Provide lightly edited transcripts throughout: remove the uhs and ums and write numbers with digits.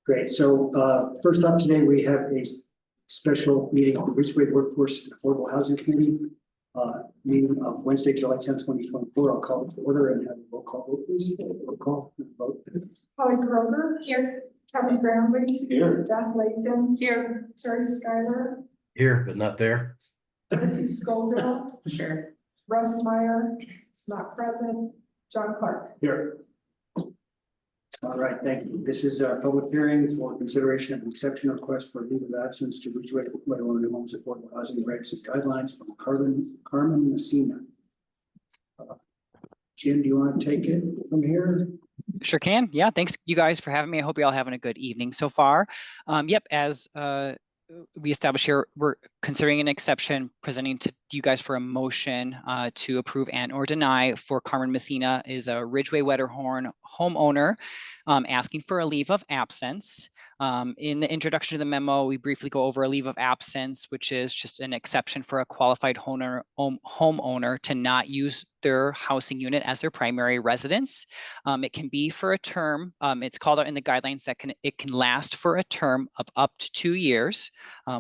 Great. So first up today, we have a special meeting of the Ridgway Workforce and Affordable Housing Committee. Meeting of Wednesday, July 10th, 2024. I'll call it to order and have a roll call vote, please. Roll call vote. Holly Grover here. Kevin Brownlee Here. Beth Lathan here. Terry Schuyler Here, but not there. Missy Scoville. Sure. Russ Meyer is not present. John Clark. Here. All right, thank you. This is a public hearing for consideration of an exception request for leave of absence to Ridgway Homes Affordable Housing Regs and Guidelines from Carmen Messina. Jim, do you want to take it from here? Sure can. Yeah, thanks you guys for having me. I hope you're all having a good evening so far. Yep, as we established here, we're considering an exception, presenting to you guys for a motion to approve and or deny for Carmen Messina, is a Ridgway Wetterhorn homeowner asking for a leave of absence. In the introduction to the memo, we briefly go over a leave of absence, which is just an exception for a qualified homeowner to not use their housing unit as their primary residence. It can be for a term. It's called out in the guidelines that it can last for a term of up to 2 years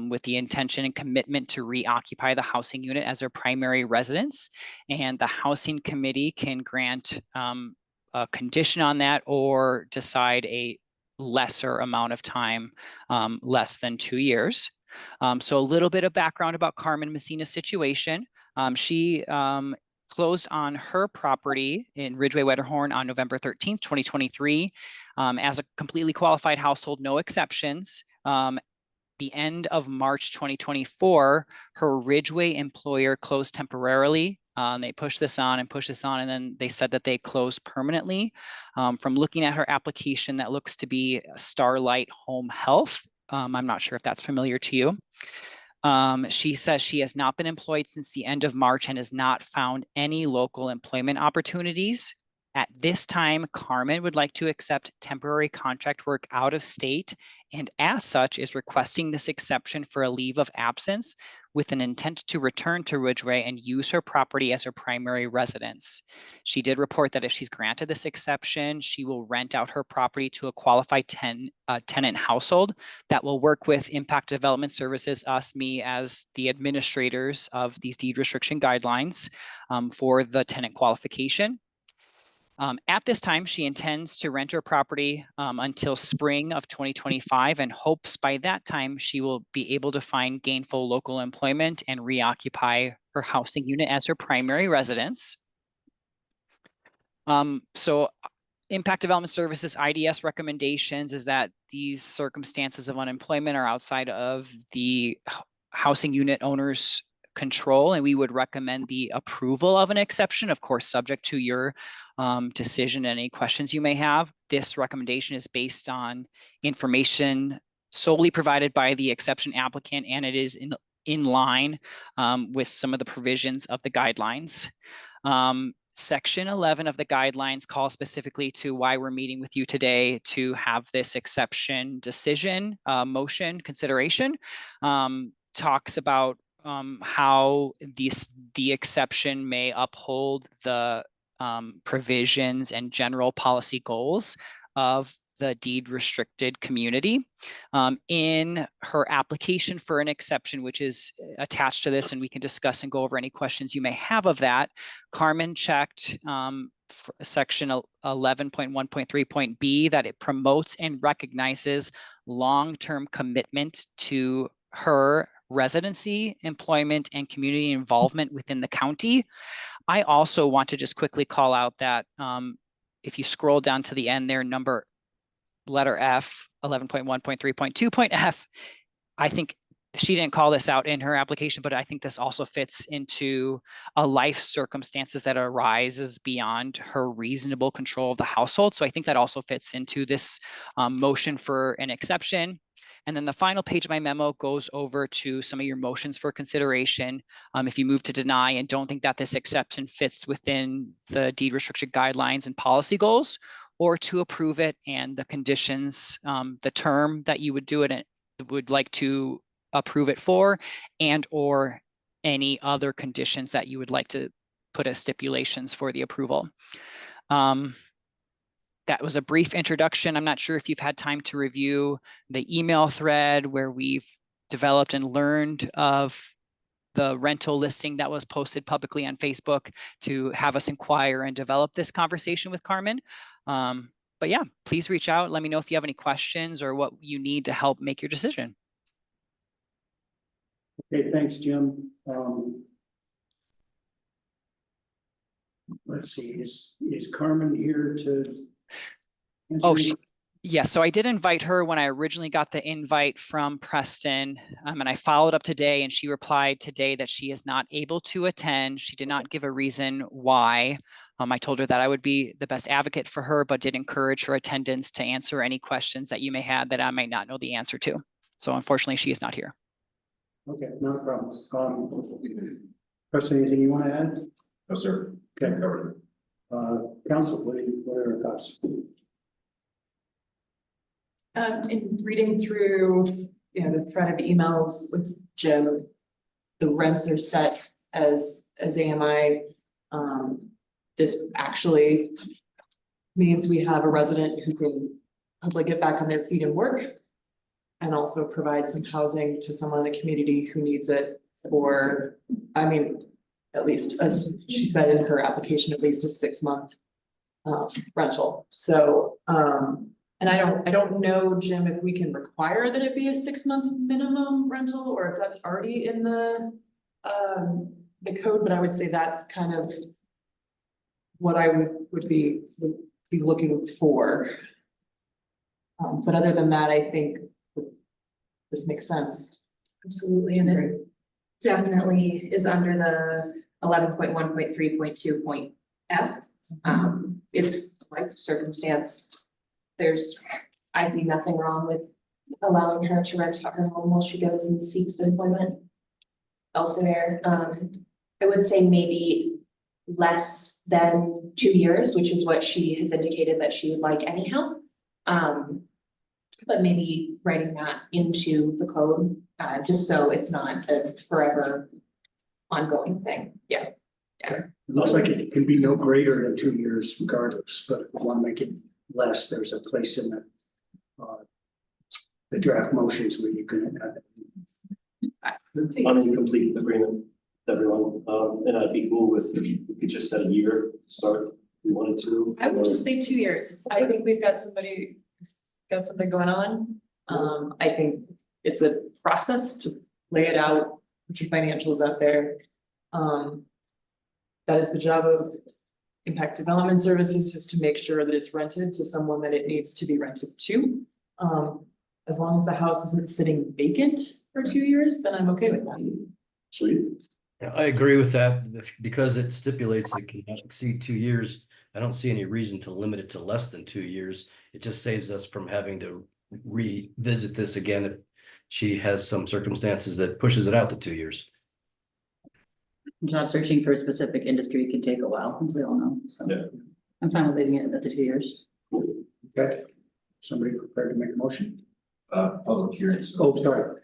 with the intention and commitment to reoccupy the housing unit as their primary residence. And the housing committee can grant a condition on that or decide a lesser amount of time, less than 2 years. So a little bit of background about Carmen Messina's situation. She closed on her property in Ridgway Wetterhorn on November 13th, 2023, as a completely qualified household, no exceptions. The end of March 2024, her Ridgway employer closed temporarily. They pushed this on, and then they said that they closed permanently. From looking at her application, that looks to be Starlight Home Health. I'm not sure if that's familiar to you. She says she has not been employed since the end of March and has not found any local employment opportunities. At this time, Carmen would like to accept temporary contract work out of state, and as such is requesting this exception for a leave of absence with an intent to return to Ridgway and use her property as her primary residence. She did report that if she's granted this exception, she will rent out her property to a qualified tenant household that will work with Impact Development Services, me as the administrators of these deed restriction guidelines for the tenant qualification. At this time, she intends to rent her property until spring of 2025 and hopes by that time she will be able to find gainful local employment and reoccupy her housing unit as her primary residence. So Impact Development Services IDS recommendations is that these circumstances of unemployment are outside of the housing unit owner's control, and we would recommend the approval of an exception, of course, subject to your decision and any questions you may have. This recommendation is based on information solely provided by the exception applicant, and it is in line with some of the provisions of the guidelines. Section 11 of the guidelines calls specifically to why we're meeting with you today to have this exception decision motion consideration. Talks about how the exception may uphold the provisions and general policy goals of the deed restricted community. In her application for an exception, which is attached to this, and we can discuss and go over any questions you may have of that, Carmen checked section 11.1.3.b that it promotes and recognizes long-term commitment to her residency, employment, and community involvement within the county. I also want to just quickly call out that if you scroll down to the end there, letter F, 11.1.3.2.f, I think she didn't call this out in her application, but I think this also fits into a life circumstances that arises beyond her reasonable control of the household. So I think that also fits into this motion for an exception. And then the final page of my memo goes over to some of your motions for consideration. If you move to deny and don't think that this exception fits within the deed restriction guidelines and policy goals, or to approve it and the conditions, the term that you would do it in, would like to approve it for, and or any other conditions that you would like to put as stipulations for the approval. That was a brief introduction. I'm not sure if you've had time to review the email thread where we've developed and learned of the rental listing that was posted publicly on Facebook to have us inquire and develop this conversation with Carmen. But yeah, please reach out. Let me know if you have any questions or what you need to help make your decision. Okay, thanks, Jim. Let's see, is Carmen here to? Oh, yes. So I did invite her when I originally got the invite from Preston, and I followed up today, and she replied today that she is not able to attend. She did not give a reason why. I told her that I would be the best advocate for her, but did encourage her attendance to answer any questions that you may have that I might not know the answer to. So unfortunately, she is not here. Okay, not a problem. Preston, anything you want to add? No, sir. Okay. Covered. Council, what are your thoughts? In reading through, the thread of emails with Jim, the rents are set as AMI. This actually means we have a resident who can hopefully get back on their feet and work, and also provide some housing to someone in the community who needs it for, at least, as she said in her application, at least a 6-month rental. So, and I don't know, Jim, if we can require that it be a 6-month minimum rental, or if that's already in the code, but I would say that's kind of what I would be looking for. But other than that, I think this makes sense. Absolutely, and it definitely is under the 11.1.3.2.f. It's life circumstance. I see nothing wrong with allowing her to rent her home while she goes and seeks employment elsewhere. I would say maybe less than 2 years, which is what she has indicated that she would like anyhow. But maybe writing that into the code, just so it's not a forever ongoing thing. Yeah. It looks like it can be no greater than 2 years regardless, but if we want to make it less, there's a place in the draft motions where you can add that. I'm in complete agreement with everyone, and I'd be cool with, we could just set a year to start if we wanted to. I would just say 2 years. I think we've got somebody who's got something going on. I think it's a process to lay it out, put your financials out there. That is the job of impact development services, is to make sure that it's rented to someone that it needs to be rented to. As long as the house isn't sitting vacant for 2 years, then I'm okay with that. Sweet. Yeah, I agree with that. Because it stipulates it cannot exceed 2 years, I don't see any reason to limit it to less than 2 years. It just saves us from having to revisit this again if she has some circumstances that pushes it out to 2 years. Job searching for a specific industry can take a while, as we all know, so Yeah. I'm fine with leaving it at the 2 years. Okay, somebody prepared to make a motion? Public hearings. Oh, sorry.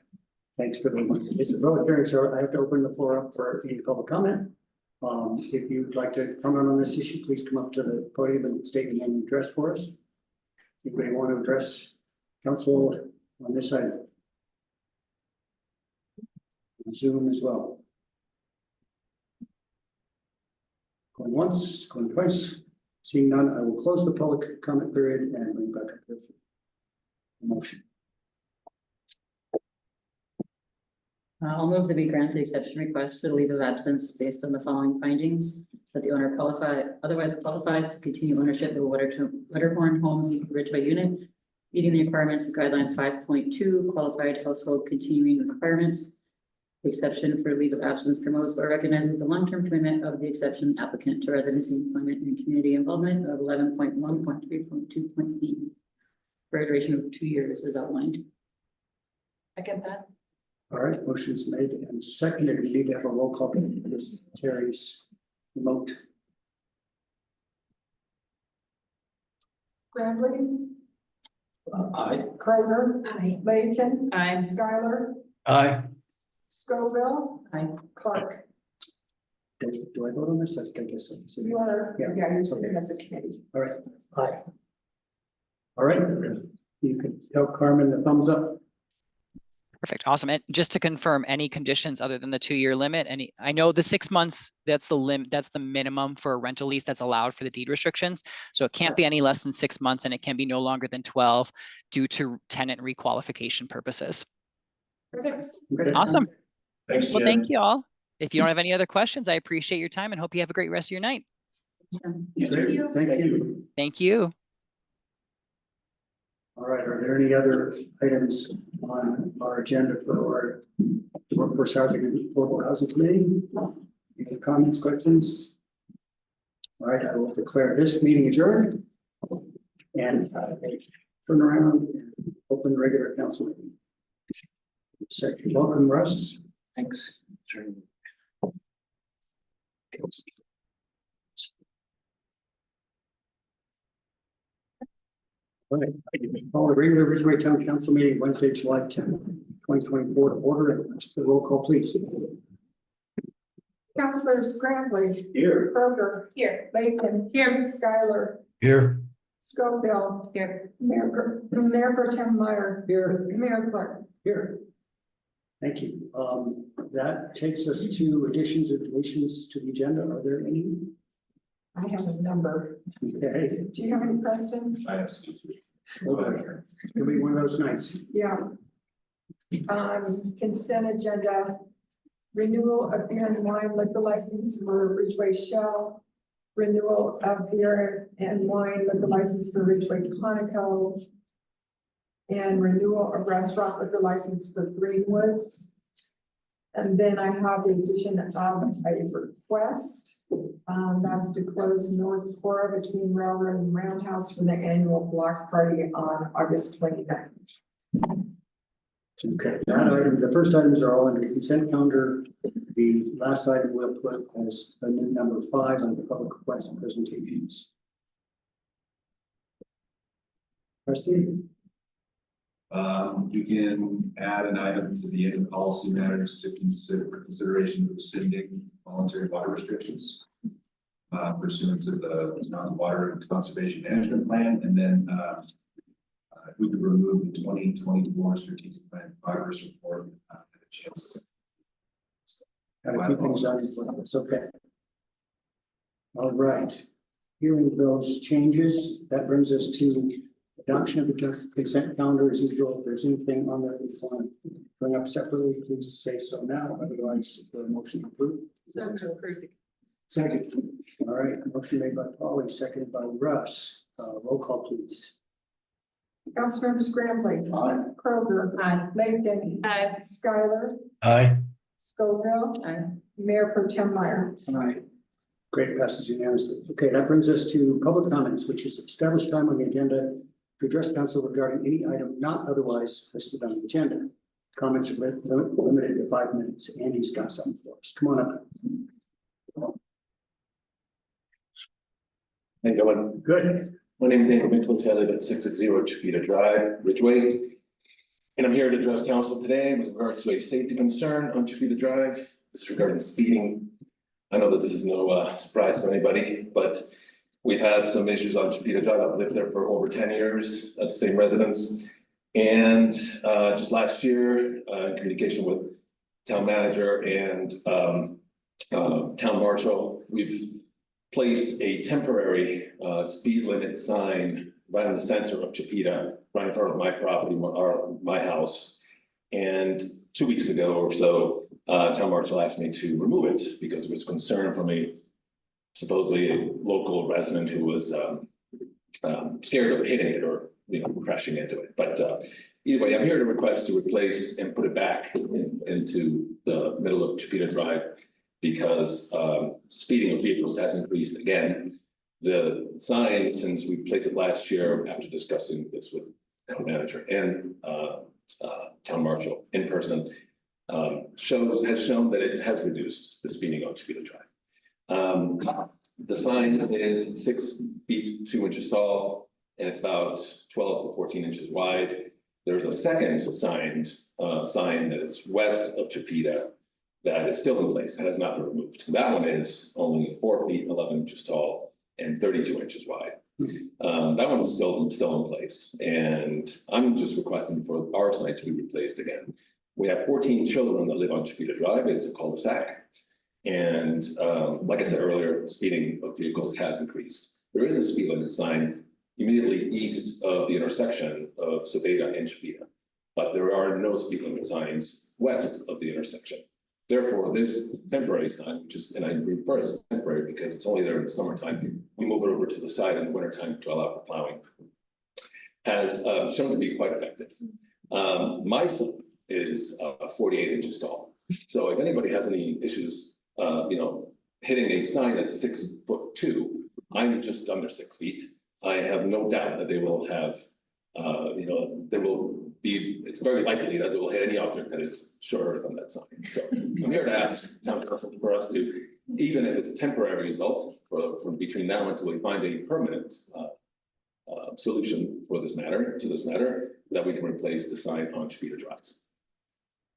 Thanks for the, it's a public hearing, so I have to open the floor up for any public comment. If you'd like to comment on this issue, please come up to the podium and state your name and address for us. Anybody want to address council on this side? On Zoom as well. Going once, going twice. Seeing none, I will close the public comment period and bring back up the motion. I'll move that we grant the exception request for the leave of absence based on the following findings: that the owner otherwise qualifies to continue ownership of a Wetterhorn Homes Ridgway unit, meeting the requirements of guidelines 5.2 qualified household continuing requirements. The exception for leave of absence promotes or recognizes the long-term commitment of the exception applicant to residency, employment, and community involvement of 11.1.3.2.e for a duration of 2 years as outlined. I get that. All right, motion's made and seconded. We need to have a roll call. This Terry's remote. Grambling, Aye. Kroger, Aye. Latham, Schuyler, Aye. Scoville, Aye. Clark. Do I vote on this? I guess. So. You are, Yeah. yeah, you're sitting as a committee. All right, aye. All right, you can tell Carmen the thumbs up. Perfect. Awesome. And just to confirm, any conditions other than the 2-year limit, I know the 6 months, that's the that's the minimum for a rental lease that's allowed for the deed restrictions. So it can't be any less than 6 months and it can be no longer than 12 due to tenant requalification purposes. Perfect. Okay. Awesome. Thanks, Well, Jim. thank you all. If you don't have any other questions, I appreciate your time and hope you have a great rest of your night. Great, thank you. Thank you. All right, are there any other items on our agenda for the Workforce Housing and Affordable Housing Committee? Any comments, questions? All right, I will declare this meeting adjourned and turn around and open the regular council meeting. Second, welcome, Russ. Thanks. All right, call the regular Ridgway Town Council meeting Wednesday, July 10th, 2024 to order. And the roll call, please. Councilors Graham, Here. Kroger. Here. Bacon. Here. Schuyler. Here. Scoville. Here. Mayor Pro Tem Meyer. Here. Mayor Clark. Here. Thank you. That takes us to additions or deletions to the agenda. Are there any? I have a number. Okay. Do you have any, Preston? I have some. Okay. It's gonna be one of those nights. Yeah. Consent agenda. Renewal of beer and wine liquor license for Ridgway Shell. Renewal of beer and wine liquor license for Ridgway Conoco. And renewal of restaurant liquor license for Greenwoods. And then I have the addition of a request. That's to close North Cora between Railroad and Roundhouse for the annual block party on August 29th. Okay, that item, the first items are all in the consent calendar. The last item we'll put as a new number 5 on the public request and presentations. Preston? You can add an item to the end of policy matters to consider for consideration of rescinding voluntary water restrictions pursuant to the Water Conservation Management Plan, and then we could remove the 2024 strategic plan progress report at a chance to. Got a few things on it, it's okay. All right, hearing those changes, that brings us to adoption of the consent calendar as usual. If there's anything on there you want to bring up separately, please say so now. Otherwise, is there a motion approved? So to approve. Second. All right, motion made by Polly, seconded by Russ. Roll call, please. Councilmembers Graham. Aye. Kroger. Aye. Bacon. Aye. Schuyler. Aye. Scoville. Aye. Mayor Pro Tem Meyer. Aye. Great, passes unanimously. Okay, that brings us to public comments, which is established time on the agenda to address council regarding any item not otherwise listed on the agenda. Comments are limited to 5 minutes. Andy's got something for us. Come on up. How you doing? Good. My name is Andrew Mitchell, I live at 660 Chipeta Drive, Ridgway. And I'm here to address council today with regards to a safety concern on Chipeta Drive. This is regarding speeding. I know this is no surprise for anybody, but we've had some issues on Chipeta Drive. I've lived there for over 10 years at the same residence. And just last year, in communication with town manager and town marshal, we've placed a temporary speed limit sign right in the center of Chipeta, right in front of my property, my house. And 2 weeks ago or so, town marshal asked me to remove it because there was concern from supposedly a local resident who was scared of hitting it or crashing into it. But either way, I'm here to request to replace and put it back into the middle of Chipeta Drive, because speeding of vehicles has increased again. The sign, since we placed it last year after discussing this with town manager and town marshal in person, has shown that it has reduced the speeding on Chipeta Drive. The sign is 6 feet 2 inches tall, and it's about 12 to 14 inches wide. There's a second sign that is west of Chipeta, that is still in place, has not been removed. That one is only 4 feet, 11 inches tall and 32 inches wide. That one is still in place, and I'm just requesting for our site to be replaced again. We have 14 children that live on Chipeta Drive. It's a cul-de-sac. And like I said earlier, speeding of vehicles has increased. There is a speed limit sign immediately east of the intersection of Sobeda and Chipeta, but there are no speed limit signs west of the intersection. Therefore, this temporary sign, which is, and I refer to as temporary because it's only there in the summertime, we move it over to the side in the wintertime to allow for plowing, has shown to be quite effective. My son is 48 inches tall. So if anybody has any issues, hitting a sign that's 6'2", I'm just under 6 feet. I have no doubt that they will have, it's very likely that they will hit any object that is shorter than that sign. So I'm here to ask town council for us to, even if it's a temporary result for between now until we find a permanent solution for this matter, that we can replace the sign on Chipeta Drive.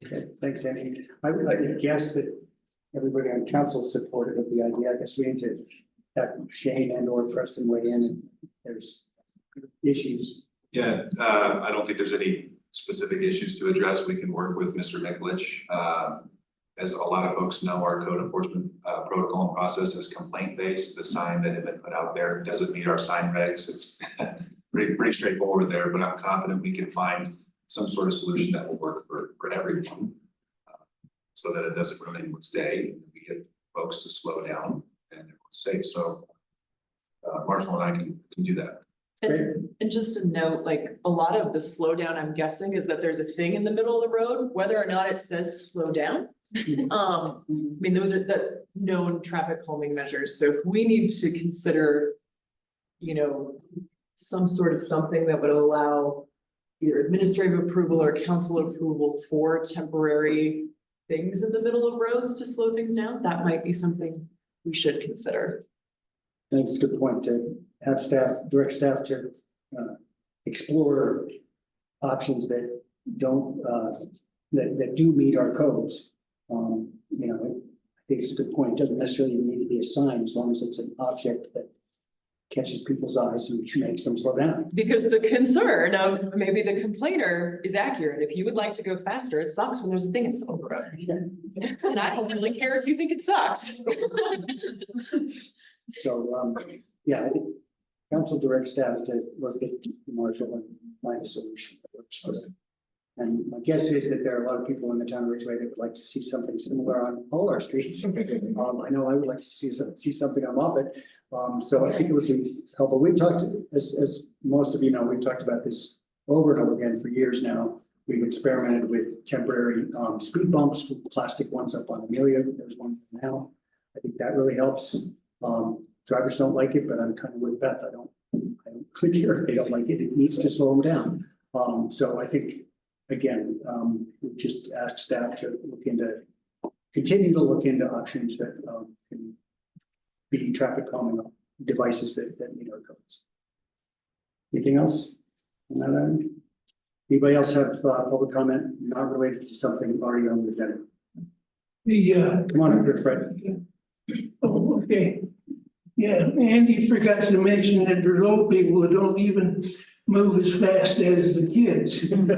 Okay, thanks, Andy. I would guess that everybody on council is supportive of the idea. I guess we need to have Shane and or Preston weigh in and there's issues. Yeah, I don't think there's any specific issues to address. We can work with Mr. Mikulich. As a lot of folks know, our code enforcement protocol and process is complaint-based. The sign that had been put out there doesn't meet our sign regs. It's pretty straightforward there, but I'm confident we can find some sort of solution that will work for everyone, so that it doesn't ruin anyone's day. We get folks to slow down and everyone's safe. So Marshall and I can do that. And just a note, like a lot of the slowdown, I'm guessing, is that there's a thing in the middle of the road, whether or not it says slow down. I mean, those are the known traffic calming measures. So if we need to consider, some sort of something that would allow either administrative approval or council approval for temporary things in the middle of roads to slow things down, that might be something we should consider. Thanks, good point, to have direct staff to explore options that don't, that do meet our codes. I think it's a good point. It doesn't necessarily need to be a sign as long as it's an object that catches people's eyes and makes them slow down. Because the concern of maybe the complainer is accurate. If you would like to go faster, it sucks when there's a thing in the road. And I don't really care if you think it sucks. So, I think council direct staff to work with Marshall and find a solution that works for them. And my guess is that there are a lot of people in the town of Ridgway that would like to see something similar on all our streets. I know I would like to see something on Moffett. So I think it would be helpful. We've talked, as most of you know, we've talked about this over and over again for years now. We've experimented with temporary speed bumps with plastic ones up on Amelia. There's one now. I think that really helps. Drivers don't like it, but I'm kind of with Beth. I don't click here. They don't like it. It needs to slow them down. So I think, again, we just ask staff to continue to look into options that can be traffic calming devices that meet our codes. Anything else on that end? Anybody else have public comment not related to something already on the agenda? Come on up here, Fred. Oh, okay. Yeah, Andy forgot to mention that there's old people who don't even move as fast as the kids. And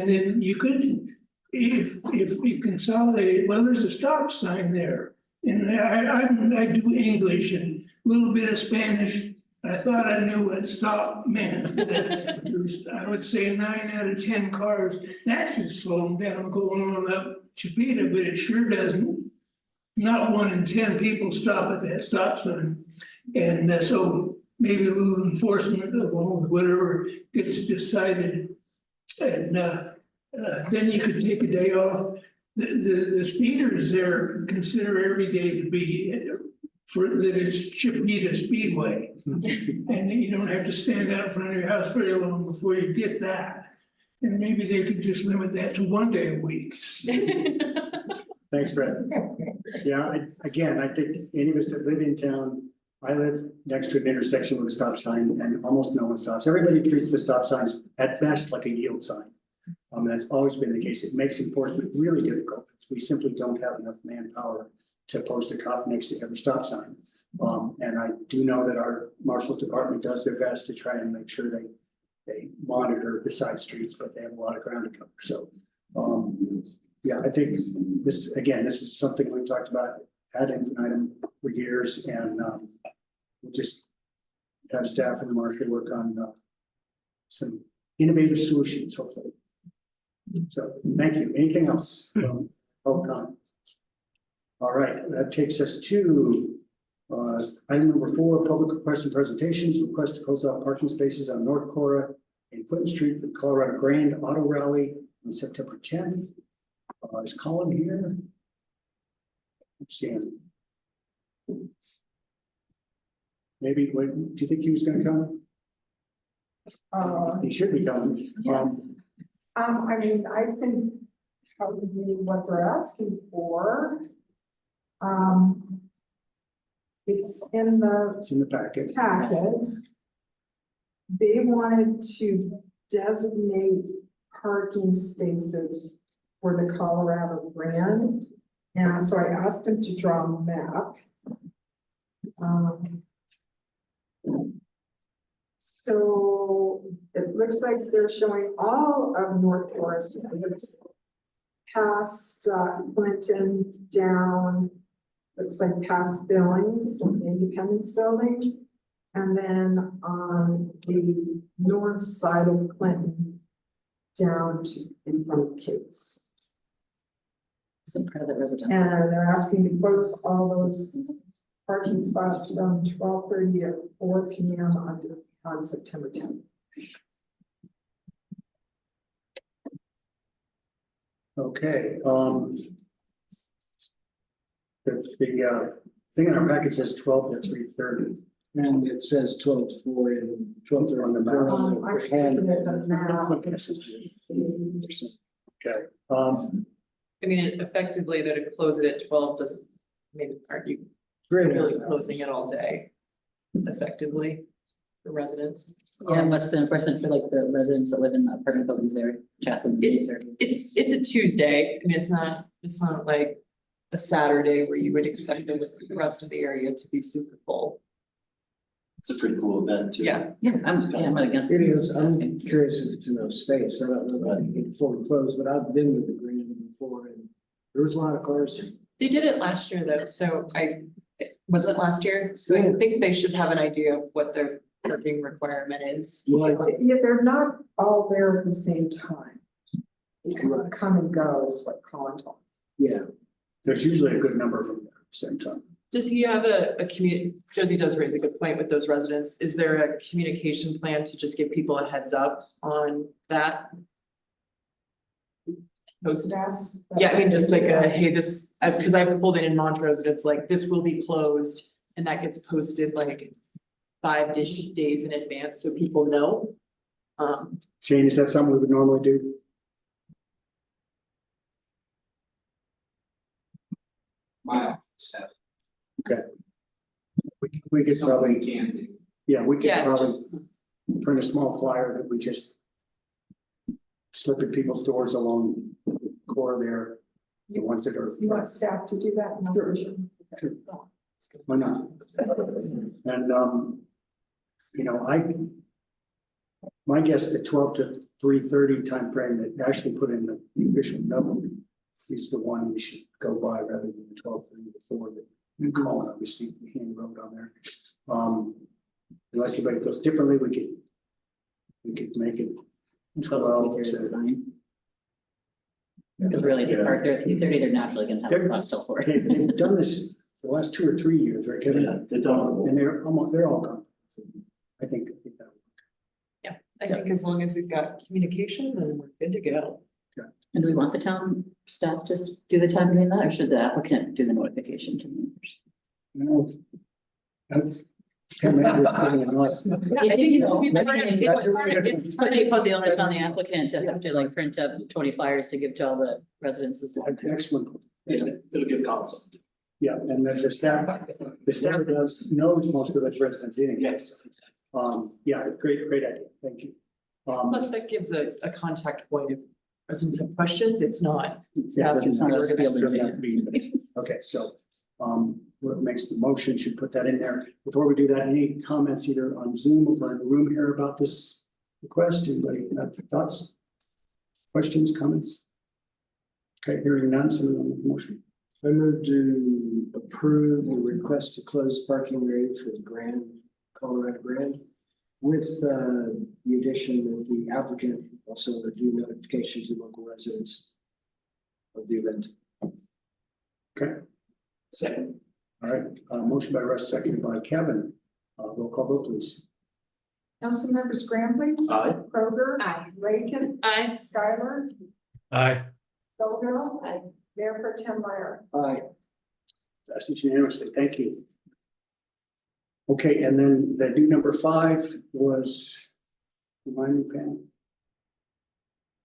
then you could, if we consolidate, well, there's a stop sign there. And I do English and a little bit of Spanish. I thought I knew what stop meant. I would say 9 out of 10 cars, that should slow them down going on up Chipeta, but it sure doesn't. Not 1 in 10 people stop at that stop sign. And so maybe a little enforcement along with whatever gets decided. And then you could take a day off. The speeders there consider every day to be that it's Chipeta Speedway. And you don't have to stand out in front of your house very long before you get that. And maybe they could just limit that to 1 day a week. Thanks, Fred. Yeah, I think any of us that live in town, I live next to an intersection with a stop sign and almost no one stops. Everybody treats the stop signs at best like a yield sign. That's always been the case. It makes enforcement really difficult. We simply don't have enough manpower to post a cop next to every stop sign. And I do know that our marshal's department does their best to try and make sure they monitor the side streets, but they have a lot of ground to cover. So, yeah, I think this, again, this is something we've talked about ad infinitum for years, and we'll just have staff and the marshal work on some innovative solutions, hopefully. So, thank you. Anything else from public comment? All right, that takes us to item number 4, public requests and presentations. Request to close out parking spaces on North Cora and Clinton Street for the Colorado Grand Auto Rally on September 10th. Is Colin here? Let's see him. Maybe, do you think he was gonna come? He should be coming. I mean, I can tell you what they're asking for. It's in the packet. They wanted to designate parking spaces for the Colorado Grand. And so I asked them to draw a map. So it looks like they're showing all of North Forest, past Clinton down, looks like past Billings and the Independence Building. And then on the north side of Clinton down to in front of Kate's. Some private residential. And they're asking to close all those parking spots from 12:30 to 4 p.m. on September 10th. Okay, the thing in our packet says 12 to 3:30. And it says 12 to 4 and 12 to On the map. I'm looking at the map. Okay, I mean, effectively, that to close it at 12 doesn't, I mean, aren't you great. really closing it all day effectively for residents? Yeah, unless the enforcement for like the residents that live in apartment buildings there, Chatham. It's a Tuesday. I mean, it's not like a Saturday where you would expect the rest of the area to be super full. It's a pretty cool event too. Yeah. Yeah, I'm not against. it is, I'm curious if it's enough space. I don't know if I can get fully closed, but I've been to the green before and there was a lot of cars. They did it last year though, so was it last year? So I think they should have an idea of what their parking requirement is. Yeah, they're not all there at the same time. You can come and go is what Colin told me. Yeah, there's usually a good number of them there at the same time. Does he have a Josie does raise a good point with those residents. Is there a communication plan to just give people a heads up on that? Post? Yeah, I mean, just like hey, this, because I've pulled in Montrose and it's like, this will be closed and that gets posted like 5 days in advance so people know. Shane, is that something we would normally do? My Okay. We could probably, can do. yeah, we could Yeah, probably just- print a small flyer that we just slip in people's doors along the core there. The ones that are, You want staff to do that? Sure. Why not? And, you know, my guess, the 12 to 3:30 timeframe that actually put in the official note is the one we should go by rather than the 12:30 to 4 that you call it, obviously, the hand wrote on there. Unless anybody feels differently, we could make it 12 to. Because really, if they park there at 3:30, they're naturally gonna have a spot still for it. They've done this the last 2 or 3 years, right, Kevin? Yeah, they've done it. And they're all gone. I think that. I think as long as we've got communication, then we're good to go. And do we want the town staff to do the time doing that, or should the applicant do the notification to members? No. Can't remember it's getting annoyed. I think it should be, It's but they put the onus on the applicant to have to like print up 20 flyers to give to all the residences. Excellent. It'll give concept. Yeah, and then the staff knows most of its residents anyway. Yes. Yeah, great idea. Thank you. Plus that gives a contact point if residents have questions, it's not. Yeah, it doesn't Staff can see have to be organized. meeting. Okay, so, whoever makes the motion should put that in there. Before we do that, any comments either on Zoom or in the room here about this request? Anybody have thoughts? Questions, comments? Okay, hearing none, so we'll make the motion. I move to approve the request to close parking area for the Grand, Colorado Grand, with the addition that the applicant also would do notification to local residents of the event. Okay, Second. all right, motion by Russ, seconded by Kevin. Roll call vote, please. Councilmembers Graham, Aye. Kroger, Aye. Lakin, Aye. Skylar, Aye. Scoville, Mayor Pro Tem Meyer. Aye. Passes unanimously, thank you. Okay, and then the new number 5 was, remind me, Pam?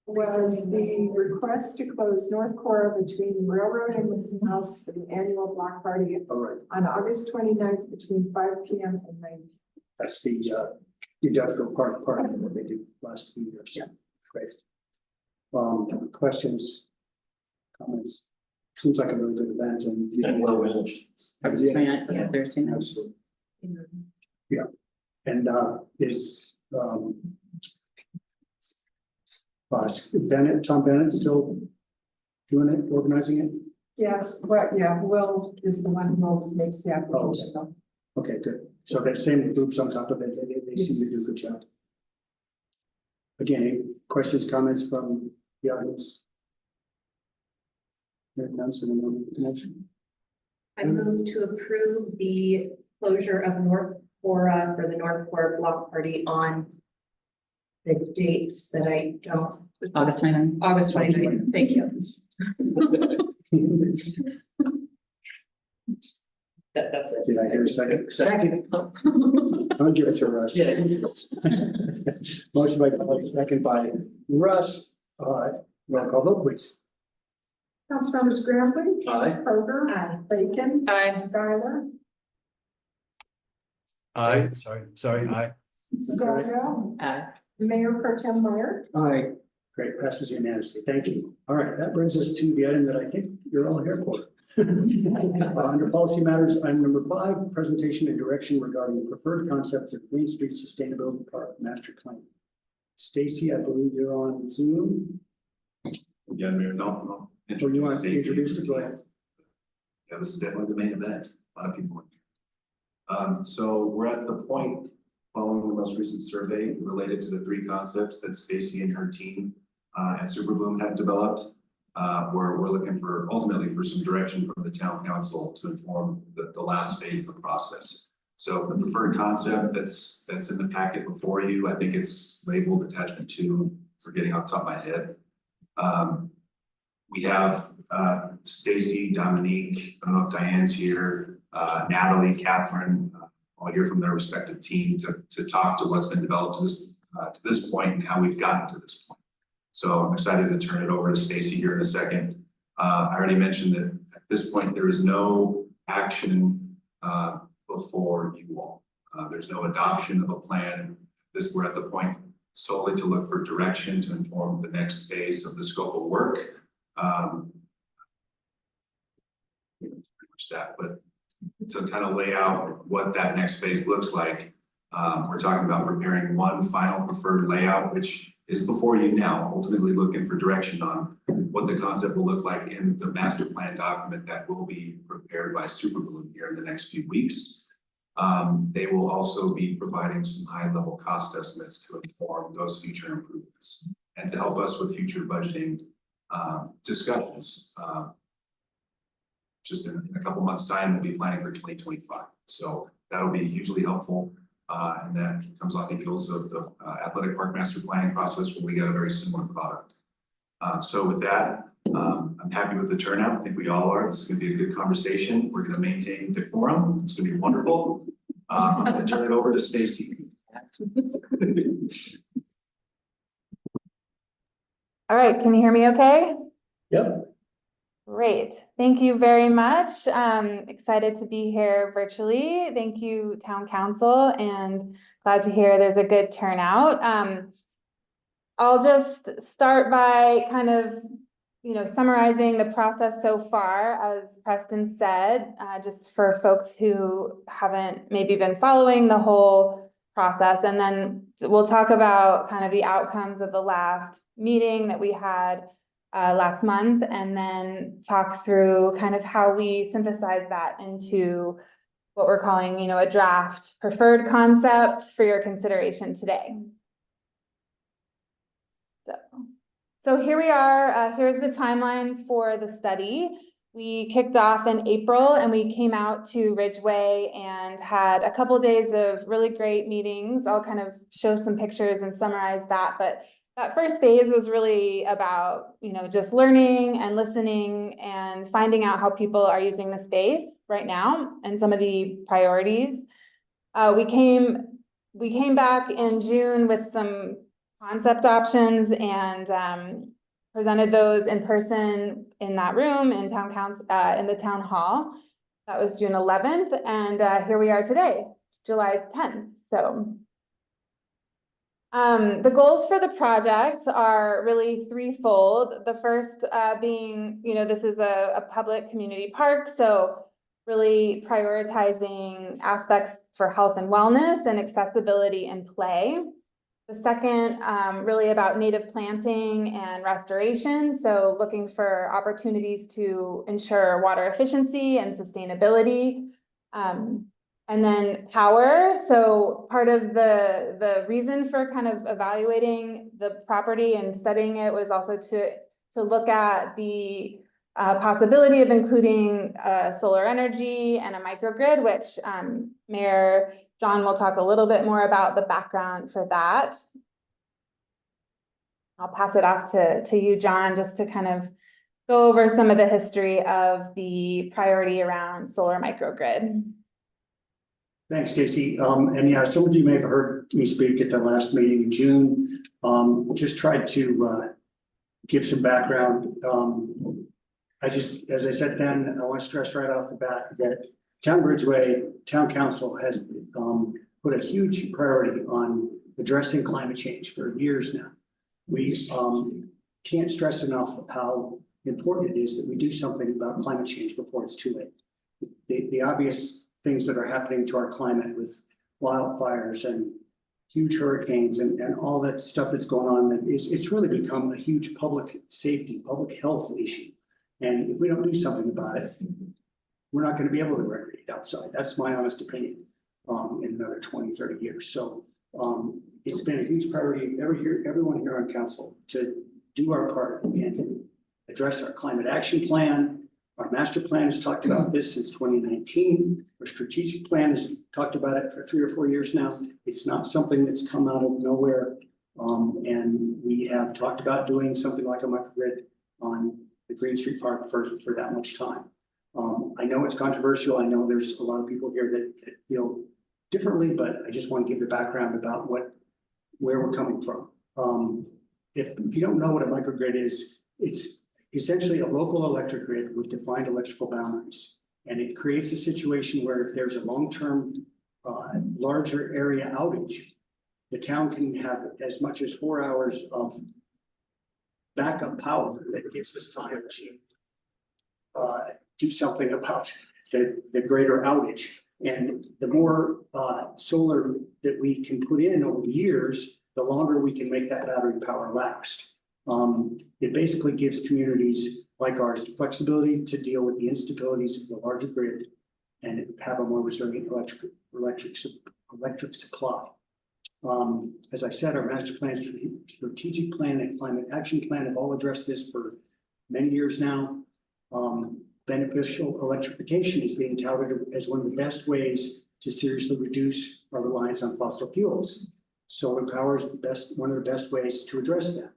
Was the request to close North Cora between Railroad and Lincoln House for the annual block party All right, on August 29th between 5 p.m. and 9 p.m. that's the industrial park party that they did last 2 years. Yeah. Great. Questions, comments? Seems like a really good event And well managed. August 29th, so Thursday night. Absolutely. And is Tom Bennett still doing it, organizing it? Yes, but yeah, Will is the one who always makes the application though. Okay, good. So that same groups on top of it, they seem to do a good job. Again, any questions, comments from the audience? Hearing none, so we'll move to the motion. I move to approve the closure of North Cora for the North Cora block party on the dates that I don't. August 29th. August 29th, thank you. That's it. Did I hear a second? Second. I'll give it to Russ. Yeah. Motion by Kelly, second by Russ. Roll call vote, please. Councilmembers Graham, Aye. Kroger, Aye. Lakin, Aye. Skylar, Aye. Sorry, aye. Scoville, Aye. Mayor Pro Tem Meyer. Aye. Great, passes unanimously. Thank you. All right, that brings us to the item that I think you're all here for. Under policy matters, item number 5, presentation and direction regarding preferred concept of Green Street Sustainability Park Master Plan. Stacy, I believe you're on Zoom. Yeah, Mayor, no. Or you want to introduce it? Go ahead. Yeah, this is definitely the main event. A lot of people. So we're at the point following the most recent survey related to the 3 concepts that Stacy and her team at Super Bloom have developed. Where we're looking for ultimately for some direction from the town council to inform the last phase of the process. So the preferred concept that's in the packet before you, I think it's labeled attachment 2, forgetting off the top of my head. We have Stacy, Dominique, I don't know if Diane's here, Natalie, Catherine, all here from their respective team to talk to what's been developed to this point and how we've gotten to this point. So I'm excited to turn it over to Stacy here in a second. I already mentioned that at this point, there is no action before you all. There's no adoption of a plan. We're at the point solely to look for direction to inform the next phase of the scope of work. Pretty much that, but to kind of lay out what that next phase looks like, we're talking about preparing one final preferred layout, which is before you now, ultimately looking for direction on what the concept will look like in the master plan document that will be prepared by Super Bloom here in the next few weeks. They will also be providing some high-level cost estimates to inform those future improvements and to help us with future budgeting discussions. Just in a couple months' time, we'll be planning for 2025. So that'll be hugely helpful. And that comes on the heels of the athletic park master planning process where we got a very similar product. So with that, I'm happy with the turnout. I think we all are. This is going to be a good conversation. We're going to maintain decorum. It's going to be wonderful. I'm going to turn it over to Stacy. All right, can you hear me okay? Yep. Great, thank you very much. Excited to be here virtually. Thank you, Town Council, and glad to hear there's a good turnout. I'll just start by kind of, summarizing the process so far, as Preston said, just for folks who haven't maybe been following the whole process. And then we'll talk about kind of the outcomes of the last meeting that we had last month, and then talk through kind of how we synthesize that into what we're calling, a draft preferred concept for your consideration today. So here we are. Here's the timeline for the study. We kicked off in April and we came out to Ridgway and had a couple of days of really great meetings. I'll kind of show some pictures and summarize that. But that first phase was really about, just learning and listening and finding out how people are using the space right now and some of the priorities. We came back in June with some concept options and presented those in person in that room in town council, in the town hall. That was June 11th, and here we are today, July 10th. So the goals for the project are really threefold. The first being, this is a public community park, so really prioritizing aspects for health and wellness and accessibility and play. The second, really about native planting and restoration. So looking for opportunities to ensure water efficiency and sustainability. And then power. So part of the reason for kind of evaluating the property and studying it was also to look at the possibility of including solar energy and a microgrid, which Mayor John will talk a little bit more about the background for that. I'll pass it off to you, John, just to kind of go over some of the history of the priority around solar microgrid. Thanks, Stacy. And yeah, some of you may have heard me speak at the last meeting in June. Just tried to give some background. As I said then, I want to stress right off the bat that Town Ridgway Town Council has put a huge priority on addressing climate change for years now. We can't stress enough how important it is that we do something about climate change before it's too late. The obvious things that are happening to our climate with wildfires and huge hurricanes and all that stuff that's going on, it's really become a huge public safety, public health issue. And if we don't do something about it, we're not going to be able to recreate outside. That's my honest opinion in another 20, 30 years. So it's been a huge priority everyone here on council to do our part and address our climate action plan. Our master plan has talked about this since 2019. Our strategic plan has talked about it for 3 or 4 years now. It's not something that's come out of nowhere. And we have talked about doing something like a microgrid on the Green Street Park for that much time. I know it's controversial. I know there's a lot of people here that feel differently, but I just want to give the background about where we're coming from. If you don't know what a microgrid is, it's essentially a local electric grid with defined electrical boundaries. And it creates a situation where if there's a long-term, larger area outage, the town can have as much as 4 hours of backup power that gives us time to do something about the greater outage. And the more solar that we can put in over the years, the longer we can make that battery power last. It basically gives communities like ours the flexibility to deal with the instabilities of the larger grid and have a more resilient electric supply. As I said, our master plan, strategic plan, and climate action plan have all addressed this for many years now. Beneficial electrification is being touted as one of the best ways to seriously reduce our reliance on fossil fuels. Solar power is one of the best ways to address that.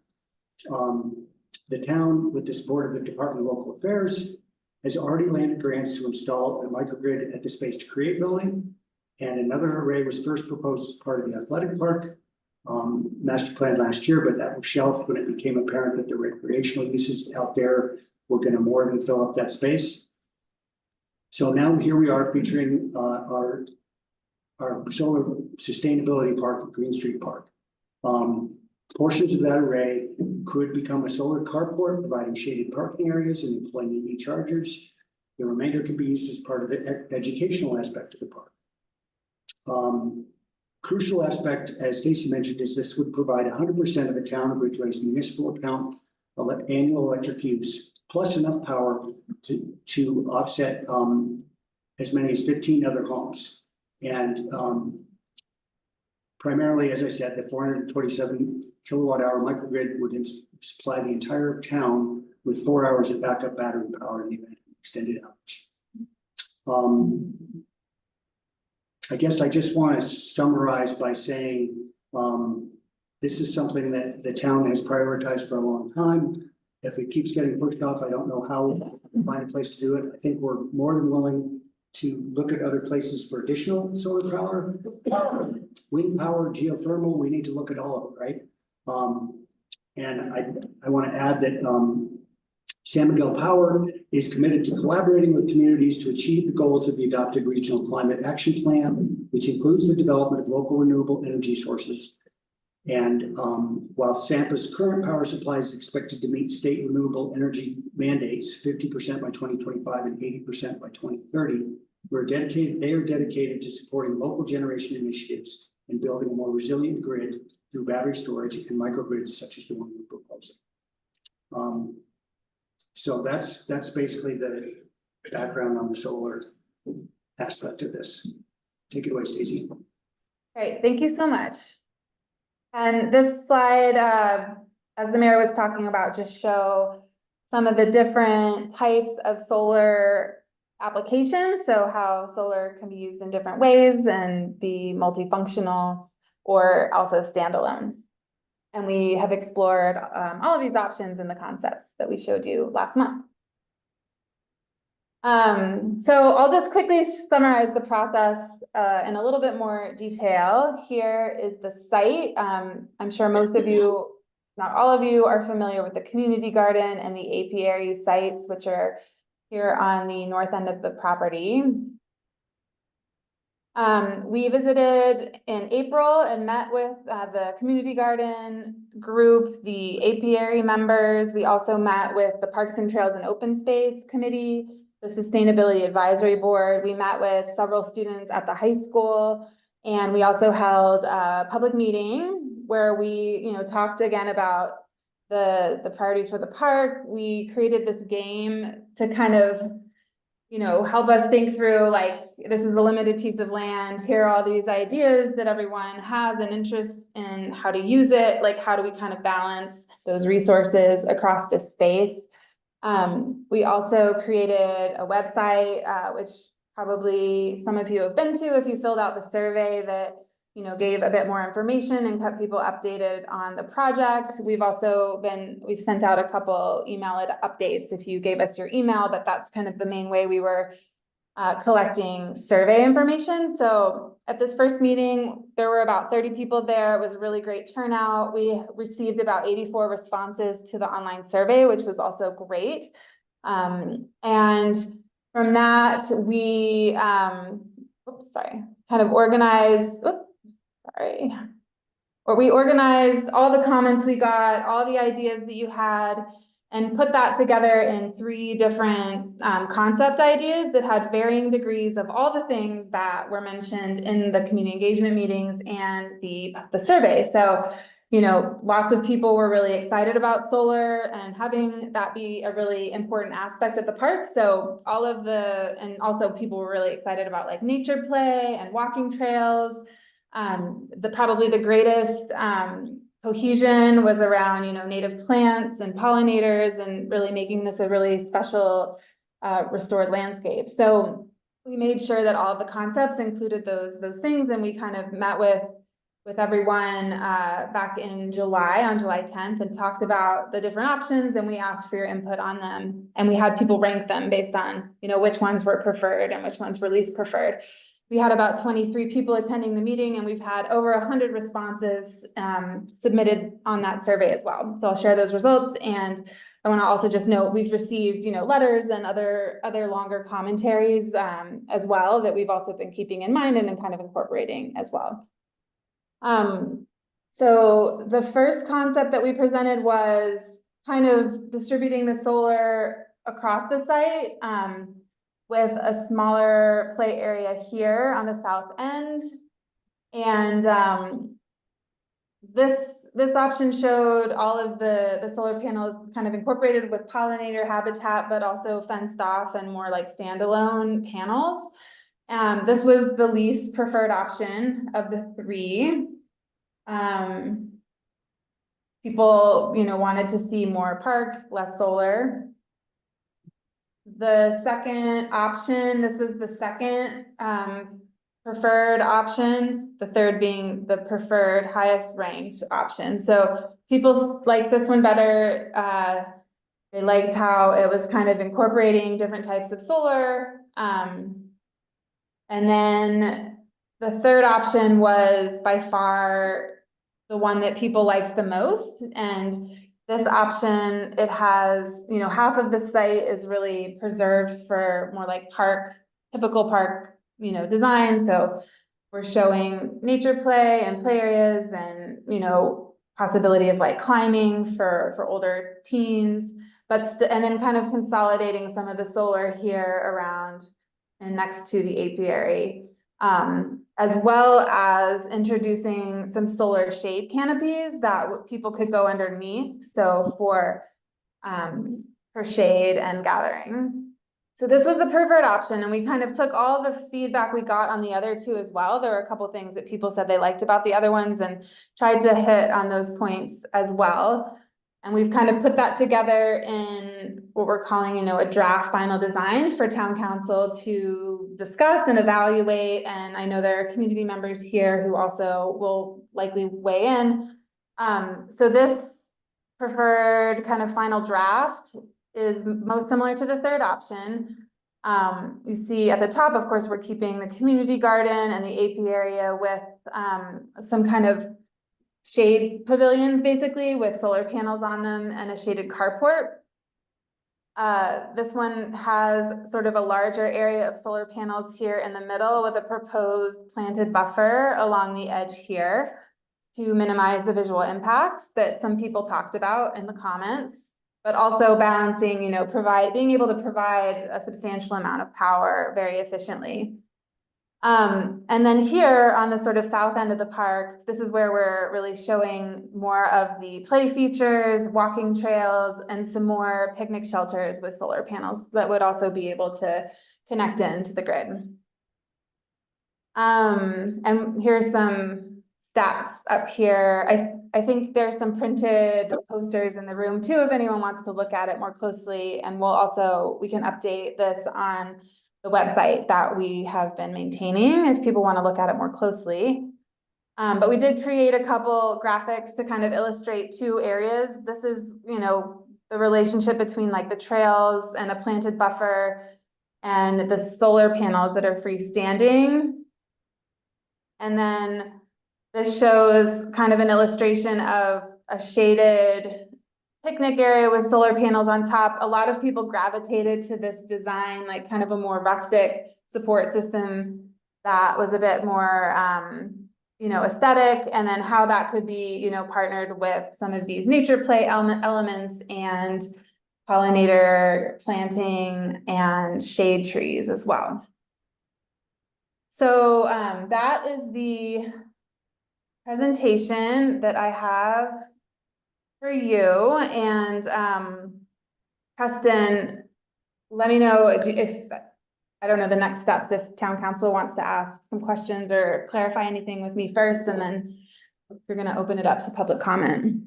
The town, with the support of the Department of Local Affairs, has already landed grants to install a microgrid at the Space to Create building. And another array was first proposed as part of the athletic park master plan last year, but that was shelved when it became apparent that the recreational uses out there were going to more than fill up that space. So now here we are featuring our solar sustainability park at Green Street Park. Portions of that array could become a solar carport, providing shaded parking areas and employing EV chargers. The remainder could be used as part of the educational aspect of the park. Crucial aspect, as Stacy mentioned, is this would provide 100% of the town of Ridgway's municipal account of annual electric use, plus enough power to offset as many as 15 other homes. And primarily, as I said, the 427 kilowatt hour microgrid would supply the entire town with 4 hours of backup battery power in the event of extended outage. I guess I just want to summarize by saying this is something that the town has prioritized for a long time. If it keeps getting pushed off, I don't know how we'll find a place to do it. I think we're more than willing to look at other places for additional solar power, wind power, geothermal. We need to look at all of it, right? And I want to add that San Miguel Power is committed to collaborating with communities to achieve the goals of the adopted regional climate action plan, which includes the development of local renewable energy sources. And while Sampa's current power supply is expected to meet state renewable energy mandates, 50% by 2025 and 80% by 2030, they are dedicated to supporting local generation initiatives and building a more resilient grid through battery storage and microgrids such as the one we're proposing. So that's basically the background on the solar aspect of this. Take it away, Stacey. Great, thank you so much. And this slide, as the mayor was talking about, just show some of the different types of solar applications. So how solar can be used in different ways and be multifunctional or also standalone. And we have explored all of these options in the concepts that we showed you last month. So I'll just quickly summarize the process in a little bit more detail. Here is the site. I'm sure most of you, not all of you, are familiar with the community garden and the apiary sites, which are here on the north end of the property. We visited in April and met with the community garden group, the apiary members. We also met with the Parks and Trails and Open Space Committee, the Sustainability Advisory Board. We met with several students at the high school, and we also held a public meeting where we, talked again about the priorities for the park. We created this game to kind of, help us think through, like, this is a limited piece of land. Here are all these ideas that everyone has an interest in how to use it. Like, how do we kind of balance those resources across this space? We also created a website, which probably some of you have been to if you filled out the survey, that gave a bit more information and kept people updated on the project. We've sent out a couple email updates if you gave us your email, but that's kind of the main way we were collecting survey information. So at this first meeting, there were about 30 people there. It was a really great turnout. We received about 84 responses to the online survey, which was also great. And from that, we we organized all the comments we got, all the ideas that you had, and put that together in 3 different concept ideas that had varying degrees of all the things that were mentioned in the community engagement meetings and the survey. So, lots of people were really excited about solar and having that be a really important aspect of the park. So and also people were really excited about like nature play and walking trails. Probably the greatest cohesion was around, native plants and pollinators, and really making this a really special restored landscape. So we made sure that all of the concepts included those things, and we kind of met with everyone back in July, on July 10th, and talked about the different options, and we asked for your input on them. And we had people rank them based on, which ones were preferred and which ones were least preferred. We had about 23 people attending the meeting, and we've had over 100 responses submitted on that survey as well. So I'll share those results. And I want to also just note, we've received, letters and other longer commentaries as well, that we've also been keeping in mind and kind of incorporating as well. So the first concept that we presented was kind of distributing the solar across the site, with a smaller play area here on the south end. And this option showed all of the solar panels kind of incorporated with pollinator habitat, but also fenced off and more like standalone panels. This was the least preferred option of the three. People, wanted to see more park, less solar. The second option, this was the second preferred option, the third being the preferred highest ranked option. So people like this one better. They liked how it was kind of incorporating different types of solar. And then the third option was by far the one that people liked the most. And this option, it has, half of the site is really preserved for more like typical park, design. So we're showing nature play and play areas and, possibility of like climbing for older teens, and then kind of consolidating some of the solar here around and next to the apiary. As well as introducing some solar shade canopies that people could go underneath. So for shade and gathering. So this was the preferred option, and we kind of took all the feedback we got on the other two as well. There were a couple of things that people said they liked about the other ones and tried to hit on those points as well. And we've kind of put that together in what we're calling, a draft final design for town council to discuss and evaluate. And I know there are community members here who also will likely weigh in. So this preferred kind of final draft is most similar to the third option. You see at the top, of course, we're keeping the community garden and the AP area with some kind of shade pavilions, basically, with solar panels on them and a shaded carport. This one has sort of a larger area of solar panels here in the middle with a proposed planted buffer along the edge here to minimize the visual impact that some people talked about in the comments, but also balancing, being able to provide a substantial amount of power very efficiently. And then here on the sort of south end of the park, this is where we're really showing more of the play features, walking trails, and some more picnic shelters with solar panels that would also be able to connect into the grid. And here's some stats up here. I think there's some printed posters in the room too, if anyone wants to look at it more closely. And we can update this on the website that we have been maintaining if people want to look at it more closely. But we did create a couple graphics to kind of illustrate two areas. This is, the relationship between like the trails and a planted buffer and the solar panels that are freestanding. And then this shows kind of an illustration of a shaded picnic area with solar panels on top. A lot of people gravitated to this design, like kind of a more rustic support system that was a bit more, aesthetic, and then how that could be, partnered with some of these nature play elements and pollinator planting and shade trees as well. So that is the presentation that I have for you. And Preston, let me know if I don't know the next steps, if town council wants to ask some questions or clarify anything with me first, and then we're going to open it up to public comment.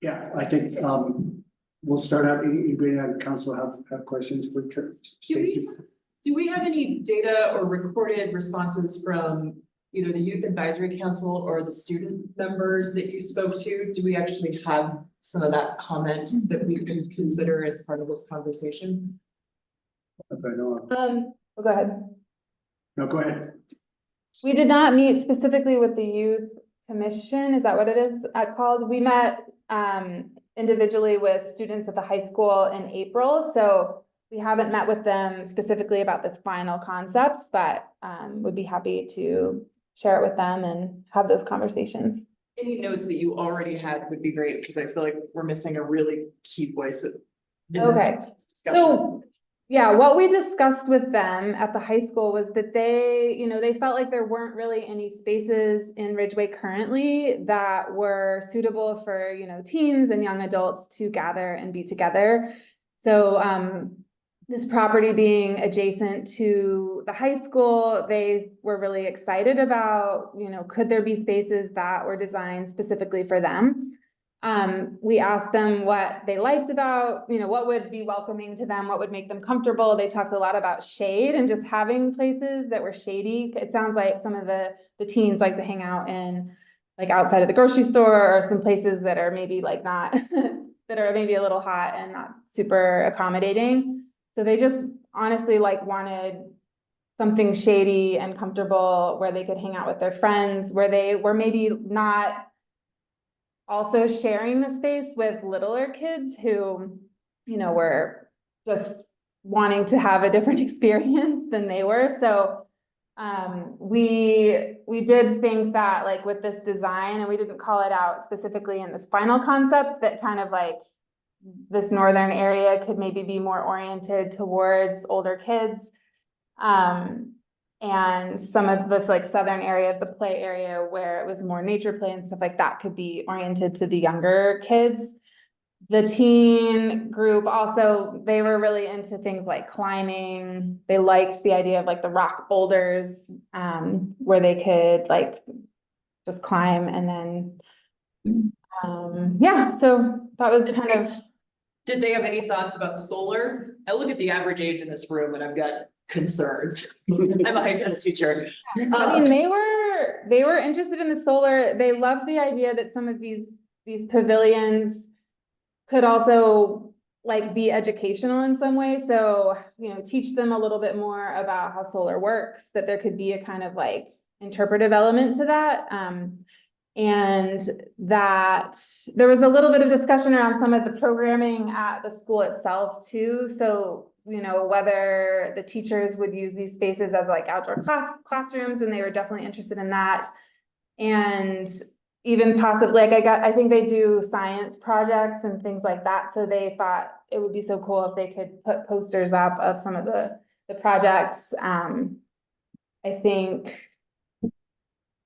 Yeah, I think we'll start out. Anybody on council have questions for Stacey? Do we have any data or recorded responses from either the Youth Advisory Council or the student members that you spoke to? Do we actually have some of that comment that we can consider as part of this conversation? If I know. Go ahead. No, go ahead. We did not meet specifically with the Youth Commission. Is that what it is called? We met individually with students at the high school in April. So we haven't met with them specifically about this final concept, but would be happy to share it with them and have those conversations. Any notes that you already had would be great, because I feel like we're missing a really key voice in this Okay, discussion. so, yeah, what we discussed with them at the high school was that they, they felt like there weren't really any spaces in Ridgway currently that were suitable for, teens and young adults to gather and be together. So, this property being adjacent to the high school, they were really excited about, could there be spaces that were designed specifically for them? We asked them what they liked about, what would be welcoming to them, what would make them comfortable. They talked a lot about shade and just having places that were shady. It sounds like some of the teens like to hang out in, like outside of the grocery store, or some places that are maybe like not, that are maybe a little hot and not super accommodating. So they just honestly wanted something shady and comfortable where they could hang out with their friends, where they were maybe not also sharing the space with littler kids who, were just wanting to have a different experience than they were. So we did think that with this design, and we didn't call it out specifically in this final concept, that kind of this northern area could maybe be more oriented towards older kids. And some of this southern area, the play area where it was more nature play and stuff like that, could be oriented to the younger kids. The teen group also, they were really into things like climbing. They liked the idea of the rock boulders, where they could just climb, and then yeah, so that was kind of. Did they have any thoughts about solar? I look at the average age in this room and I've got concerns. I'm a high school teacher. I mean, they were interested in the solar. They loved the idea that some of these pavilions could also be educational in some way. So, teach them a little bit more about how solar works, that there could be a kind of interpretive element to that. And that there was a little bit of discussion around some of the programming at the school itself too. So, whether the teachers would use these spaces as outdoor classrooms, and they were definitely interested in that. And even possibly, I think they do science projects and things like that. So they thought it would be so cool if they could put posters up of some of the projects. I think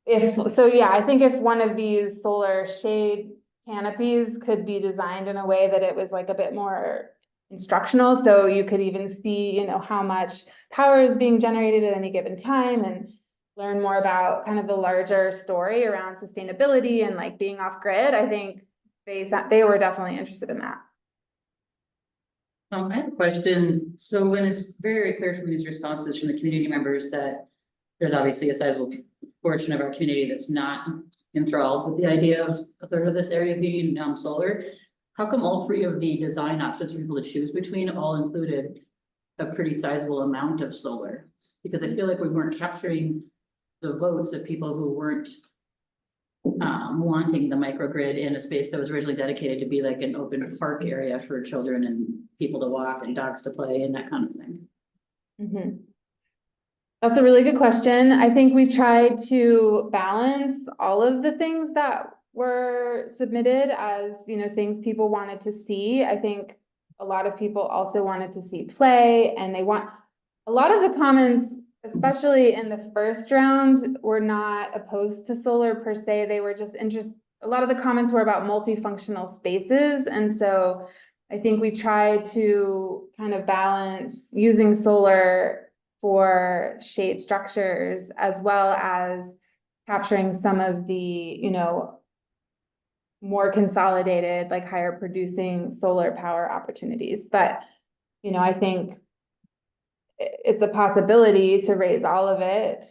if one of these solar shade canopies could be designed in a way that it was a bit more instructional, so you could even see, how much power is being generated at any given time, and learn more about kind of the larger story around sustainability and being off grid. I think they were definitely interested in that. I have a question. So when it's very clear from these responses from the community members that there's obviously a sizable portion of our community that's not enthralled with the idea of a third of this area being solar, how come all three of the design options for people to choose between all included a pretty sizable amount of solar? Because I feel like we weren't capturing the votes of people who weren't wanting the microgrid in a space that was originally dedicated to be an open park area for children and people to walk and dogs to play and that kind of thing. Mm-hmm. That's a really good question. I think we tried to balance all of the things that were submitted as, things people wanted to see. I think a lot of people also wanted to see play, and a lot of the comments, especially in the first round, were not opposed to solar per se. They were just interested. A lot of the comments were about multifunctional spaces. And so I think we tried to kind of balance using solar for shade structures, as well as capturing some of the, more consolidated, higher producing solar power opportunities. But, I think it's a possibility to raise all of it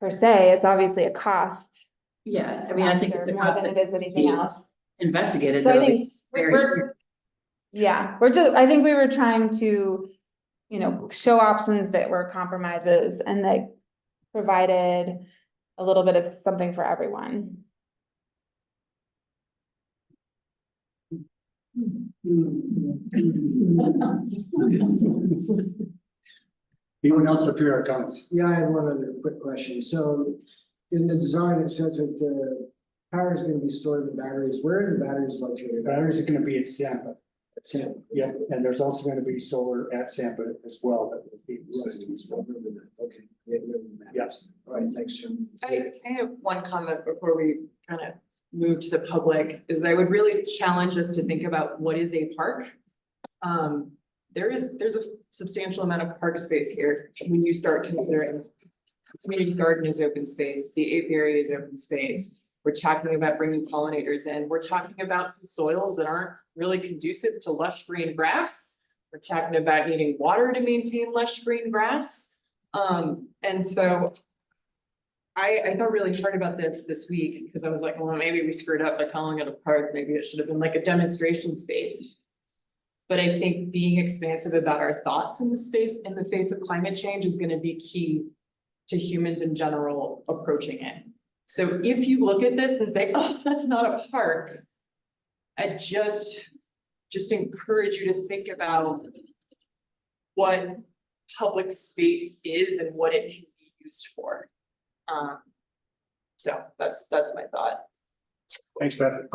per se. It's obviously a cost. Yeah, I mean, I think it's a more cost than that it is anything else. Investigated. So I though, think it's very I think we were trying to, show options that were compromises and that provided a little bit of something for everyone. Anyone else up here have comments? Yeah, I have one other quick question. So in the design, it says that the power is gonna be stored in the batteries. Where are the batteries located? Batteries are gonna be at Sampa. At Sam. Yeah, and there's also gonna be solar at Sampa as well that will be. Okay. Yeah, yeah. Yes. All right, thanks, Jim. I have one comment before we kind of move to the public, is I would really challenge us to think about what is a park. There's a substantial amount of park space here when you start considering community garden is open space, the apiary is open space. We're talking about bringing pollinators in. We're talking about some soils that aren't really conducive to lush green grass. We're talking about needing water to maintain lush green grass. And so I thought really hard about this week because I was like, well, maybe we screwed up by calling it a park. Maybe it should have been like a demonstration space. But I think being expansive about our thoughts in the space in the face of climate change is going to be key to humans in general approaching it. So if you look at this and say, oh, that's not a park, I just encourage you to think about what public space is and what it can be used for. So that's my thought. Thanks, Beth.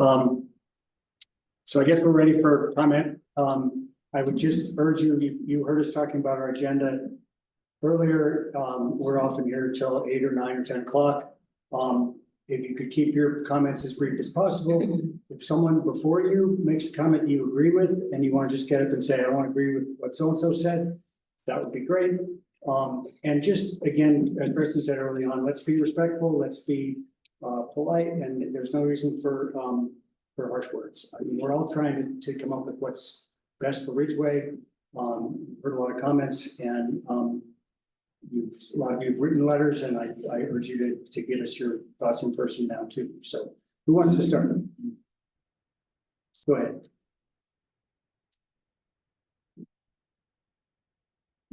So I guess we're ready for comment. I would just urge you heard us talking about our agenda earlier. We're often here till 8 or 9 or 10 o'clock. If you could keep your comments as brief as possible. If someone before you makes a comment you agree with and you want to just get up and say, I don't agree with what so-and-so said, that would be great. And just again, as Kristen said early on, let's be respectful, let's be polite, and there's no reason for harsh words. I mean, we're all trying to come up with what's best for Ridgway. Heard a lot of comments, and a lot of you have written letters, and I urge you to give us your thoughts in person now too. So who wants to start? Go ahead.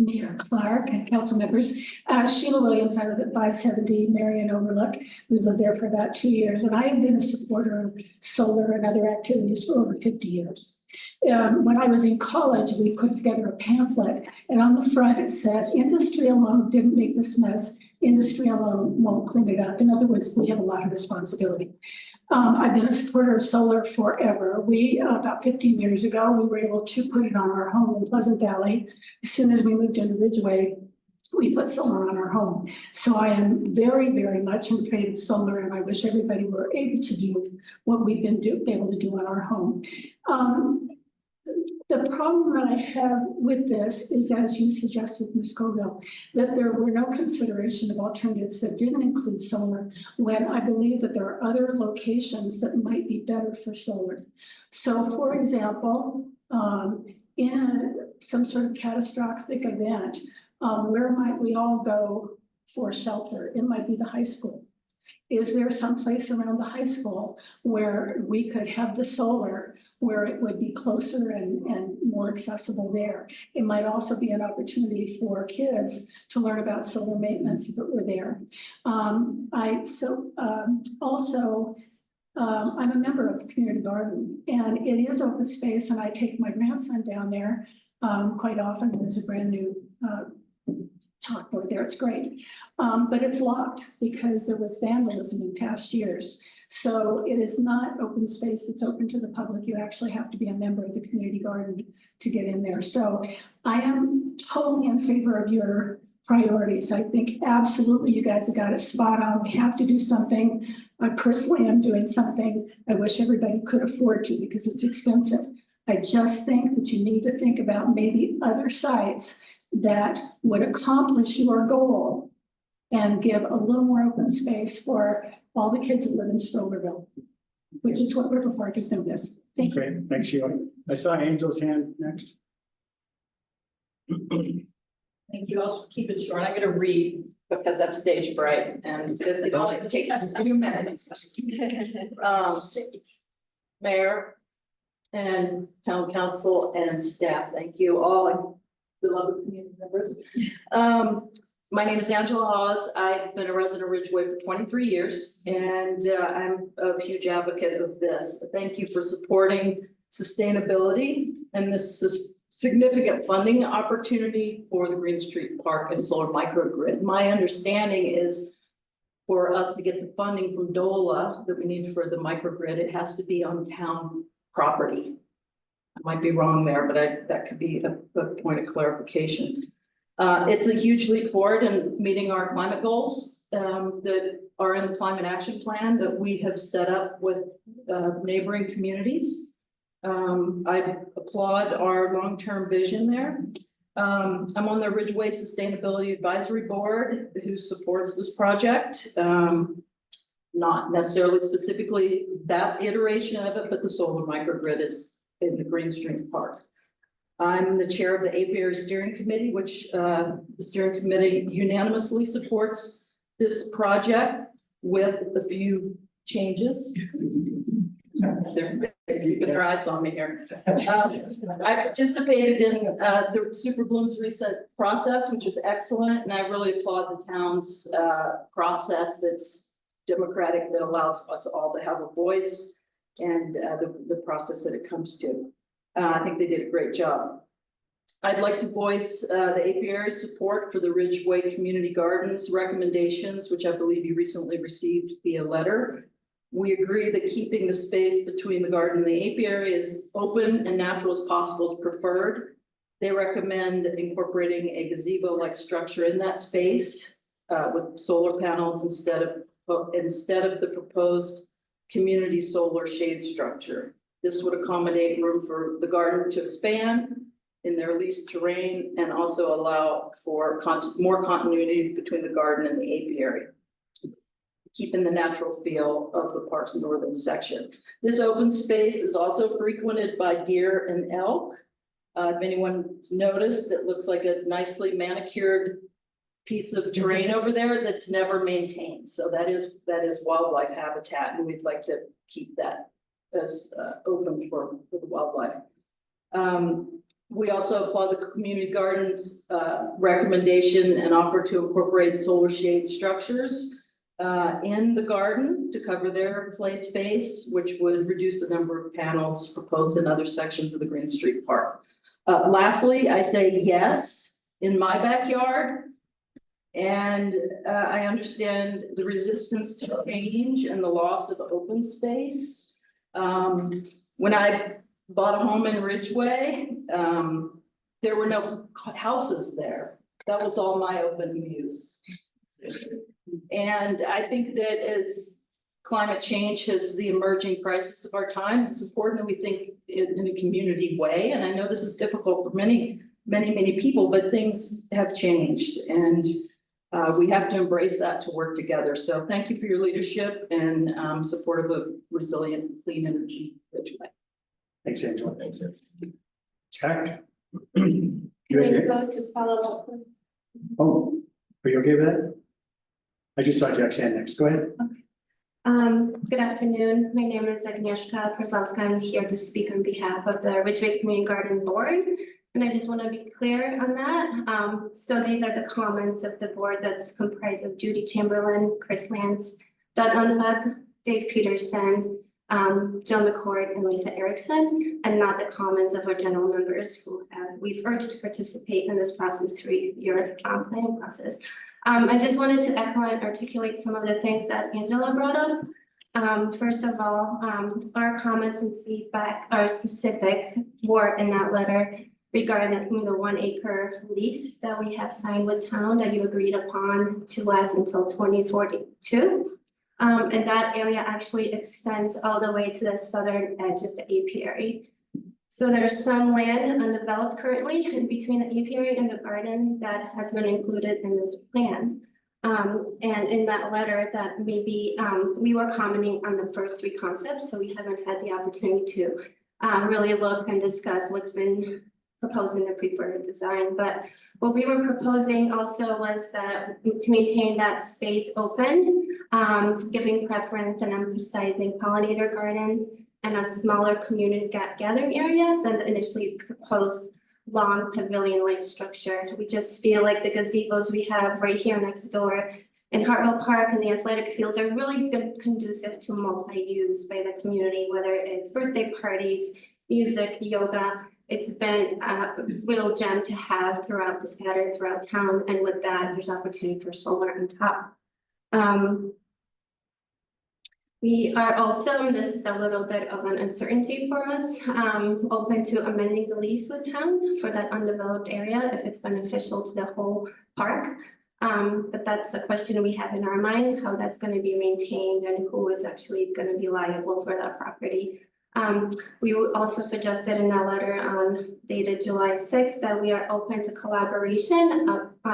Mayor Clark and council members. Sheila Williams, I live at 570 Marion Overlook. We've lived there for about 2 years, and I have been a supporter of solar and other activities for over 50 years. When I was in college, we put together a pamphlet, and on the front it said, industry alone didn't make this mess. Industry alone won't clean it up. In other words, we have a lot of responsibility. I've been a supporter of solar forever. We, about 15 years ago, we were able to put it on our home in Pleasant Valley. As soon as we moved into Ridgway, we put solar on our home. So I am very, very much in favor of solar, and I wish everybody were able to do what we've been able to do on our home. The problem that I have with this is, as you suggested, Ms. Scoville, that there were no consideration of alternatives that didn't include solar, when I believe that there are other locations that might be better for solar. So for example, in some sort of catastrophic event, where might we all go for shelter? It might be the high school. Is there some place around the high school where we could have the solar, where it would be closer and more accessible there? It might also be an opportunity for kids to learn about solar maintenance if it were there. I'm a member of the community garden, and it is open space, and I take my grandson down there quite often. There's a brand new chalkboard there, it's great. But it's locked because there was vandalism in past years. So it is not open space, it's open to the public. You actually have to be a member of the community garden to get in there. So I am totally in favor of your priorities. I think absolutely you guys have got it spot on. We have to do something. I personally am doing something I wish everybody could afford to, because it's expensive. I just think that you need to think about maybe other sites that would accomplish your goal and give a little more open space for all the kids that live in Strolerville, which is what River Park is known as. Thank you. Okay, thanks, Sheila. I saw Angel's hand next. Thank you. I'll keep it short. I'm going to read because I'm stage bright and it only takes a few minutes. Mayor and town council and staff, thank you all. Beloved community members. My name is Angela Hawes. I've been a resident of Ridgway for 23 years, and I'm a huge advocate of this. Thank you for supporting sustainability and this significant funding opportunity for the Green Street Park and solar microgrid. My understanding is for us to get the funding from DOLA that we need for the microgrid, it has to be on town property. I might be wrong there, but that could be a point of clarification. It's a huge leap forward in meeting our climate goals that are in the climate action plan that we have set up with neighboring communities. I applaud our long-term vision there. I'm on the Ridgway Sustainability Advisory Board who supports this project. Not necessarily specifically that iteration of it, but the solar microgrid is in the Green Stream Park. I'm the chair of the Apiary Steering Committee, which the steering committee unanimously supports this project with a few changes. They're keeping their eyes on me here. I participated in the Super Blooms Reset process, which was excellent, and I really applaud the town's process that's democratic, that allows us all to have a voice, and the process that it comes to. I think they did a great job. I'd like to voice the apiary support for the Ridgway Community Gardens recommendations, which I believe you recently received via letter. We agree that keeping the space between the garden and the apiary as open and natural as possible is preferred. They recommend incorporating a gazebo-like structure in that space with solar panels instead of the proposed community solar shade structure. This would accommodate room for the garden to expand in their leased terrain and also allow for more continuity between the garden and the apiary, keeping the natural feel of the park's northern section. This open space is also frequented by deer and elk. If anyone's noticed, it looks like a nicely manicured piece of terrain over there that's never maintained. So that is wildlife habitat, and we'd like to keep that as open for the wildlife. We also applaud the community gardens recommendation and offer to incorporate solar shade structures in the garden to cover their play space, which would reduce the number of panels proposed in other sections of the Green Street Park. Lastly, I say yes in my backyard. And I understand the resistance to change and the loss of open space. When I bought a home in Ridgway, there were no houses there. That was all my open use. And I think that as climate change has the emerging crisis of our times, it's important that we think in a community way. And I know this is difficult for many people, but things have changed, and we have to embrace that to work together. So thank you for your leadership and support of a resilient, clean energy Ridgway. Thanks, Angela. Thanks, Jack? Can I go to follow up? Oh, are you okay with that? I just saw Jack's hand next. Go ahead. Okay. Good afternoon. My name is Agnieszka Krasowska. I'm here to speak on behalf of the Ridgway Community Garden Board. And I just want to be clear on that. So these are the comments of the board that's comprised of Judy Chamberlain, Chris Lance, Doug Unfug, Dave Peterson, Joe McCord, and Lisa Erickson, and not the comments of our general members who we've urged to participate in this process through your planning process. I just wanted to echo and articulate some of the things that Angela brought up. First of all, our comments and feedback are specific, were in that letter regarding the 1 acre lease that we have signed with town that you agreed upon to last until 2042. And that area actually extends all the way to the southern edge of the apiary. So there's some land undeveloped currently in between the apiary and the garden that has been included in this plan. And in that letter that maybe we were commenting on the first 3 concepts, so we haven't had the opportunity to really look and discuss what's been proposed in the preferred design. But what we were proposing also was that to maintain that space open, giving preference and emphasizing pollinator gardens and a smaller community gathering area than the initially proposed long pavilion-like structure. We just feel like the gazebos we have right here next door in Hartwell Park and the athletic fields are really conducive to multi-use by the community, whether it's birthday parties, music, yoga. It's been a real gem to have scattered throughout town. And with that, there's opportunity for solar on top. We are also, and this is a little bit of an uncertainty for us, open to amending the lease with town for that undeveloped area if it's beneficial to the whole park. But that's a question we have in our minds, how that's going to be maintained and who is actually going to be liable for that property. We also suggested in that letter dated July 6th that we are open to collaboration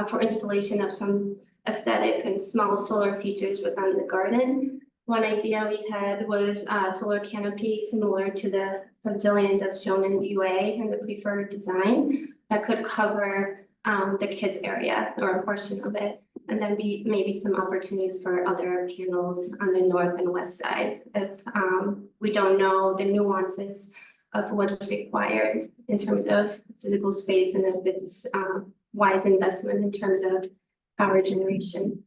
for installation of some aesthetic and small solar features within the garden. One idea we had was solar canopy similar to the pavilion that's shown in View A and the preferred design that could cover the kids area or a portion of it, and then be maybe some opportunities for other panels on the north and west side if we don't know the nuances of what's required in terms of physical space and if it's wise investment in terms of power generation.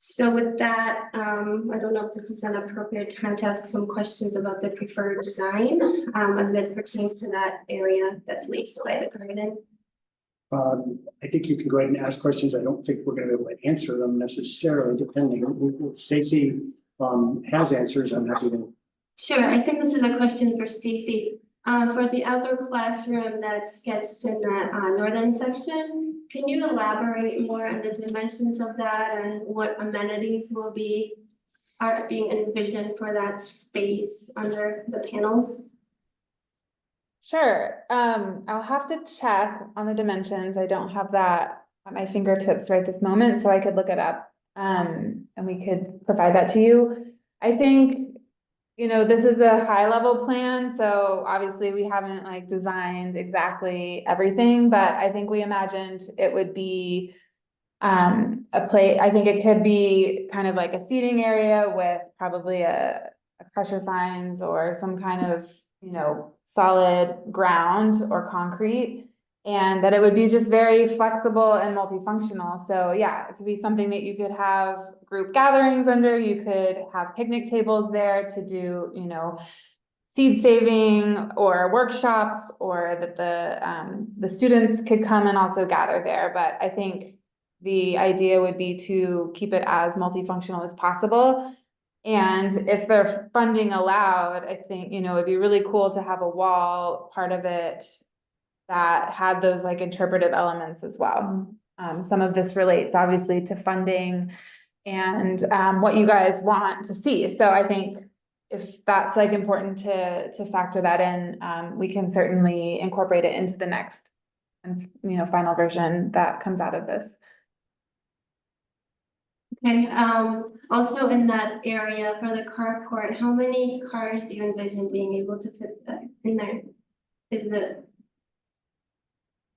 So with that, I don't know if this is an appropriate time to ask some questions about the preferred design as it pertains to that area that's leased by the garden. I think you can go ahead and ask questions. I don't think we're going to be able to answer them necessarily, depending. If Stacy has answers, I'm happy to. Sure, I think this is a question for Stacy. For the outdoor classroom that's sketched in the northern section, can you elaborate more on the dimensions of that and what amenities are being envisioned for that space under the panels? Sure. I'll have to check on the dimensions. I don't have that at my fingertips right this moment, so I could look it up. And we could provide that to you. I think, you know, this is a high level plan, so obviously we haven't like designed exactly everything, but I think we imagined it would be a play. I think it could be kind of like a seating area with probably a crusher fines or some kind of, you know, solid ground or concrete, and that it would be just very flexible and multifunctional. So yeah, to be something that you could have group gatherings under, you could have picnic tables there to do, you know, seed saving or workshops, or that the students could come and also gather there. But I think the idea would be to keep it as multifunctional as possible. And if their funding allowed, I think, you know, it'd be really cool to have a wall part of it that had those like interpretive elements as well. Some of this relates obviously to funding and what you guys want to see. So I think if that's like important to factor that in, we can certainly incorporate it into the next, you know, final version that comes out of this. Okay, also in that area for the carport, how many cars do you envision being able to fit in there? Is it?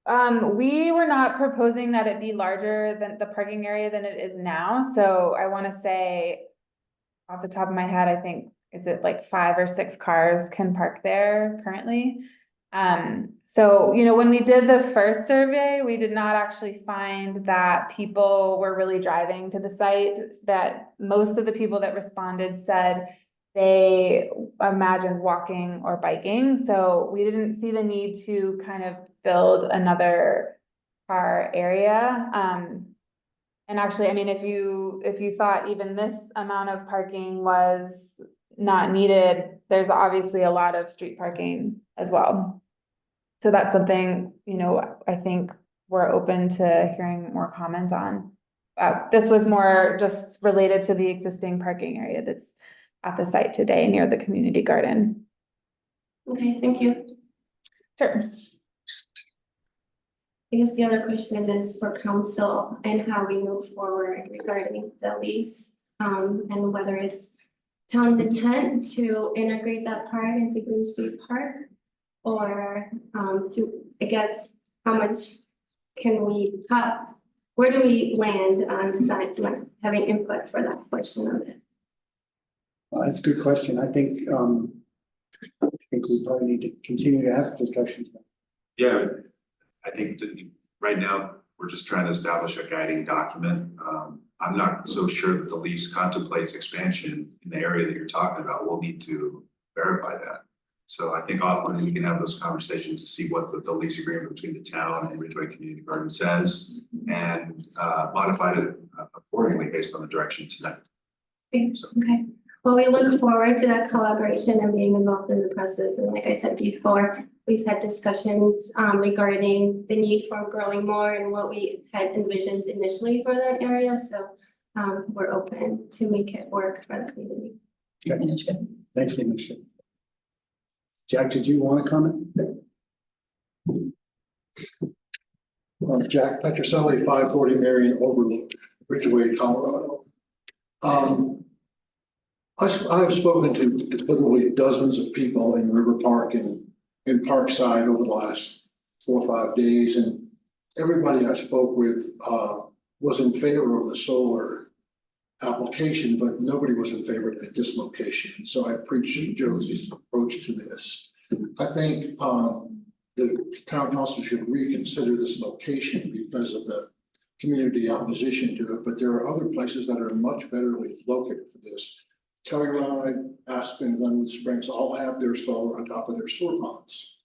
We were not proposing that it be larger than the parking area than it is now. So I want to say off the top of my head, I think, is it like 5 or 6 cars can park there currently? So, you know, when we did the first survey, we did not actually find that people were really driving to the site, that most of the people that responded said they imagined walking or biking. So we didn't see the need to kind of build another car area. And actually, I mean, if you thought even this amount of parking was not needed, there's obviously a lot of street parking as well. So that's something, you know, I think we're open to hearing more comments on. This was more just related to the existing parking area that's at the site today near the community garden. Okay, thank you. Sure. I guess the other question is for council and how we move forward regarding the lease, and whether it's town's intent to integrate that part into Green Street Park, or I guess, how much can where do we land on design, like having input for that portion of it? Well, that's a good question. I think we probably need to continue to have discussions. Yeah, I think that right now, we're just trying to establish a guiding document. I'm not so sure that the lease contemplates expansion in the area that you're talking about. We'll need to verify that. So I think offline we can have those conversations to see what the lease agreement between the town and Ridgway Community Garden says, and modify it accordingly based on the direction tonight. Okay, well, we look forward to that collaboration and being involved in the process. And like I said before, we've had discussions regarding the need for growing more and what we had envisioned initially for that area. So we're open to make it work for the community. Thanks, Amy. Jack, did you want to comment? Jack Petroselli, 540 Marion Overlook, Ridgway, Colorado. I've spoken to literally dozens of people in River Park and in Parkside over the last 4 or 5 days, and everybody I spoke with was in favor of the solar application, but nobody was in favor of this location. So I appreciate Josie's approach to this. I think the town council should reconsider this location because of the community opposition to it, but there are other places that are much better located for this. Telluride, Aspen, Glenwood Springs all have their solar on top of their sewer ponds.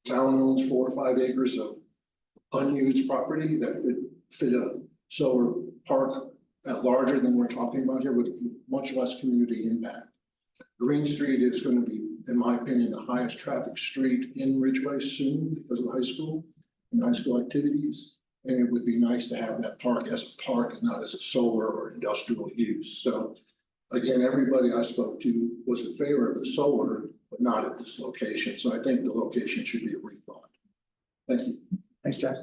Town owns 4 or 5 acres of unused property that could fit a solar park larger than we're talking about here with much less community impact. Green Street is going to be, in my opinion, the highest traffic street in Ridgway soon because of the high school and high school activities. And it would be nice to have that park as a park and not as a solar or industrial use. So again, everybody I spoke to was in favor of the solar, but not at this location. So I think the location should be a rethought. Thank you. Thanks, Jack.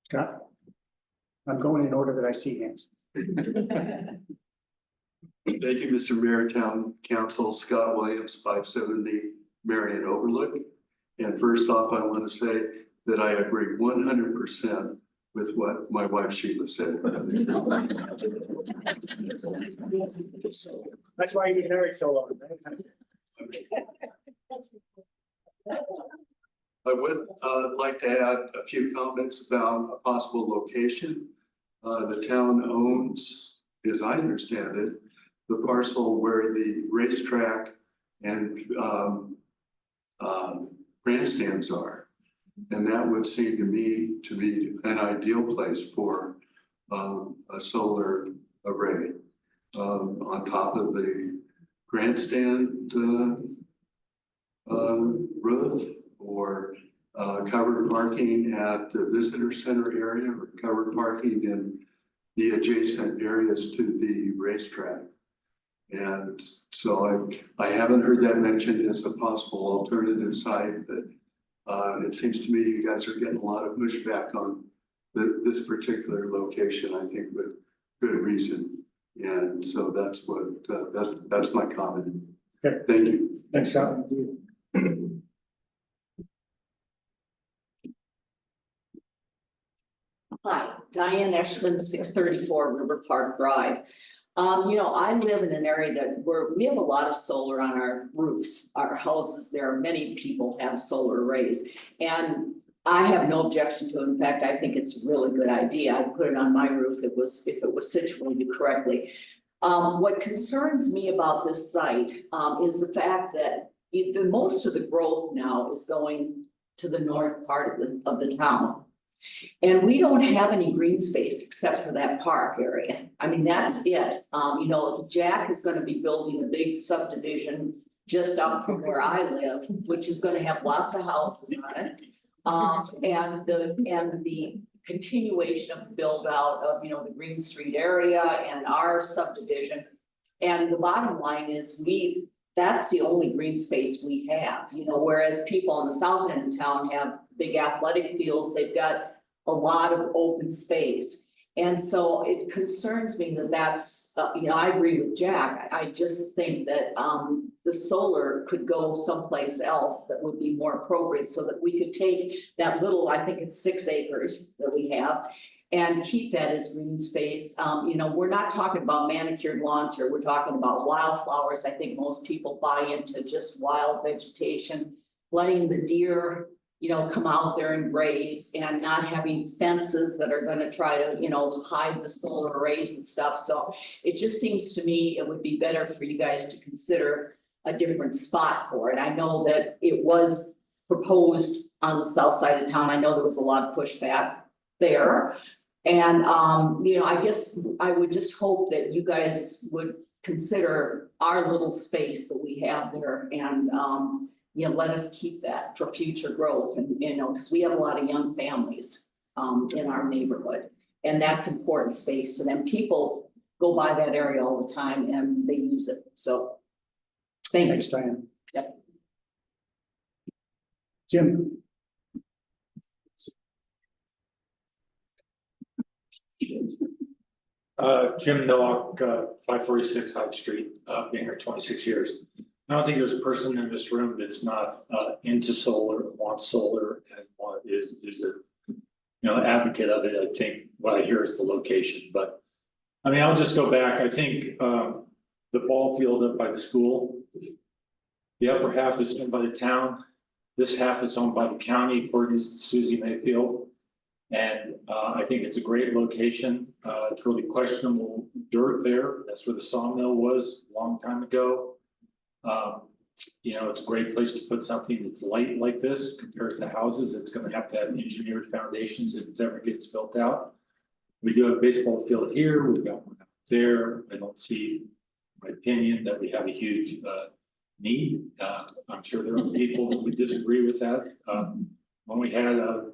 Scott? I'm going in order that I see hands. Thank you, Mr. Mayor, Town Council, Scott Williams, 570 Marion Overlook. And first off, I want to say that I agree 100% with what my wife Sheila said. That's why you get married so long. I would like to add a few comments about a possible location. The town owns, as I understand it, the parcel where the racetrack and grandstands are. And that would seem to me to be an ideal place for a solar array on top of the grandstand roof, or covered parking at the visitor center area, or covered parking in the adjacent areas to the racetrack. And so I haven't heard that mentioned as a possible alternative site, but it seems to me you guys are getting a lot of pushback on this particular location, I think with good reason. And so that's what, that's my comment. Okay. Thank you. Thanks, Scott. Hi, Diane Eshman, 634 River Park Drive. I live in an area where we have a lot of solar on our roofs, our houses. There are many people have solar arrays, and I have no objection to it. In fact, I think it's a really good idea. I'd put it on my roof if it was situated correctly. What concerns me about this site is the fact that most of the growth now is going to the north part of the town. And we don't have any green space except for that park area. I mean, that's it. Jack is going to be building a big subdivision just up from where I live, which is going to have lots of houses on it. And the continuation of the build out of, the Green Street area and our subdivision. And the bottom line is that's the only green space we have, whereas people on the south end of town have big athletic fields, they've got a lot of open space. And so it concerns me that's, I agree with Jack. I just think that the solar could go someplace else that would be more appropriate so that we could take that little, I think it's 6 acres that we have, and keep that as green space. We're not talking about manicured lawns here. We're talking about wildflowers. I think most people buy into just wild vegetation, letting the deer, come out there and graze, and not having fences that are going to try to, hide the solar arrays and stuff. So it just seems to me it would be better for you guys to consider a different spot for it. I know that it was proposed on the south side of town. I know there was a lot of pushback there. And, I guess I would just hope that you guys would consider our little space that we have there and, let us keep that for future growth and, because we have a lot of young families, in our neighborhood. And that's important space. So then people go by that area all the time and they use it. So thank you. Thanks, Diane. Yep. Jim. Jim Nowak, 546 Hyde Street, been here 26 years. I don't think there's a person in this room that's not into solar, wants solar, and is a advocate of it. I think what I hear is the location, but I mean, I'll just go back. I think the ball field up by the school, the upper half is owned by the town. This half is owned by the county, according to Susie Mayfield. And I think it's a great location. It's really questionable dirt there. That's where the sawmill was a long time ago. It's a great place to put something that's light like this compared to houses. It's going to have engineered foundations if it ever gets built out. We do have a baseball field here. We've got one out there. I don't see, in my opinion, that we have a huge need. I'm sure there are people that would disagree with that. When we had a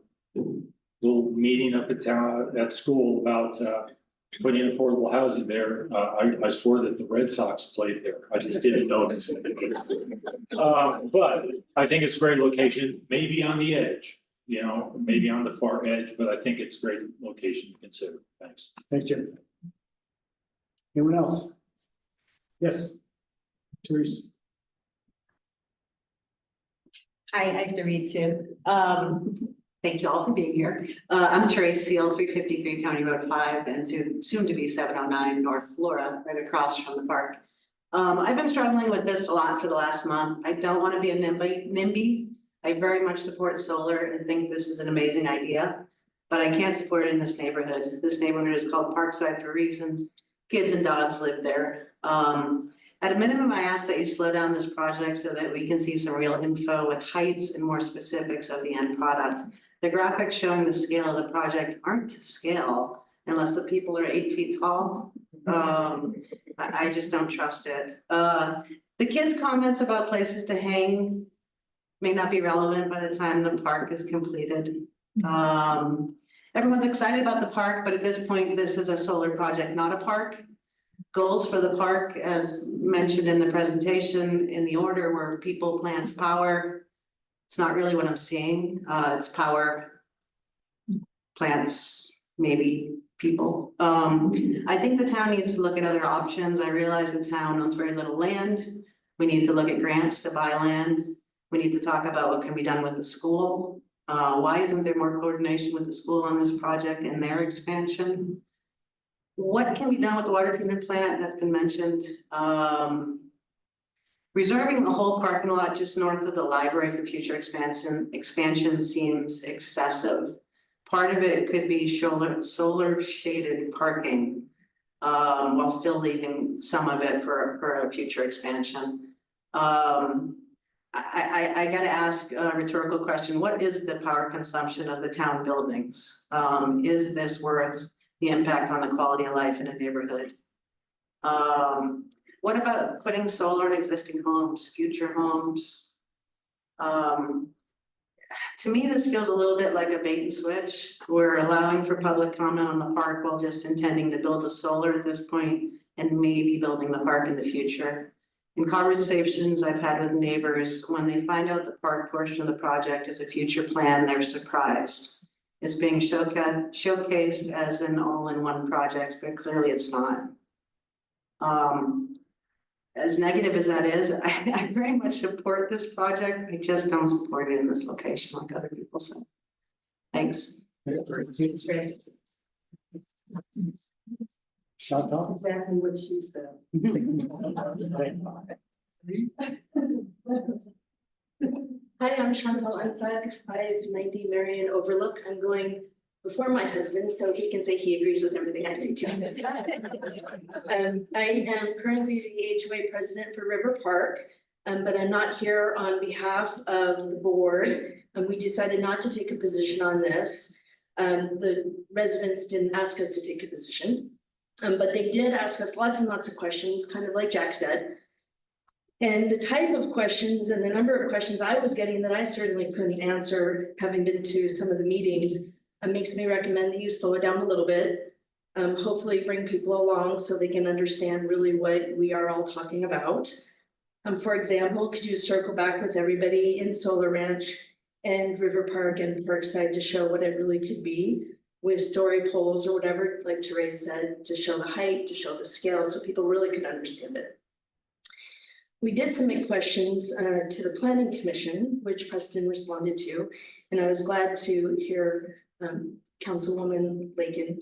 little meeting up at school about putting affordable housing there, I swore that the Red Sox played there. I just didn't notice it. But I think it's a great location, maybe on the edge, maybe on the far edge, but I think it's a great location to consider. Thanks. Thanks, Jim. Anyone else? Yes, Therese. Hi, I have to read too. Thank you all for being here. I'm Therese Seal, 353 County Road 5 and soon to be 709 North Flora, right across from the park. I've been struggling with this a lot for the last month. I don't want to be a NIMBY. I very much support solar and think this is an amazing idea, but I can't support it in this neighborhood. This neighborhood is called Parkside for a reason. Kids and dogs live there. At a minimum, I ask that you slow down this project so that we can see some real info with heights and more specifics of the end product. The graphics showing the scale of the project aren't to scale unless the people are 8 feet tall. I just don't trust it. The kids' comments about places to hang may not be relevant by the time the park is completed. Everyone's excited about the park, but at this point, this is a solar project, not a park. Goals for the park, as mentioned in the presentation, in the order were people, plants, power. It's not really what I'm seeing. It's power, plants, maybe people. I think the town needs to look at other options. I realize the town owns very little land. We need to look at grants to buy land. We need to talk about what can be done with the school. Why isn't there more coordination with the school on this project and their expansion? What can be done with the water treatment plant that's been mentioned? Reserving the whole parking lot just north of the library for future expansion seems excessive. Part of it could be solar shaded parking, while still leaving some of it for a future expansion. I gotta ask a rhetorical question. What is the power consumption of the town buildings? Is this worth the impact on the quality of life in a neighborhood? What about putting solar in existing homes, future homes? To me, this feels a little bit like a bait and switch. We're allowing for public comment on the park while just intending to build a solar at this point and maybe building the park in the future. In conversations I've had with neighbors, when they find out the park portion of the project is a future plan, they're surprised. It's being showcased as an all-in-one project, but clearly it's not. As negative as that is, I very much support this project. I just don't support it in this location like other people say. Thanks. Chantal? Exactly what she said. Hi, I'm Chantal. I'm 590 Marion Overlook. I'm going before my husband, so he can say he agrees with everything I say to him. I am currently the HOA president for River Park, but I'm not here on behalf of the board. We decided not to take a position on this. The residents didn't ask us to take a position. But they did ask us lots and lots of questions, kind of like Jack said. And the type of questions and the number of questions I was getting that I certainly couldn't answer, having been to some of the meetings, makes me recommend that you slow it down a little bit. Hopefully bring people along so they can understand really what we are all talking about. For example, could you circle back with everybody in Solar Ranch and River Park and Parkside to show what it really could be with story poles or whatever, like Therese said, to show the height, to show the scale, so people really can understand it. We did submit questions to the Planning Commission, which Preston responded to, and I was glad to hear Councilwoman Lakin,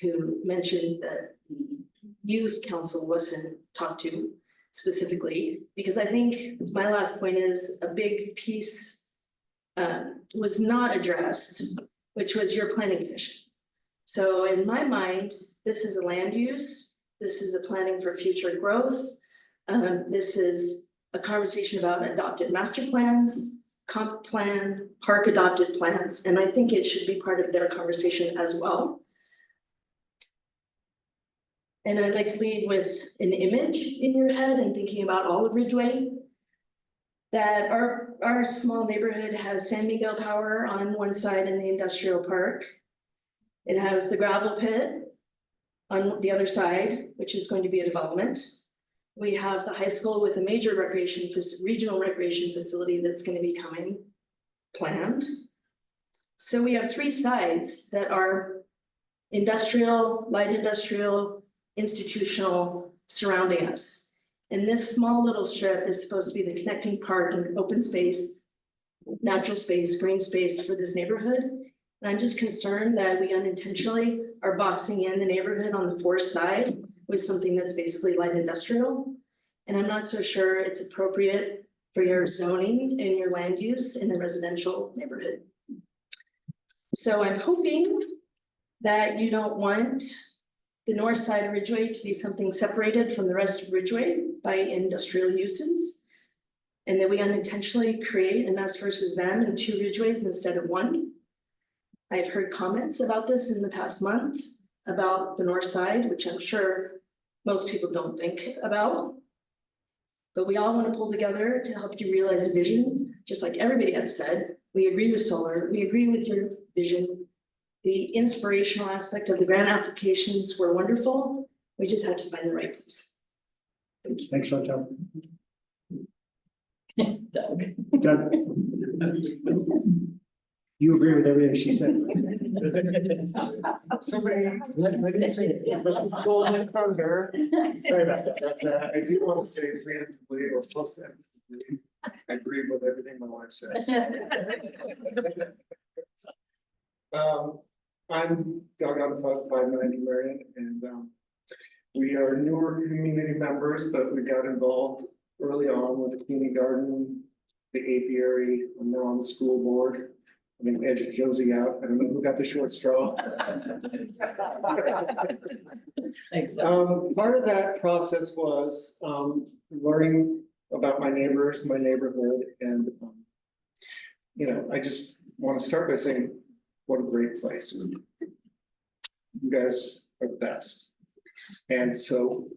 who mentioned that the Youth Council wasn't talked to specifically, because I think my last point is a big piece was not addressed, which was your planning commission. So in my mind, this is a land use, this is a planning for future growth. This is a conversation about adopted master plans, comp plan, park adopted plans, and I think it should be part of their conversation as well. And I'd like to leave with an image in your head and thinking about all of Ridgway. That our small neighborhood has San Miguel Power on one side in the industrial park. It has the gravel pit on the other side, which is going to be a development. We have the high school with a major regional recreation facility that's going to be coming planned. So we have three sides that are industrial, light industrial, institutional surrounding us. And this small little strip is supposed to be the connecting park and open space, natural space, green space for this neighborhood. And I'm just concerned that we unintentionally are boxing in the neighborhood on the forest side with something that's basically light industrial. And I'm not so sure it's appropriate for your zoning and your land use in a residential neighborhood. So I'm hoping that you don't want the north side of Ridgway to be something separated from the rest of Ridgway by industrial uses. And that we unintentionally create an us versus them in two Ridgways instead of one. I've heard comments about this in the past month about the north side, which I'm sure most people don't think about. But we all want to pull together to help you realize a vision, just like everybody has said. We agree with solar, we agree with your vision. The inspirational aspect of the grant applications were wonderful. We just had to find the right place. Thank you. Thanks, Chantal. Doug. Doug. You agree with everything she said? Somebody, let me say, golden thunder. Sorry about that. That's, I do want to say preemptively or close to emphatically, I agree with everything my wife says. I'm Doug on 590 Marion, and we are newer community members, but we got involved early on with the community garden, the apiary. I'm now on the school board. I mean, edged Josie out. I don't know who got the short straw. Thanks. Part of that process was learning about my neighbors, my neighborhood, and you know, I just want to start by saying, what a great place. You guys are the best. And so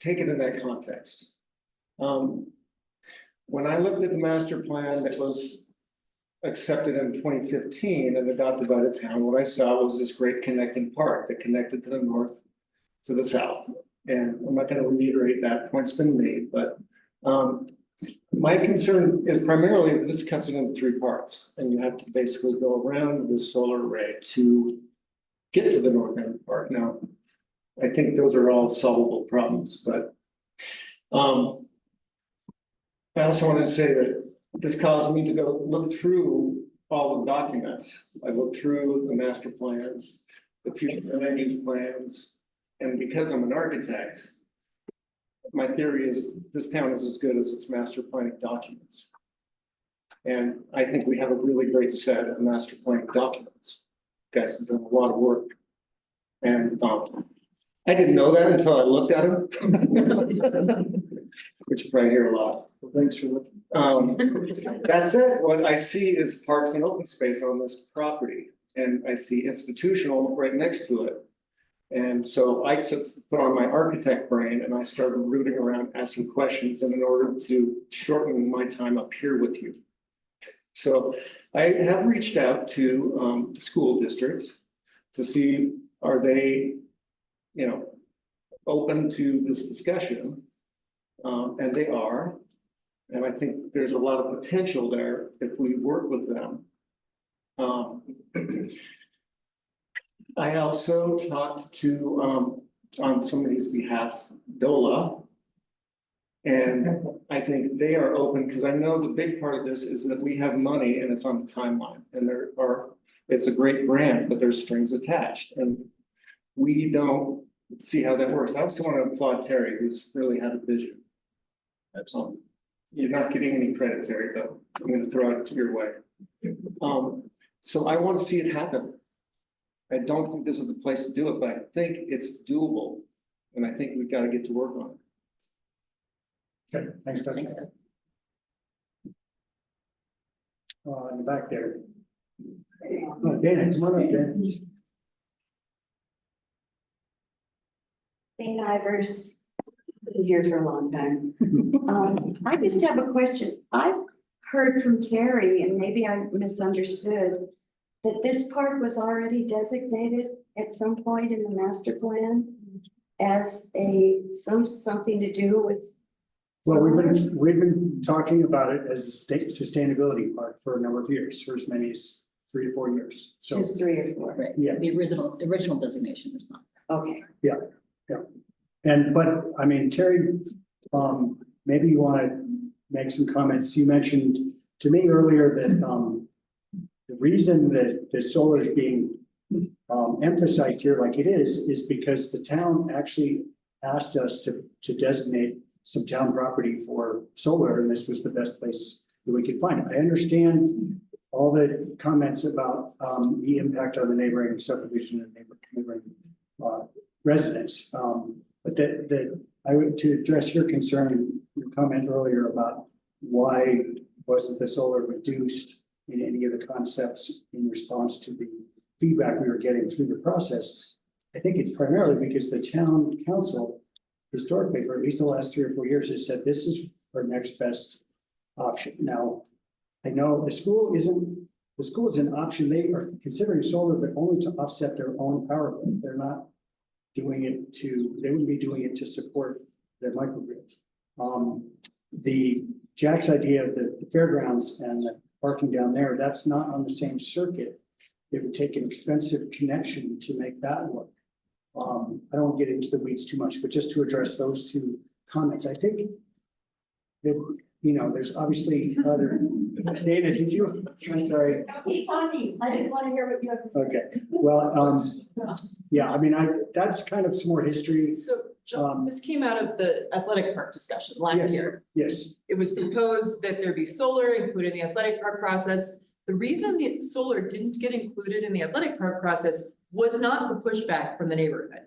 take it in that context. When I looked at the master plan that was accepted in 2015 and adopted by the town, what I saw was this great connecting park that connected to the north to the south. And I'm not going to reiterate that point's been made, but my concern is primarily that this cuts it into three parts, and you have to basically go around this solar array to get to the north end of the park. Now, I think those are all solvable problems, but I also wanted to say that this caused me to go look through all the documents. I looked through the master plans, the future land use plans, and because I'm an architect, my theory is this town is as good as its master planning documents. And I think we have a really great set of master planning documents. You guys have done a lot of work. And I didn't know that until I looked at them. Which you probably hear a lot. Well, thanks for looking. That's it. What I see is parks and open space on this property. and I see institutional right next to it. And so I put on my architect brain and I started rooting around, asking questions, and in order to shorten my time up here with you. So I have reached out to the school districts to see, are they, open to this discussion? And they are. And I think there's a lot of potential there if we work with them. I also talked to, on somebody's behalf, DOLA. And I think they are open, because I know the big part of this is that we have money and it's on the timeline. And it's a great grant, but there's strings attached. And we don't see how that works. I also want to applaud Terry, who's really had a vision. Absolutely. You're not getting any credit, Terry, but I'm going to throw it your way. So I want to see it happen. I don't think this is the place to do it, but I think it's doable. And I think we've got to get to work on it. Okay, thanks, Doug. In the back there. Oh, Dan, come on up, Dan. Dana Ivers, been here for a long time. I just have a question. I've heard from Terry, and maybe I misunderstood, that this park was already designated at some point in the master plan as something to do with. Well, we've been talking about it as a state sustainability park for a number of years, for as many as 3 or 4 years. So Just 3 or 4. Right. Yeah. The original designation is not. Okay. Yeah. But I mean, Terry, maybe you want to make some comments. You mentioned to me earlier that the reason that the solar is being emphasized here like it is because the town actually asked us to designate some town property for solar, and this was the best place that we could find it. I understand all the comments about the impact on the neighboring subdivision and neighboring residents. But I would, to address your concern, your comment earlier about why wasn't the solar reduced in any of the concepts in response to the feedback we were getting through the process. I think it's primarily because the town council historically, for at least the last 3 or 4 years, has said this is our next best option. Now, I know the school is an option. They are considering solar, but only to offset their own power bill. They're not doing it they wouldn't be doing it to support the microgrid. The Jack's idea of the fairgrounds and the parking down there, that's not on the same circuit. It would take an expensive connection to make that work. I don't get into the weeds too much, but just to address those 2 comments, I think that, there's obviously other. Dana, did you? I'm sorry. Keep talking. I didn't want to hear what you have to say. Okay, well, yeah, I mean, that's kind of some more history. So John, this came out of the athletic park discussion last year. Yes. It was proposed that there be solar included in the athletic park process. The reason the solar didn't get included in the athletic park process was not the pushback from the neighborhood.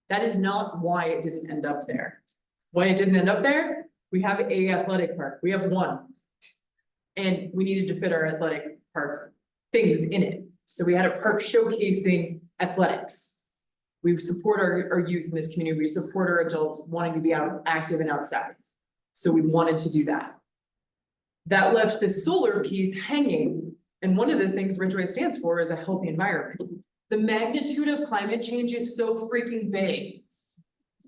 That is not why it didn't end up there. Why it didn't end up there? We have a athletic park. We have one. And we needed to fit our athletic park things in it. So we had a park showcasing athletics. We support our youth in this community. We support our adults wanting to be out active and outside. So we wanted to do that. That left the solar piece hanging. And one of the things Ridgway stands for is a healthy environment. The magnitude of climate change is so freaking vague.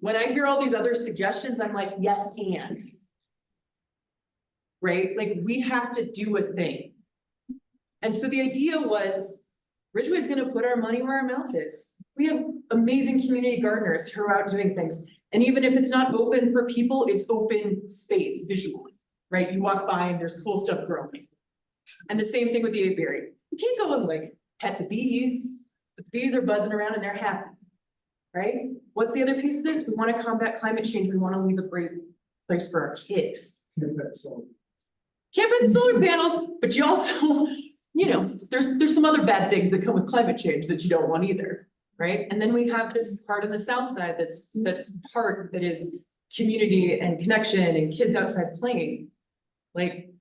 When I hear all these other suggestions, I'm like, yes, and. Right? Like, we have to do a thing. And so the idea was, Ridgway's gonna put our money where our mouth is. We have amazing community gardeners who are out doing things. And even if it's not open for people, it's open space visually, right? You walk by and there's cool stuff growing. And the same thing with the apiary. You can't go and like pet the bees, but the bees are buzzing around and they're happy, right? What's the other piece of this? We want to combat climate change. We want to leave a great place for our kids. Can't buy the solar panels, but you also, there's some other bad things that come with climate change that you don't want either, right? And then we have this part on the south side that's part that is community and connection and kids outside playing. Like,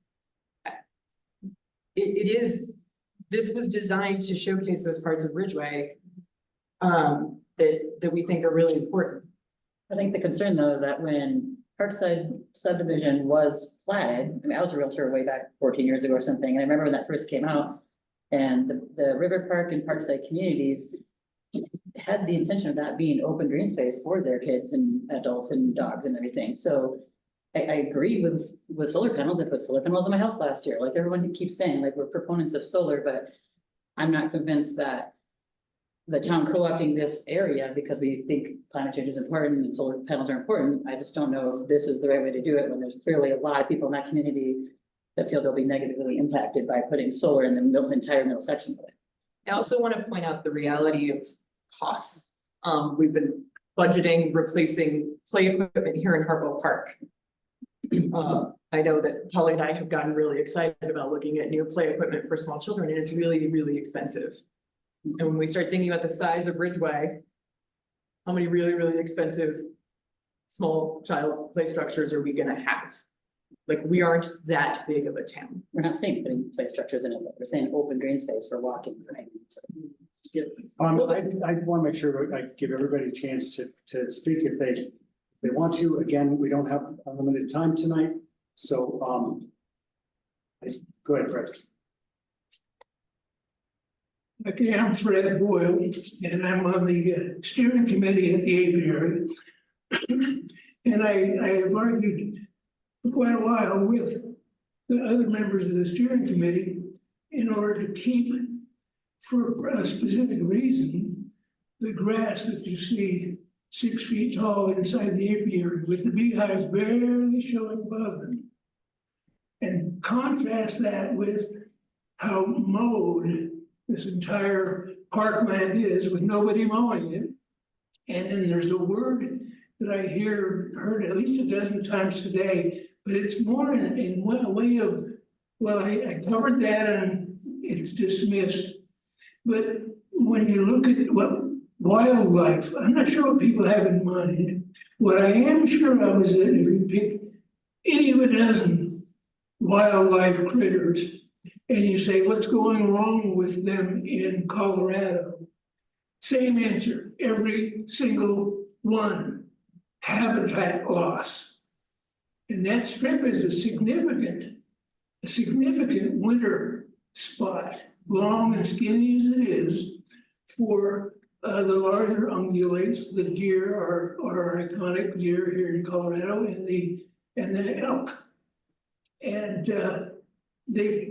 it is this was designed to showcase those parts of Ridgway. That we think are really important. I think the concern though is that when Parkside subdivision was platted, I mean, I was a realtor way back 14 years ago or something, and I remember when that first came out. And the River Park and Parkside communities had the intention of that being open green space for their kids and adults and dogs and everything, so. I agree with solar panels. I put solar panels on my house last year, like everyone keeps saying, like we're proponents of solar, but I'm not convinced that the town co-opting this area because we think climate change is important and solar panels are important. I just don't know if this is the right way to do it when there's clearly a lot of people in that community that feel they'll be negatively impacted by putting solar in the entire middle section of it. I also want to point out the reality of costs. We've been budgeting replacing play equipment here in Hartwell Park. I know that Polly and I have gotten really excited about looking at new play equipment for small children, and it's really, really expensive. And when we start thinking about the size of Ridgway, how many really, really expensive small child play structures are we gonna have? Like, we aren't that big of a town. We're not saying putting play structures in it, but we're saying open green space for walking, right? So, I want to make sure I give everybody a chance to speak if they want to. Again, we don't have unlimited time tonight, so go ahead, Fred. Okay, I'm Fred Boyle, and I'm on the steering committee at the apiary. And I have argued for quite a while with the other members of the steering committee in order to keep, for a specific reason, the grass that you see 6 feet tall inside the apiary with the beehives barely showing above them. And contrast that with how mowed this entire parkland is with nobody mowing it. And then there's a word that I heard at least a dozen times today, but it's more in a way of, well, I covered that and it's dismissed. But when you look at what wildlife, I'm not sure what people have in mind. What I am sure of is that if you pick any of a dozen wildlife critters and you say, what's going wrong with them in Colorado? Same answer, every single one, habitat loss. And that strip is a significant winter spot, long and skinny as it is, for the larger ungulates. The deer are our iconic deer here in Colorado, and the elk. And they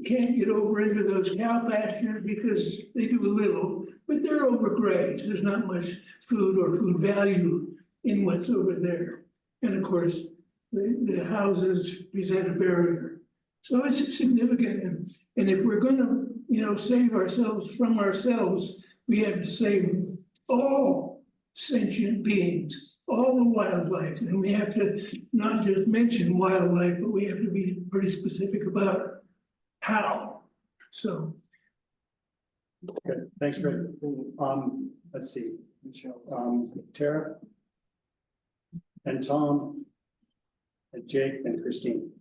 can't get over into those cow pastures because they do a little, but they're overgrazed. There's not much food or food value in what's over there. And of course, the houses present a barrier. So it's significant. And if we're gonna, save ourselves from ourselves, we have to save all sentient beings, all the wildlife. And we have to not just mention wildlife, but we have to be pretty specific about how. So. Good, thanks, Fred. Let's see, Michelle, Tara, and Tom, and Jake, and Christine.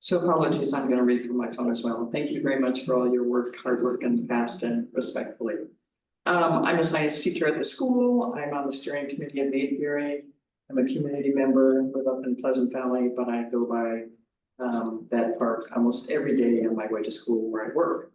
So apologies, I'm going to read from my phone as well. Thank you very much for all your work, hard work in the past, and respectfully. I'm a science teacher at the school. I'm on the steering committee of the apiary. I'm a community member, live up in Pleasant Valley, but I go by that park almost every day on my way to school where I work.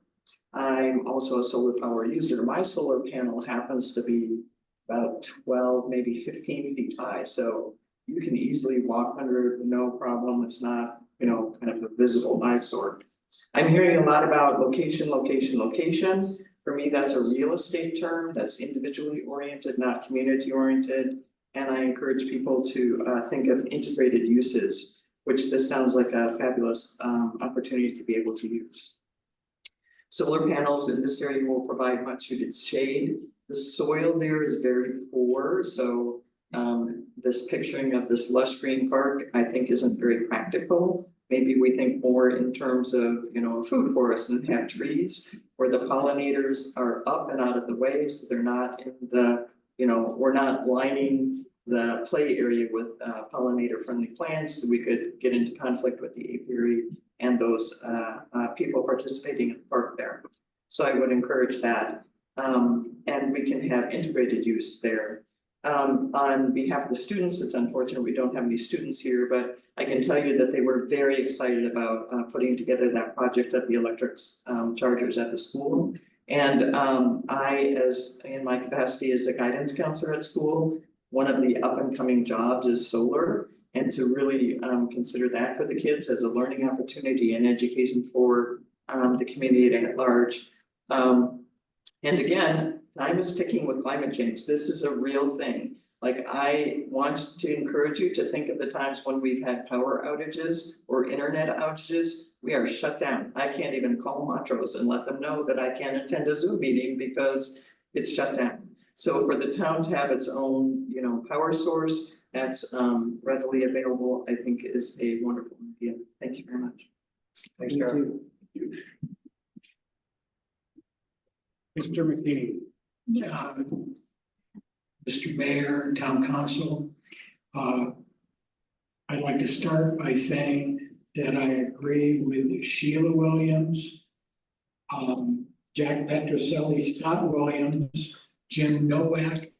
I'm also a solar power user. My solar panel happens to be about 12, maybe 15 feet high. So you can easily walk under it, no problem. It's not, kind of a visible eyesore. I'm hearing a lot about location, location, location. For me, that's a real estate term that's individually oriented, not community oriented. And I encourage people to think of integrated uses, which this sounds like a fabulous opportunity to be able to use. Solar panels in this area will provide much needed shade. The soil there is very poor, so this picturing of this lush green park, I think, isn't very practical. Maybe we think more in terms of, a food forest and have trees where the pollinators are up and out of the way, so they're not in the, we're not lining the play area with pollinator friendly plants, so we could get into conflict with the apiary and those people participating in the park there. So I would encourage that. And we can have integrated use there. On behalf of the students, it's unfortunate we don't have any students here, but I can tell you that they were very excited about putting together that project of the electric chargers at the school. And I, as in my capacity as a guidance counselor at school, one of the up and coming jobs is solar. And to really consider that for the kids as a learning opportunity and education for the community at large. And again, time is ticking with climate change. This is a real thing. Like, I want to encourage you to think of the times when we've had power outages or internet outages. We are shut down. I can't even call Montrose and let them know that I can't attend a Zoom meeting because it's shut down. So for the town to have its own, power source that's readily available, I think is a wonderful idea. Thank you very much. Thank you. Mr. McKinney. Yeah. Mr. Mayor, Town Council, I'd like to start by saying that I agree with Sheila Williams, Jack Petroselli, Scott Williams, Jim Nowak,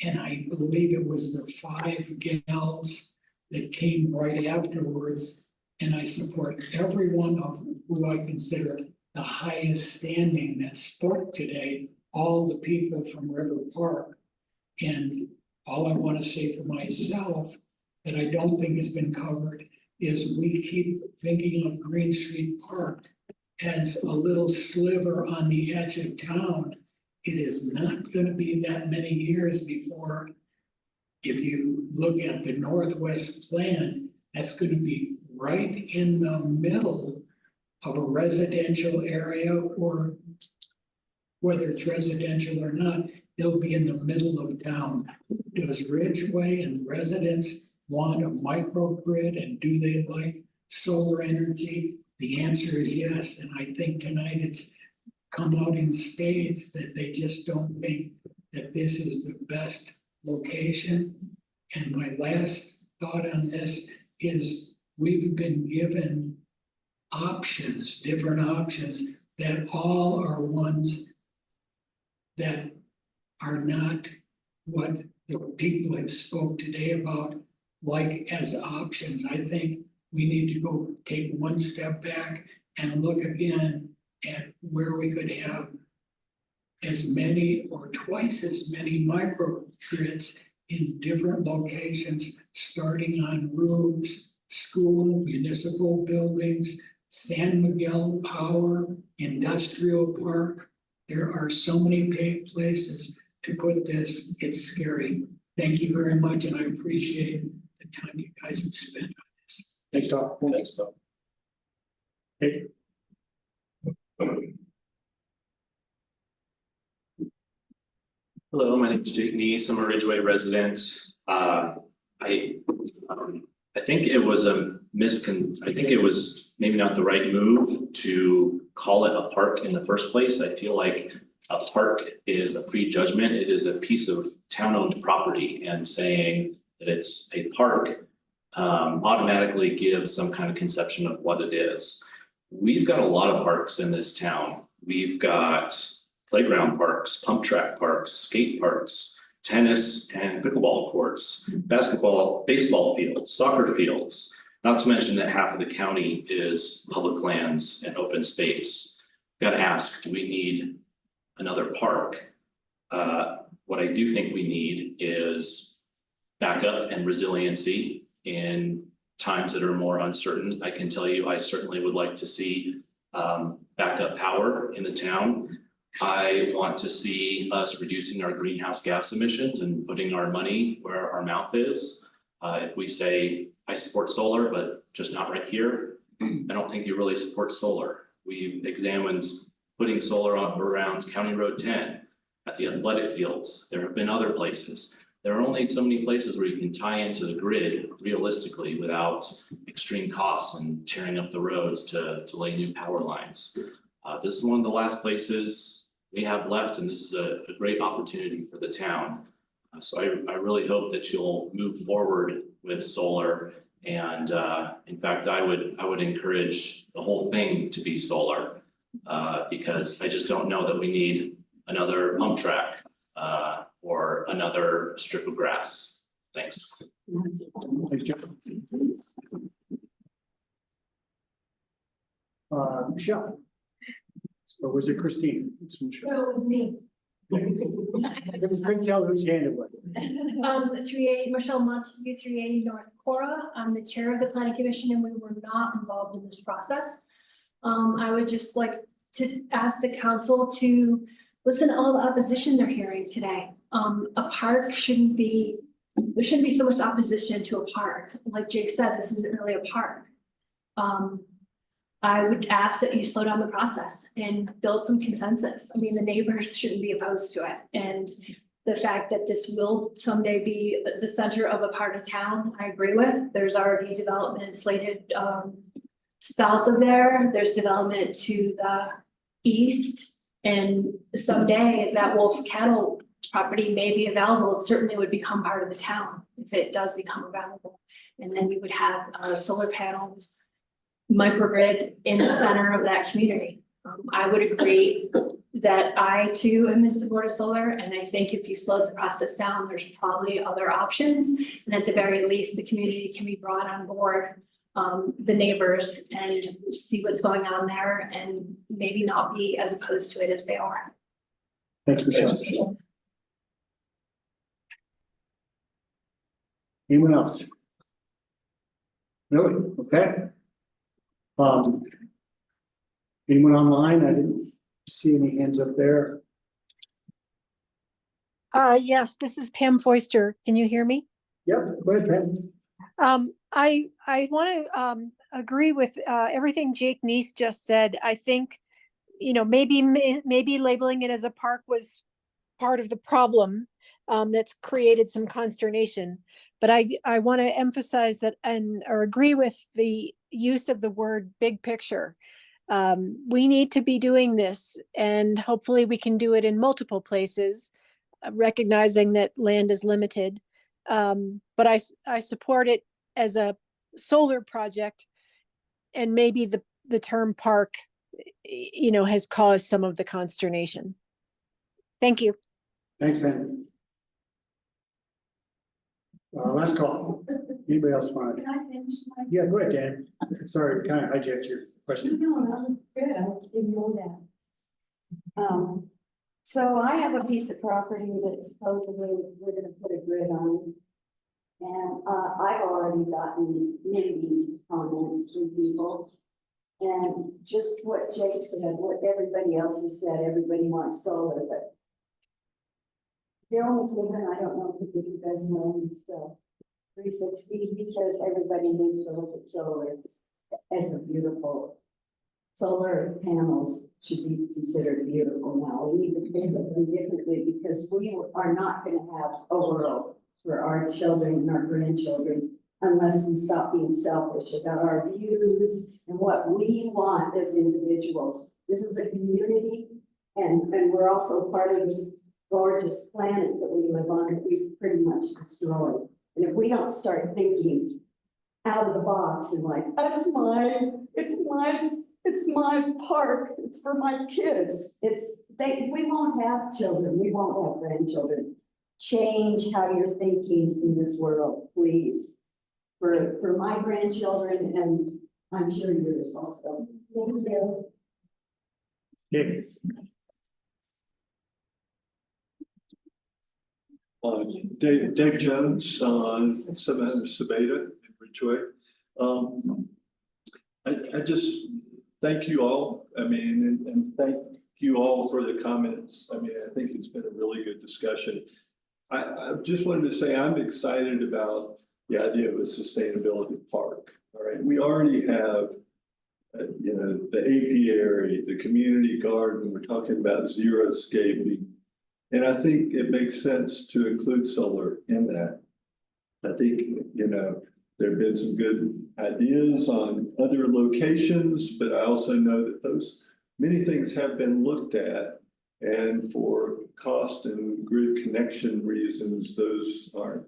and I believe it was the 5 gals that came right afterwards. And I support every one of who I consider the highest standing that spoke today, all the people from River Park. And all I want to say for myself that I don't think has been covered is we keep thinking of Green Street Park as a little sliver on the edge of town. It is not going to be that many years before, if you look at the Northwest plan, that's going to be right in the middle of a residential area, or whether it's residential or not, it'll be in the middle of town. Does Ridgway and the residents want a microgrid, and do they like solar energy? The answer is yes, and I think tonight it's come out in spades that they just don't think that this is the best location. And my last thought on this is we've been given options, different options, that all are ones that are not what the people have spoke today about, like as options. I think we need to go take one step back and look again at where we could have as many or twice as many microgrids in different locations, starting on roofs, school, municipal buildings, San Miguel Power, Industrial Park. There are so many places to put this. It's scary. Thank you very much, and I appreciate the time you guys have spent on this. Thanks, Doc. Thanks, Doc. Hey. Hello, my name is Jake Neese. I'm a Ridgway resident. I think it was I think it was maybe not the right move to call it a park in the first place. I feel like a park is a prejudgment. It is a piece of town-owned property, and saying that it's a park automatically gives some kind of conception of what it is. We've got a lot of parks in this town. We've got playground parks, pump track parks, skate parks, tennis and pickleball courts, basketball, baseball fields, soccer fields, not to mention that half of the county is public lands and open space. Got to ask, do we need another park? What I do think we need is backup and resiliency in times that are more uncertain. I can tell you, I certainly would like to see backup power in the town. I want to see us reducing our greenhouse gas emissions and putting our money where our mouth is. If we say, I support solar, but just not right here, I don't think you really support solar. We've examined putting solar on around County Road 10 at the athletic fields. There have been other places. There are only so many places where you can tie into the grid realistically without extreme costs and tearing up the roads to lay new power lines. This is one of the last places we have left, and this is a great opportunity for the town. So I really hope that you'll move forward with solar And in fact, I would encourage the whole thing to be solar. Because I just don't know that we need another pump track or another strip of grass. Thanks. Thanks, John. Michelle. Or was it Christine? It's Michelle. No, it was me. Couldn't tell whose hand it was. 380, Michelle Montague, 380 North Cora. I'm the chair of the planning commission and we were not involved in this process. I would just like to ask the council to listen to all the opposition they're hearing today. A park shouldn't be, there shouldn't be so much opposition to a park. Like Jake said, this isn't really a park. I would ask that you slow down the process and build some consensus. I mean, the neighbors shouldn't be opposed to it. And the fact that this will someday be the center of a part of town, I agree with. There's already development slated south of there. There's development to the east. And someday that wolf cattle property may be available. It certainly would become part of the town if it does become available. And then you would have solar panels, microgrid in the center of that community. I would agree that I too am in support of solar. And I think if you slowed the process down, there's probably other options. And at the very least, the community can be brought on board, the neighbors, and see what's going on there and maybe not be as opposed to it as they are. Thanks, Michelle. Anyone else? No, okay. Anyone online? I didn't see any hands up there. Yes, this is Pam Foister. Can you hear me? Yep, go ahead, Pam. I want to agree with everything Jake Neese just said. I think, you know, maybe labeling it as a park was part of the problem that's created some consternation. But I want to emphasize that or agree with the use of the word big picture. We need to be doing this, and hopefully we can do it in multiple places, recognizing that land is limited. But I support it as a solar project, and maybe the term park, you know, has caused some of the consternation. Thank you. Thanks, Ben. Last call. Anybody else want to? Can I finish? Yeah, go ahead, Dan. Sorry, kind of hijacked your question. No, good. I didn't know that. So I have a piece of property that supposedly we're gonna put a grid on. And I've already gotten many comments from people. And just what Jake said, what everybody else has said, everybody wants solar, but the only thing, I don't know if you guys know, he's 360, he says everybody needs to look at solar as a beautiful. Solar panels should be considered beautiful now. We need to think of them differently because we are not going to have a world for our children and our grandchildren unless we stop being selfish about our views and what we want as individuals. This is a community, and we're also part of this gorgeous planet that we live on that we've pretty much destroyed. And if we don't start thinking out of the box and like, it's my park, it's for my kids. We won't have children, we won't have grandchildren. Change how you're thinking in this world, please. For my grandchildren, and I'm sure yours also. Thank you. David. Dave Jones, 700 Sabeda in Ridgway. I just thank you all. I mean, and thank you all for the comments. I mean, I think it's been a really good discussion. I just wanted to say I'm excited about the idea of a sustainability park. All right, we already have, you know, the apiary, the community garden. We're talking about xeriscaping. And I think it makes sense to include solar in that. I think, you know, there have been some good ideas on other locations, but I also know that many things have been looked at, and for cost and grid connection reasons, those aren't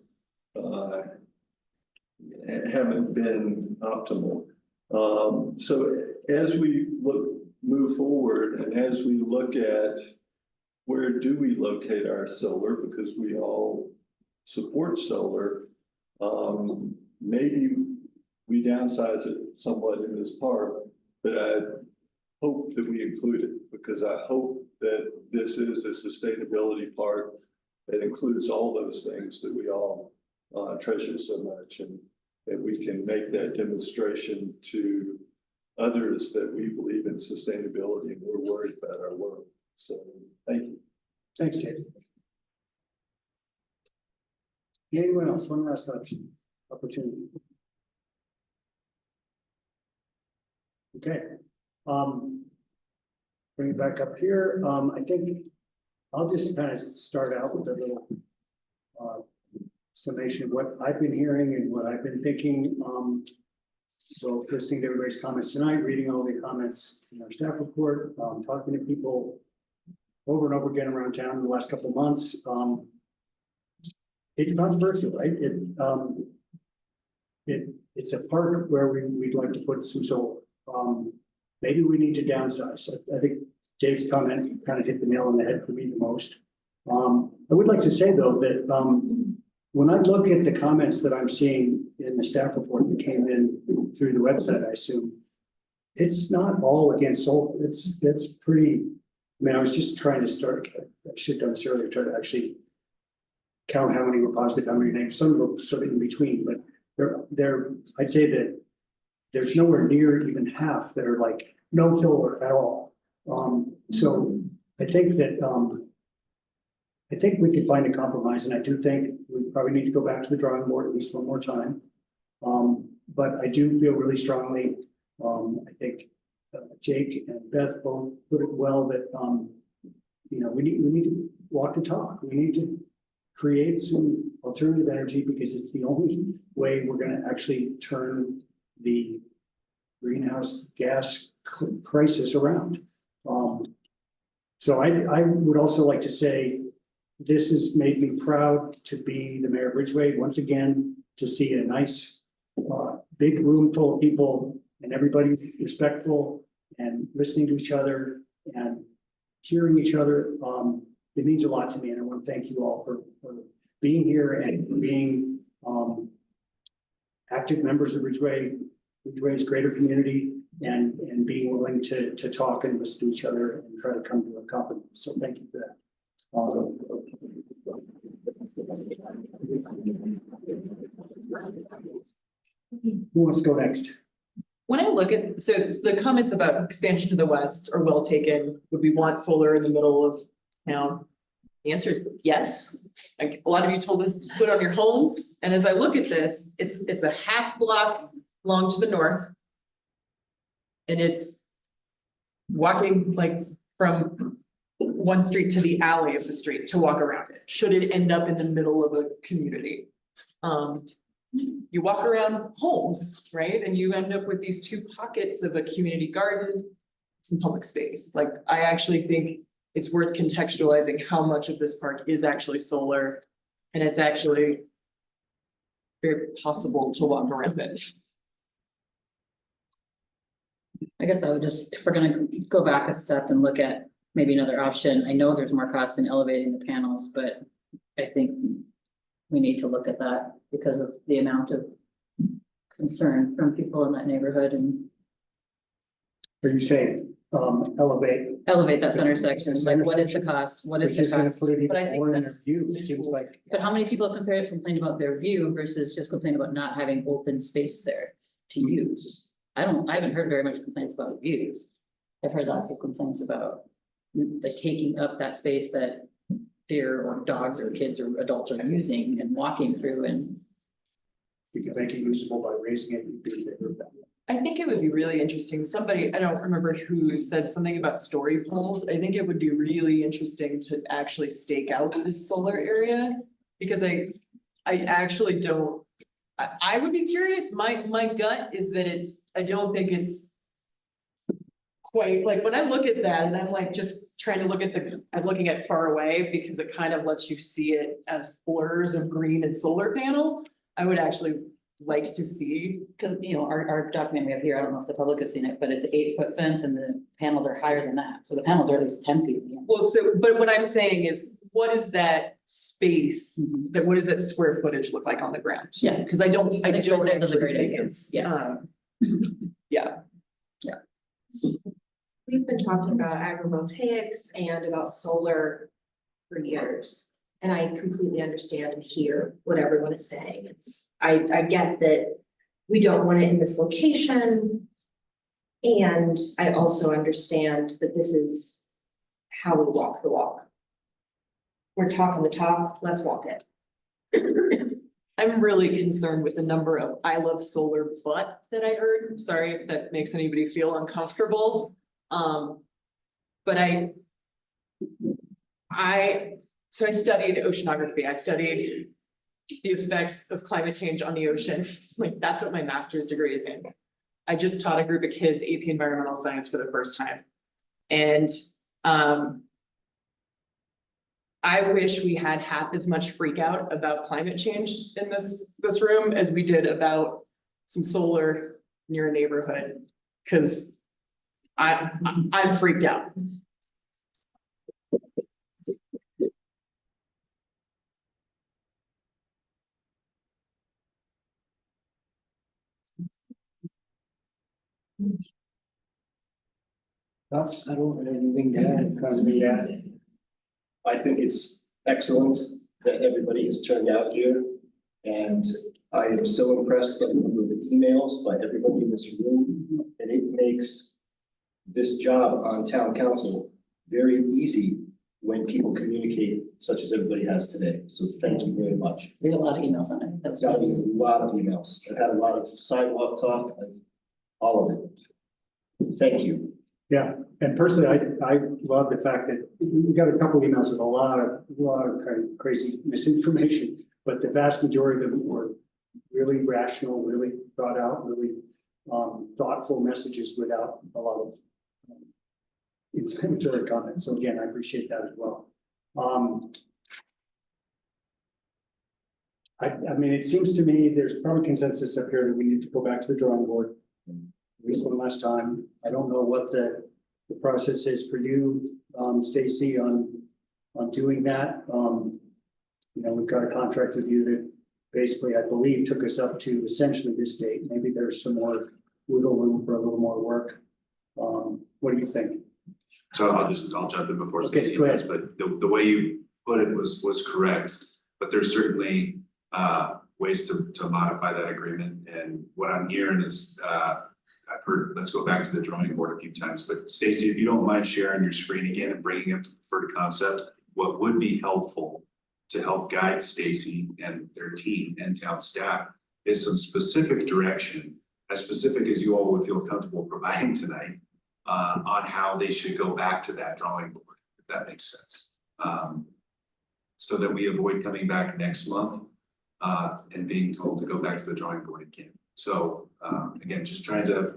haven't been optimal. So as we move forward and as we look at where do we locate our solar, because we all support solar, maybe we downsize it somewhat in this park, but I hope that we include it, because I hope that this is a sustainability park that includes all those things that we all treasure so much, and that we can make that demonstration to others that we believe in sustainability and we're worried about our world. So thank you. Thanks, Dave. Anyone else? One last opportunity. Okay. Bring it back up here. I think I'll just kind of start out with a little summation of what I've been hearing and what I've been thinking. So listening to everybody's comments tonight, reading all the comments in our staff report, talking to people over and over again around town in the last couple of months. It's controversial, right? It's a park where we'd like to put some solar. Maybe we need to downsize. I think Dave's comment kind of hit the nail on the head for me the most. I would like to say though that when I look at the comments that I'm seeing in the staff report that came in through the website, I assume it's not all against solar. It's pretty. I mean, I was just trying to start. I should have done this earlier. Try to actually count how many were positive, how many names. Some of them sort of in between, but they're. I'd say that there's nowhere near even half that are like no solar at all. So I think that I think we could find a compromise, and I do think we probably need to go back to the drawing board at least one more time. But I do feel really strongly. I think Jake and Beth both put it well that you know we need to walk the talk. We need to create some alternative energy because it's the only way we're going to actually turn the greenhouse gas crisis around. So I would also like to say this has made me proud to be the mayor of Ridgway once again, to see a nice big room full of people and everybody respectful and listening to each other and hearing each other. It means a lot to me, and I want to thank you all for being here and being active members of Ridgway's greater community, and being willing to talk and listen to each other and try to come to a compromise. So thank you for that. Who wants to go next? When I look at, so the comments about expansion to the west are well taken. Would we want solar in the middle of town? The answer is yes. Like a lot of you told us to put on your homes. And as I look at this, it's a half block long to the north. And it's walking like from one street to the alley of the street to walk around it. Should it end up in the middle of a community? You walk around homes, right? And you end up with these two pockets of a community garden, some public space. Like I actually think it's worth contextualizing how much of this park is actually solar. And it's actually very possible to walk around it. I guess I would just, if we're gonna go back a step and look at maybe another option, I know there's more cost in elevating the panels, but I think we need to look at that because of the amount of concern from people in that neighborhood. And are you saying elevate that center section? Like, what is the cost? What is the cost? But I think that's view. It seems like. But how many people complain about their view versus just complain about not having open space there to use? I haven't heard very much complaints about views. I've heard lots of complaints about like taking up that space that deer or dogs or kids or adults are using and walking through, and we can make it usable by raising it. I think it would be really interesting. Somebody, I don't remember who said something about story poles. I think it would be really interesting to actually stake out this solar area because I actually don't. I would be curious. My gut is that I don't think it's quite like when I look at that and I'm like just trying to look at I'm looking at far away because it kind of lets you see it as blurs of green and solar panel. I would actually like to see. Cause you know, our document we have here, I don't know if the public has seen it, but it's an 8-foot fence and the panels are higher than that. So the panels are at least 10 feet. Well, so, but what I'm saying is, what is that space, that, what does that square footage look like on the ground? Yeah. Cause I don't those are the actually great think ideas. it's, yeah. We've been talking about agrivoltaics and about solar for years. And I completely understand and hear what everyone is saying. I get that we don't want it in this location. And I also understand that this is how we walk the walk. We're talking the talk, let's walk it. I'm really concerned with the number of I love solar but that I heard. Sorry if that makes anybody feel uncomfortable. But so I studied oceanography. I studied the effects of climate change on the ocean. Like, that's what my master's degree is in. I just taught a group of kids AP environmental science for the first time. And I wish we had half as much freak out about climate change in this room as we did about some solar near a neighborhood, because I'm freaked out. Thoughts? I don't have anything to add. I think it's excellent that everybody has turned out here. And I am so impressed by the number of emails by everybody in this room. And it makes this job on town council very easy when people communicate such as everybody has today. So thank you very much. We had a lot of emails on it. That was Got nice. a lot of emails. I've had a lot of sidewalk talk, all of it. Thank you. Yeah, and personally, I love the fact that we got a couple of emails with a lot of kind of crazy misinformation, but the vast majority of them were really rational, really thought out, really thoughtful messages without a lot of inflammatory comments. So again, I appreciate that as well. I mean, it seems to me there's probably consensus up here that we need to go back to the drawing board at least one last time. I don't know what the process is for you, Stacy, on doing that. You know, we've got a contract with you that basically, I believe, took us up to essentially this date. Maybe there's some more wiggle room for a little more work. What do you think? So I'll jump in before. Okay, Stacy go ahead. does, but the way you put it was correct, but there's certainly ways to modify that agreement. And what I'm hearing is I've heard, let's go back to the drawing board a few times, but Stacy, if you don't mind sharing your screen again and bringing up the preferred concept, what would be helpful to help guide Stacy and their team and town staff is some specific direction, as specific as you all would feel comfortable providing tonight, on how they should go back to that drawing board, if that makes sense. So that we avoid coming back next month and being told to go back to the drawing board again. So again, just trying to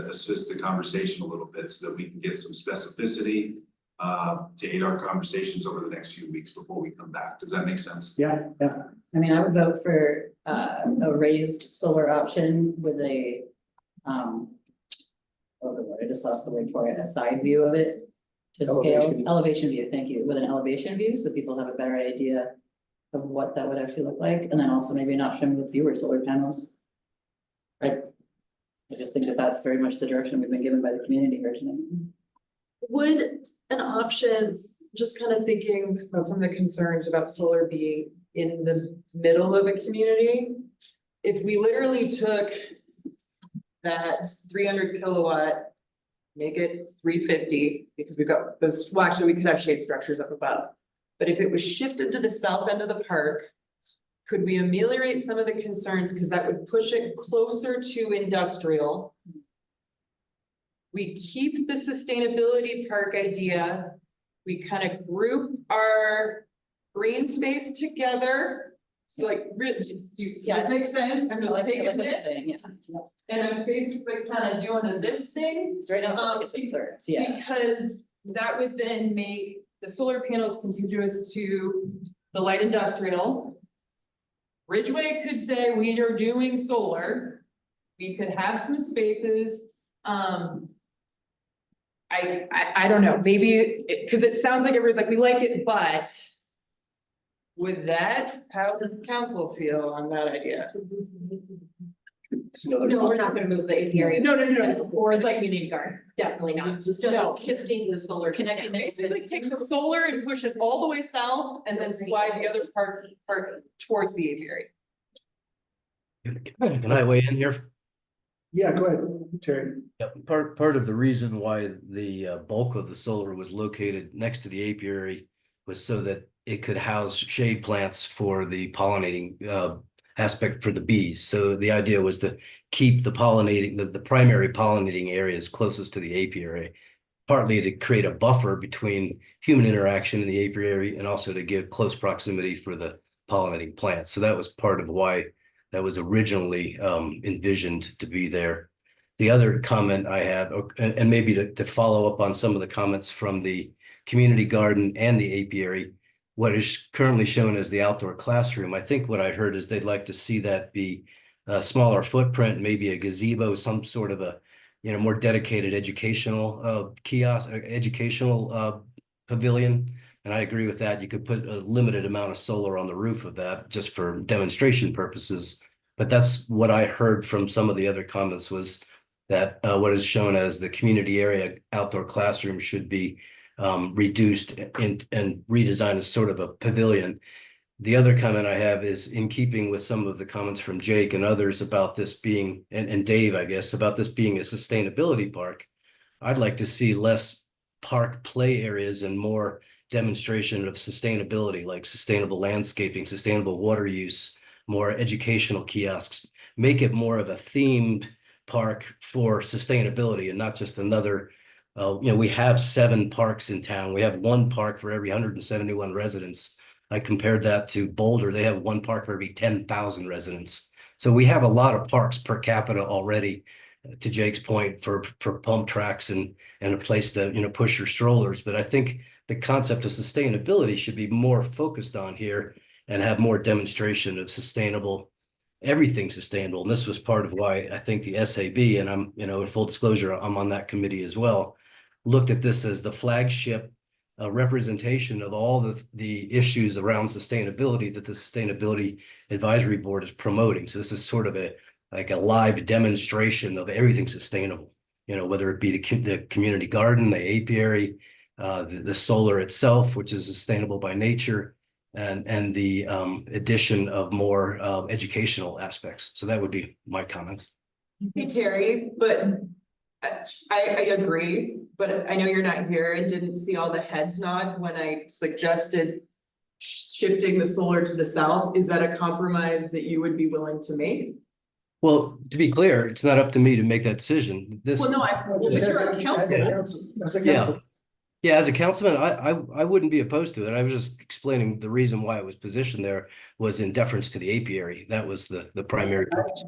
assist the conversation a little bit so that we can get some specificity to aid our conversations over the next few weeks before we come back. Does that make sense? Yeah. I mean, I would vote for a raised solar option with a I just lost the word for it, a side view of it to scale. Elevation view, thank you, with an elevation view, so people have a better idea of what that would actually look like, and then also maybe an option with fewer solar panels. Right, I just think that that's very much the direction we've been given by the community originally. Would an option, just kind of thinking about some of the concerns about solar being in the middle of a community, if we literally took that 300 kilowatt, make it 350, because we've got those, well, actually, we could have shade structures up above. But if it was shifted to the south end of the park, could we ameliorate some of the concerns? Because that would push it closer to industrial. We keep the sustainability park idea. We kind of group our green space together. So like, really, does that make sense? I'm just taking this. And I'm basically kind of doing this thing. So right now, it's like thirds, yeah. Because that would then make the solar panels contiguous to the light industrial. Ridgway could say we are doing solar. We could have some spaces, I don't know, maybe, cause it sounds like everybody's like, we like it, but. With that, how does council feel on that idea? It's another. No, we're not gonna move the apiary. No. Or the community garden, definitely not. Still No. shifting the solar. Connecting, basically take the solar and push it all the way south and then slide the other part towards the apiary. Can I weigh in here? Yeah, go ahead, Terry. Yeah, part of the reason why the bulk of the solar was located next to the apiary was so that it could house shade plants for the pollinating aspect for the bees. So the idea was to keep the pollinating, the primary pollinating areas closest to the apiary, partly to create a buffer between human interaction in the apiary and also to give close proximity for the pollinating plants. So that was part of why that was originally envisioned to be there. The other comment I have, and maybe to follow up on some of the comments from the community garden and the apiary, what is currently shown as the outdoor classroom, I think what I heard is they'd like to see that be a smaller footprint, maybe a gazebo, some sort of a, more dedicated educational kiosk, educational pavilion. And I agree with that. You could put a limited amount of solar on the roof of that just for demonstration purposes. But that's what I heard from some of the other comments was that what is shown as the community area outdoor classroom should be reduced and redesigned as sort of a pavilion. The other comment I have is in keeping with some of the comments from Jake and others about this being, and Dave, I guess, about this being a sustainability park. I'd like to see less park play areas and more demonstration of sustainability, like sustainable landscaping, sustainable water use, more educational kiosks, make it more of a themed park for sustainability and not just another. We have 7 parks in town. We have 1 park for every 171 residents. I compared that to Boulder. They have 1 park for every 10,000 residents. So we have a lot of parks per capita already, to Jake's point, for pump tracks and a place to, push your strollers. But I think the concept of sustainability should be more focused on here and have more demonstration of sustainable, everything sustainable. And this was part of why I think the SAB, and I'm, in full disclosure, I'm on that committee as well, looked at this as the flagship representation of all the issues around sustainability that the Sustainability Advisory Board is promoting. So this is sort of like a live demonstration of everything sustainable, whether it be the community garden, the apiary, the solar itself, which is sustainable by nature, and the addition of more educational aspects. So that would be my comments. Hey, Terry, but I agree, but I know you're not here and didn't see all the heads nod when I suggested shifting the solar to the south. Is that a compromise that you would be willing to make? Well, to be clear, it's not up to me to make that decision. Well, no, but you're a council. Yeah, as a councilman, I wouldn't be opposed to it. I was just explaining the reason why it was positioned there was in deference to the apiary. That was the primary purpose.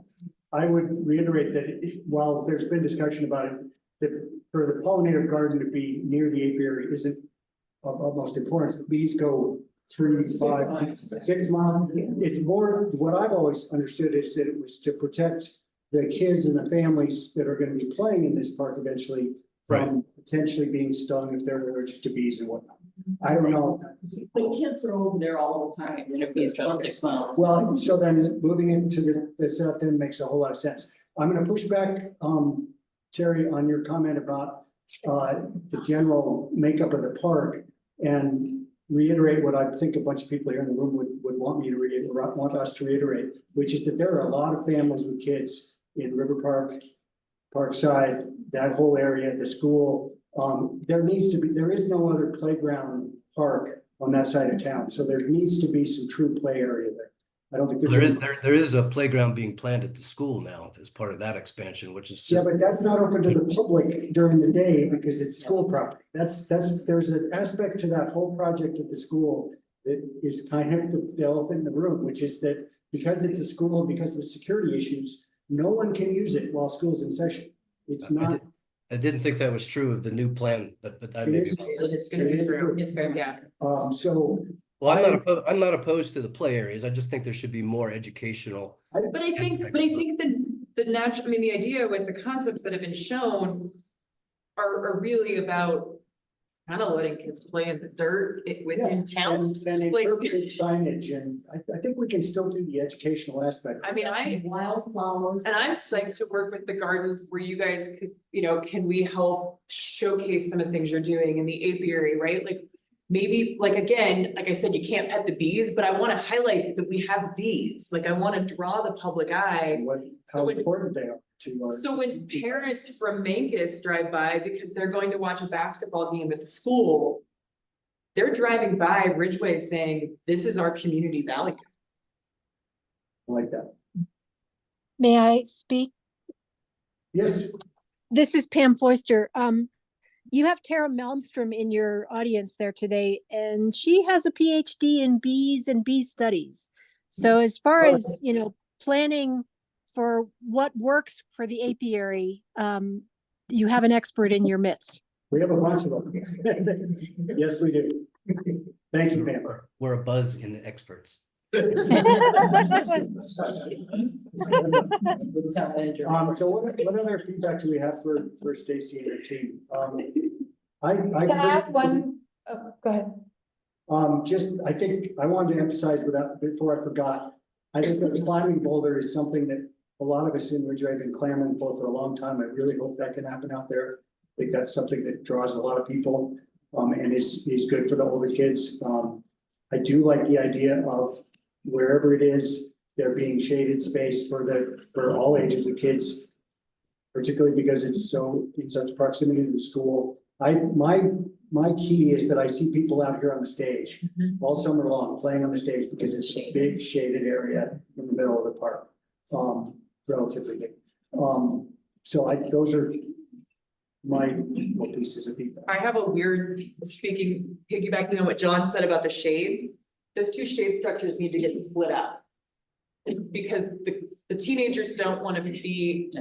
I would reiterate that while there's been discussion about it, that for the pollinator garden to be near the apiary isn't of utmost importance. Bees go 3, 5, 6 miles. It's more, what I've always understood is that it was to protect the kids and the families that are going to be playing in this park eventually from potentially being stung if they're allergic to bees and whatnot. I don't know. The kids are over there all the time. And if bees jump 6 miles. Well, so then moving into the south end makes a whole lot of sense. I'm going to push back, Terry, on your comment about the general makeup of the park and reiterate what I think a bunch of people here in the room would want me to reiterate, want us to reiterate, which is that there are a lot of families with kids in River Park, Parkside, that whole area, the school. There is no other playground park on that side of town. So there needs to be some true play area there. I don't think there is a playground being planned at the school now as part of that expansion, which is just. Yeah, but that's not open to the public during the day because it's school property. There's an aspect to that whole project at the school that is kind of the elephant in the room, which is that because it's a school, because of security issues, no one can use it while school's in session. It's not. I didn't think that was true of the new plan, but I maybe. It's going to be true. It's very, yeah. So Well, I'm not opposed to the play areas. I just think there should be more educational. But I think the natural, I mean, the idea with the concepts that have been shown are really about kind of letting kids play in the dirt within town. And then Like- interpretive signage, and I think we can still do the educational aspect. I mean, Wildflowers. and I'm psyched to work with the gardens where you guys could, can we help showcase some of the things you're doing in the apiary, right? Like, maybe, like, again, like I said, you can't pet the bees, but I want to highlight that we have bees. Like, I want to draw the public eye. How important they are to our. So when parents from Mancus drive by because they're going to watch a basketball game at the school, they're driving by Ridgway saying, this is our community value. I like that. May I speak? Yes. This is Pam Foister. You have Tara Malmstrom in your audience there today, and she has a PhD in bees and bee studies. So as far as, planning for what works for the apiary, you have an expert in your midst. We have a bunch of them. Yes, we do. Thank you, Pam. We're a buzz in experts. So what other feedback do we have for Stacy and her team? Can I ask one? Oh, go ahead. I think I wanted to emphasize before I forgot, I think that climbing boulder is something that a lot of us in Ridgway have been clamoring for a long time. I really hope that can happen out there. I think that's something that draws a lot of people, and is good for the older kids. I do like the idea of wherever it is, there being shaded space for all ages of kids, particularly because it's in such proximity to the school. My key is that I see people out here on the stage all summer long playing on the stage because it's a big shaded area in the middle of the park, relatively big. So those are my pieces of feedback. I have a weird, piggybacking on what John said about the shade. Those two shade structures need to get split up. Because the teenagers don't want to be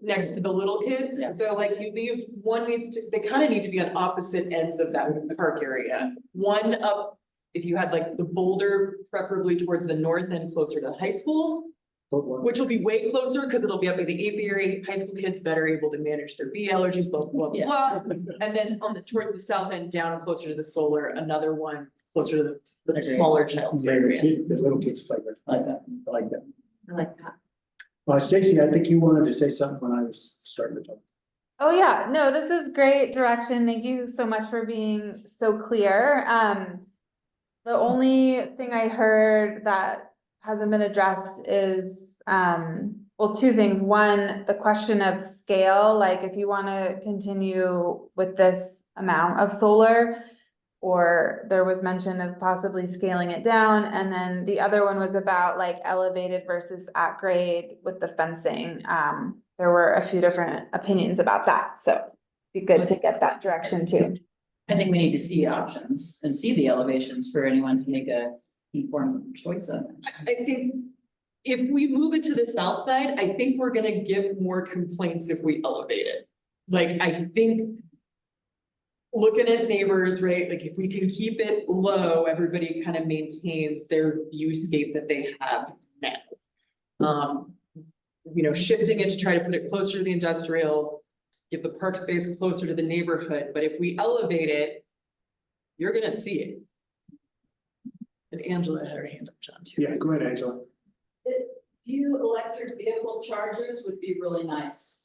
next to the little kids. Yeah. So like they kind of need to be on opposite ends of that park area. One up, if you had like the boulder preferably towards the north end closer to the high school, which will be way closer because it'll be up by the apiary, high school kids better able to manage their bee allergies, blah, blah, blah, blah. And then towards the south end, down closer to the solar, another one closer to the smaller child area. The little kids play there. I like that. I like that. I like that. Stacy, I think you wanted to say something when I was starting to talk. Oh yeah, no, this is great direction. Thank you so much for being so clear. The only thing I heard that hasn't been addressed is, two things. One, the question of scale, like if you want to continue with this amount of solar, or there was mention of possibly scaling it down. And then the other one was about like elevated versus at grade with the fencing. There were a few different opinions about that. So it'd be good to get that direction too. I think we need to see options and see the elevations for anyone to make a informed choice on. I think if we move it to the south side, I think we're gonna get more complaints if we elevate it. Like, I think looking at neighbors, right, like if we can keep it low, everybody kind of maintains their viewscape that they have now. Shifting it to try to put it closer to the industrial, get the park space closer to the neighborhood, but if we elevate it, you're gonna see it. And Angela had her hand up, John, too. Yeah, go ahead, Angela. Few electric vehicle chargers would be really nice.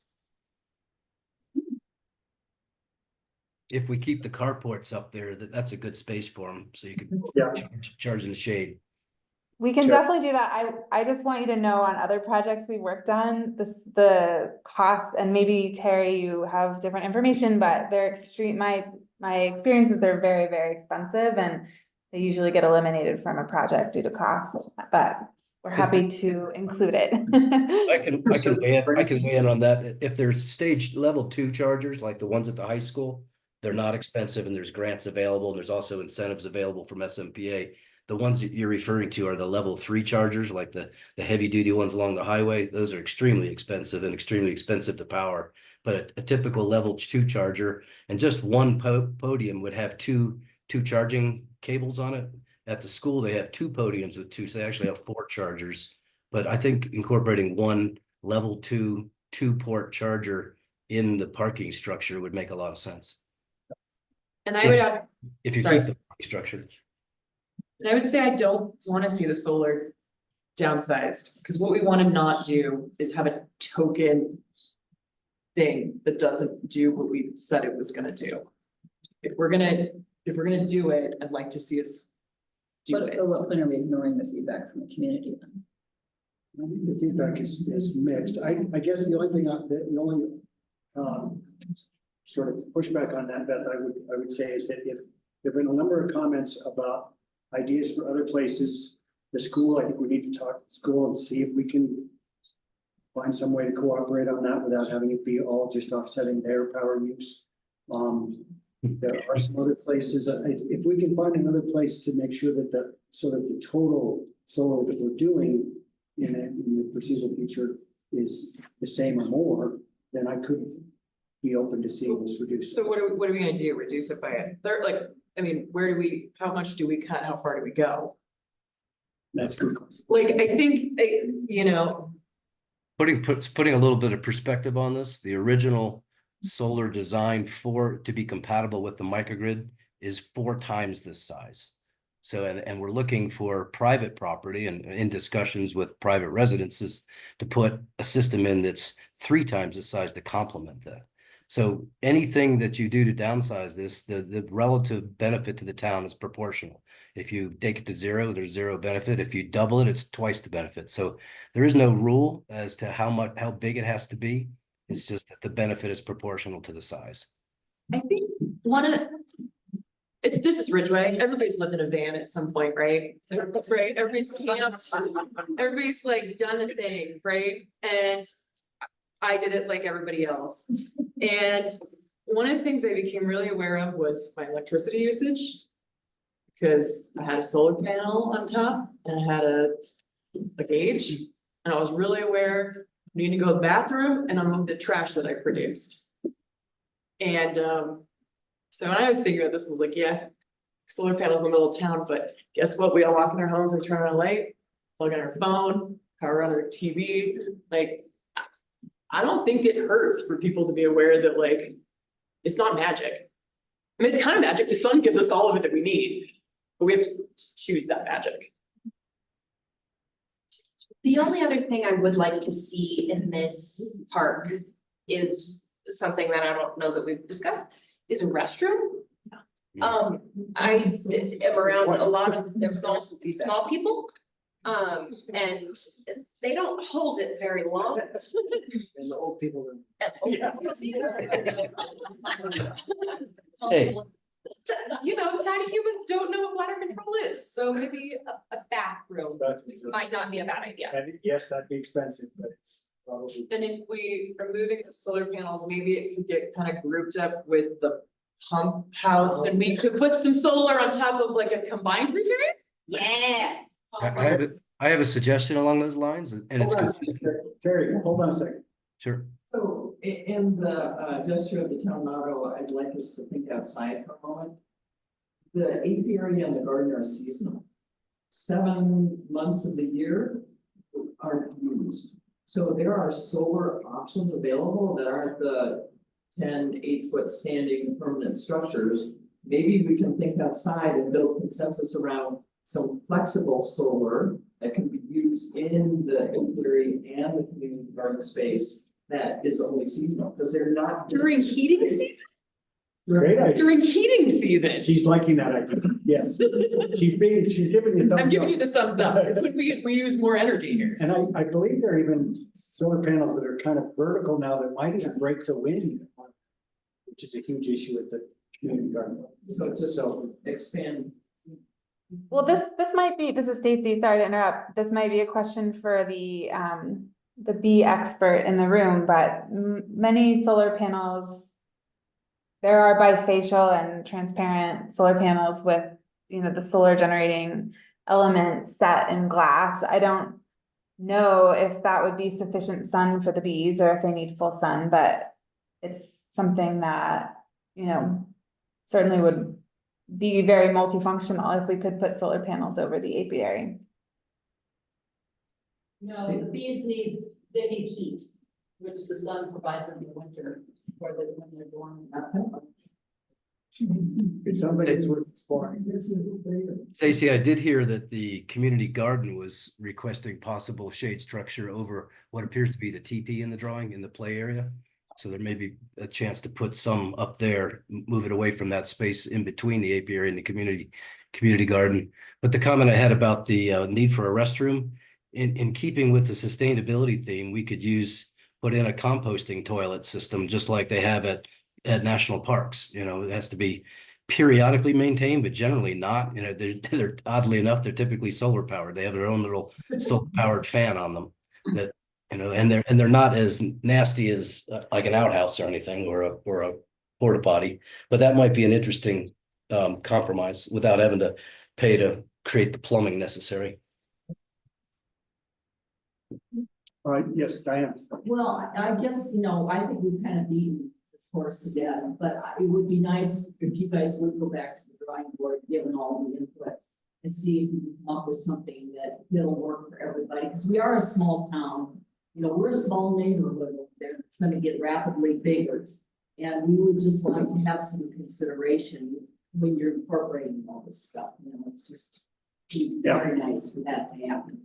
If we keep the carports up there, that's a good space for them, so you can charge in the shade. We can definitely do that. I just want you to know on other projects we worked on, the cost, and maybe Terry, you have different information, but they're extreme. My experience is they're very, very expensive and they usually get eliminated from a project due to cost, but we're happy to include it. I can weigh in on that. If there's stage level 2 chargers, like the ones at the high school, they're not expensive and there's grants available and there's also incentives available from SMPA. The ones that you're referring to are the level 3 chargers, like the heavy duty ones along the highway. Those are extremely expensive and extremely expensive to power. But a typical level 2 charger and just one podium would have two charging cables on it. At the school, they have 2 podiums with 2, so they actually have 4 chargers. But I think incorporating one level 2 2-port charger in the parking structure would make a lot of sense. And I would add, If you sorry. keep the parking structure. And I would say I don't wanna see the solar downsized, because what we wanna not do is have a token thing that doesn't do what we said it was gonna do. If we're gonna do it, I'd like to see us do But it. at what point are we ignoring the feedback from the community then? I think the feedback is mixed. I guess the only thing, the only sort of pushback on that, Beth, I would say is that if there've been a number of comments about ideas for other places, the school, I think we need to talk to the school and see if we can find some way to cooperate on that without having it be all just offsetting their power use. There are some other places, if we can find another place to make sure that the sort of the total solar that we're doing in the foreseeable future is the same or more, then I could be open to seeing this reduced. So what are we gonna do? Reduce it by a third? Like, I mean, how much do we cut? How far do we go? That's good. Like, I think, you know, Putting a little bit of perspective on this, the original solar design to be compatible with the microgrid is 4 times this size. So, and we're looking for private property and in discussions with private residences to put a system in that's 3 times the size to complement that. So anything that you do to downsize this, the relative benefit to the town is proportional. If you take it to 0, there's 0 benefit. If you double it, it's twice the benefit. So there is no rule as to how big it has to be. It's just that the benefit is proportional to the size. I think this is Ridgway. Everybody's lived in a van at some point, right? Right, everybody's camped, everybody's like done the thing, right? And I did it like everybody else. And one of the things I became really aware of was my electricity usage. Because I had a solar panel on top and I had a gauge. And I was really aware, I need to go to the bathroom and unload the trash that I produced. And so when I was thinking about this, I was like, yeah, solar panels in the middle of town, but guess what? We all walk in our homes and turn on a light, plug in our phone, power on our TV. Like, I don't think it hurts for people to be aware that, like, it's not magic. I mean, it's kind of magic. The sun gives us all of it that we need, but we have to choose that magic. The only other thing I would like to see in this park is something that I don't know that we've discussed, is a restroom. I am around a lot of small people. And they don't hold it very long. And the old people. Hey. You know, tiny humans don't know what bladder control is, so maybe a bathroom might not be a bad idea. And yes, that'd be expensive, but it's probably. And if we are moving the solar panels, maybe it could get kind of grouped up with the pump house and we could put some solar on top of like a combined refrigerator? Yeah. I have a suggestion along those lines, and it's Terry, hold on a second. Sure. So in the gesture of the town motto, I'd like us to think outside for a moment. The apiary and the garden are seasonal. 7 months of the year aren't used. So there are solar options available that aren't the 10 8-foot standing permanent structures. Maybe we can think outside and build consensus around some flexible solar that can be used in the apiary and the community garden space that is only seasonal, because they're not. During heating season? Great idea. During heating season. She's liking that idea, yes. She's giving you thumbs up. I'm giving you the thumbs up. We use more energy here. And I believe there are even solar panels that are kind of vertical now that might even break the wind, which is a huge issue at the community garden. So just expand. Well, this is Stacy, sorry to interrupt. This might be a question for the bee expert in the room, but many solar panels, there are bifacial and transparent solar panels with, the solar generating element set in glass. I don't know if that would be sufficient sun for the bees or if they need full sun, but it's something that, certainly would be very multifunctional if we could put solar panels over the apiary. No, the bees they need heat, which the sun provides in the winter, when they're dormant. It sounds like it's worth exploring. Stacy, I did hear that the community garden was requesting possible shade structure over what appears to be the teepee in the drawing in the play area. So there may be a chance to put some up there, move it away from that space in between the apiary and the community garden. But the comment I had about the need for a restroom, in keeping with the sustainability theme, we could put in a composting toilet system just like they have at national parks. You know, it has to be periodically maintained, but generally not. You know, they're oddly enough, they're typically solar powered. They have their own little solar powered fan on them that, you know, and they're not as nasty as like an outhouse or anything or a porta potty, but that might be an interesting compromise without having to pay to create the plumbing necessary. All right, yes, Diane. Well, I guess, I think we've kind of beaten this horse to death, but it would be nice if you guys would go back to the drawing board, given all the input, and see if you can come up with something that'll work for everybody, because we are a small town. We're a small neighborhood over there. It's going to get rapidly bigger, and we would just like to have some consideration when you're incorporating all this stuff. It's just very nice for that to happen.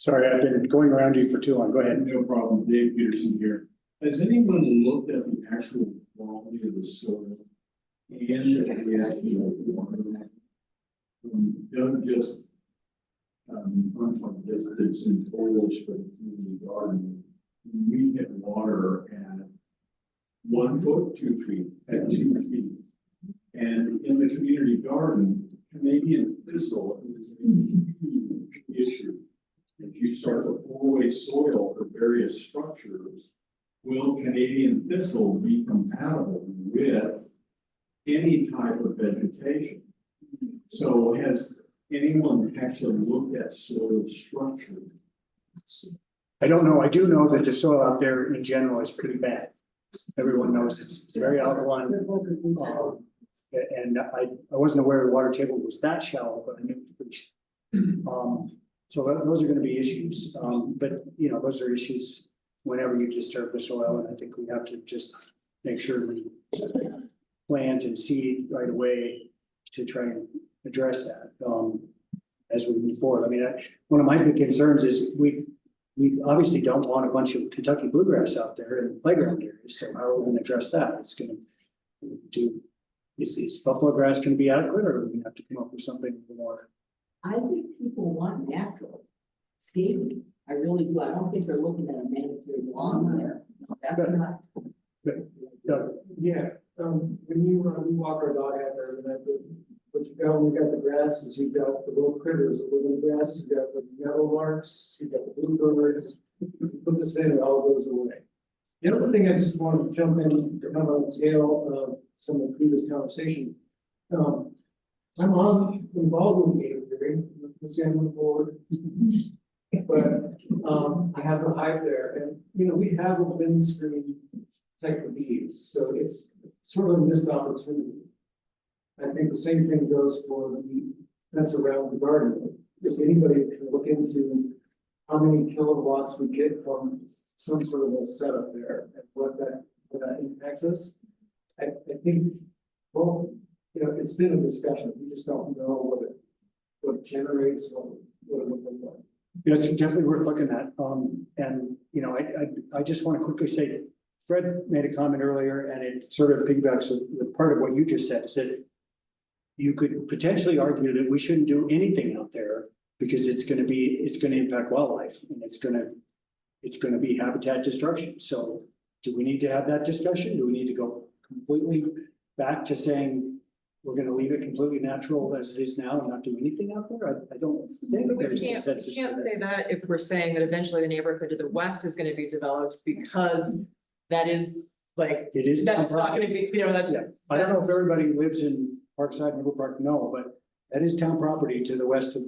Sorry, I've been going around you for too long. Go ahead. No problem. Dave Peterson here. Has anyone looked at the actual quality of the soil? And the reaction of the water? Don't just it's in foliage for the community garden. We get water at 1 foot, 2 feet, at 2 feet. And in the community garden, Canadian thistle is a huge issue. If you start to pour away soil for various structures, will Canadian thistle be compatible with any type of vegetation? So has anyone actually looked at soil structure? I don't know. I do know that the soil out there in general is pretty bad. Everyone knows it's very alkaline. And I wasn't aware the water table was that shallow, but I knew it was pretty shallow. So those are going to be issues, but those are issues whenever you disturb the soil, and I think we have to just make sure we plant and seed right away to try and address that as we move forward. I mean, one of my big concerns is we obviously don't want a bunch of Kentucky bluegrass out there in the playground areas. So how are we going to address that? It's going to do. Is buffalo grass going to be adequate, or are we going to have to come up with something more? I think people want natural skating. I really do. I don't think they're looking at a manicured lawn there. No, that's not. Yeah, when you walk our dog out there, what you got the grasses, you've got the little critters that live in the grass, you've got the meadowlarks, you've got the bluebirds. Put this in, it all goes away. The other thing I just wanted to jump in to come on the tail of some of the previous conversation. I'm involved with the apiary, the salmon board, but I have the hive there, and we have a wind screen type of bees, so it's sort of a missed opportunity. I think the same thing goes for the fence around the garden. If anybody can look into how many kilowatts we get from some sort of a setup there and what that impacts us, I think, well, it's been a discussion. We just don't know what it generates, what it would look like. Yes, it's definitely worth looking at. And I just want to quickly say that Fred made a comment earlier, and it sort of piggybacks with part of what you just said, is that you could potentially argue that we shouldn't do anything out there because it's going to impact wildlife, and it's going to be habitat destruction. So do we need to have that discussion? Do we need to go completely back to saying we're going to leave it completely natural as it is now and not do anything out there? I don't think there's We can't say that if we're saying that eventually the neighborhood to the west is going to be developed, because that is like, it is. that's not going to be, that's. Yeah, I don't know if everybody lives in Parkside, Middle Park, no, but that is town property to the west of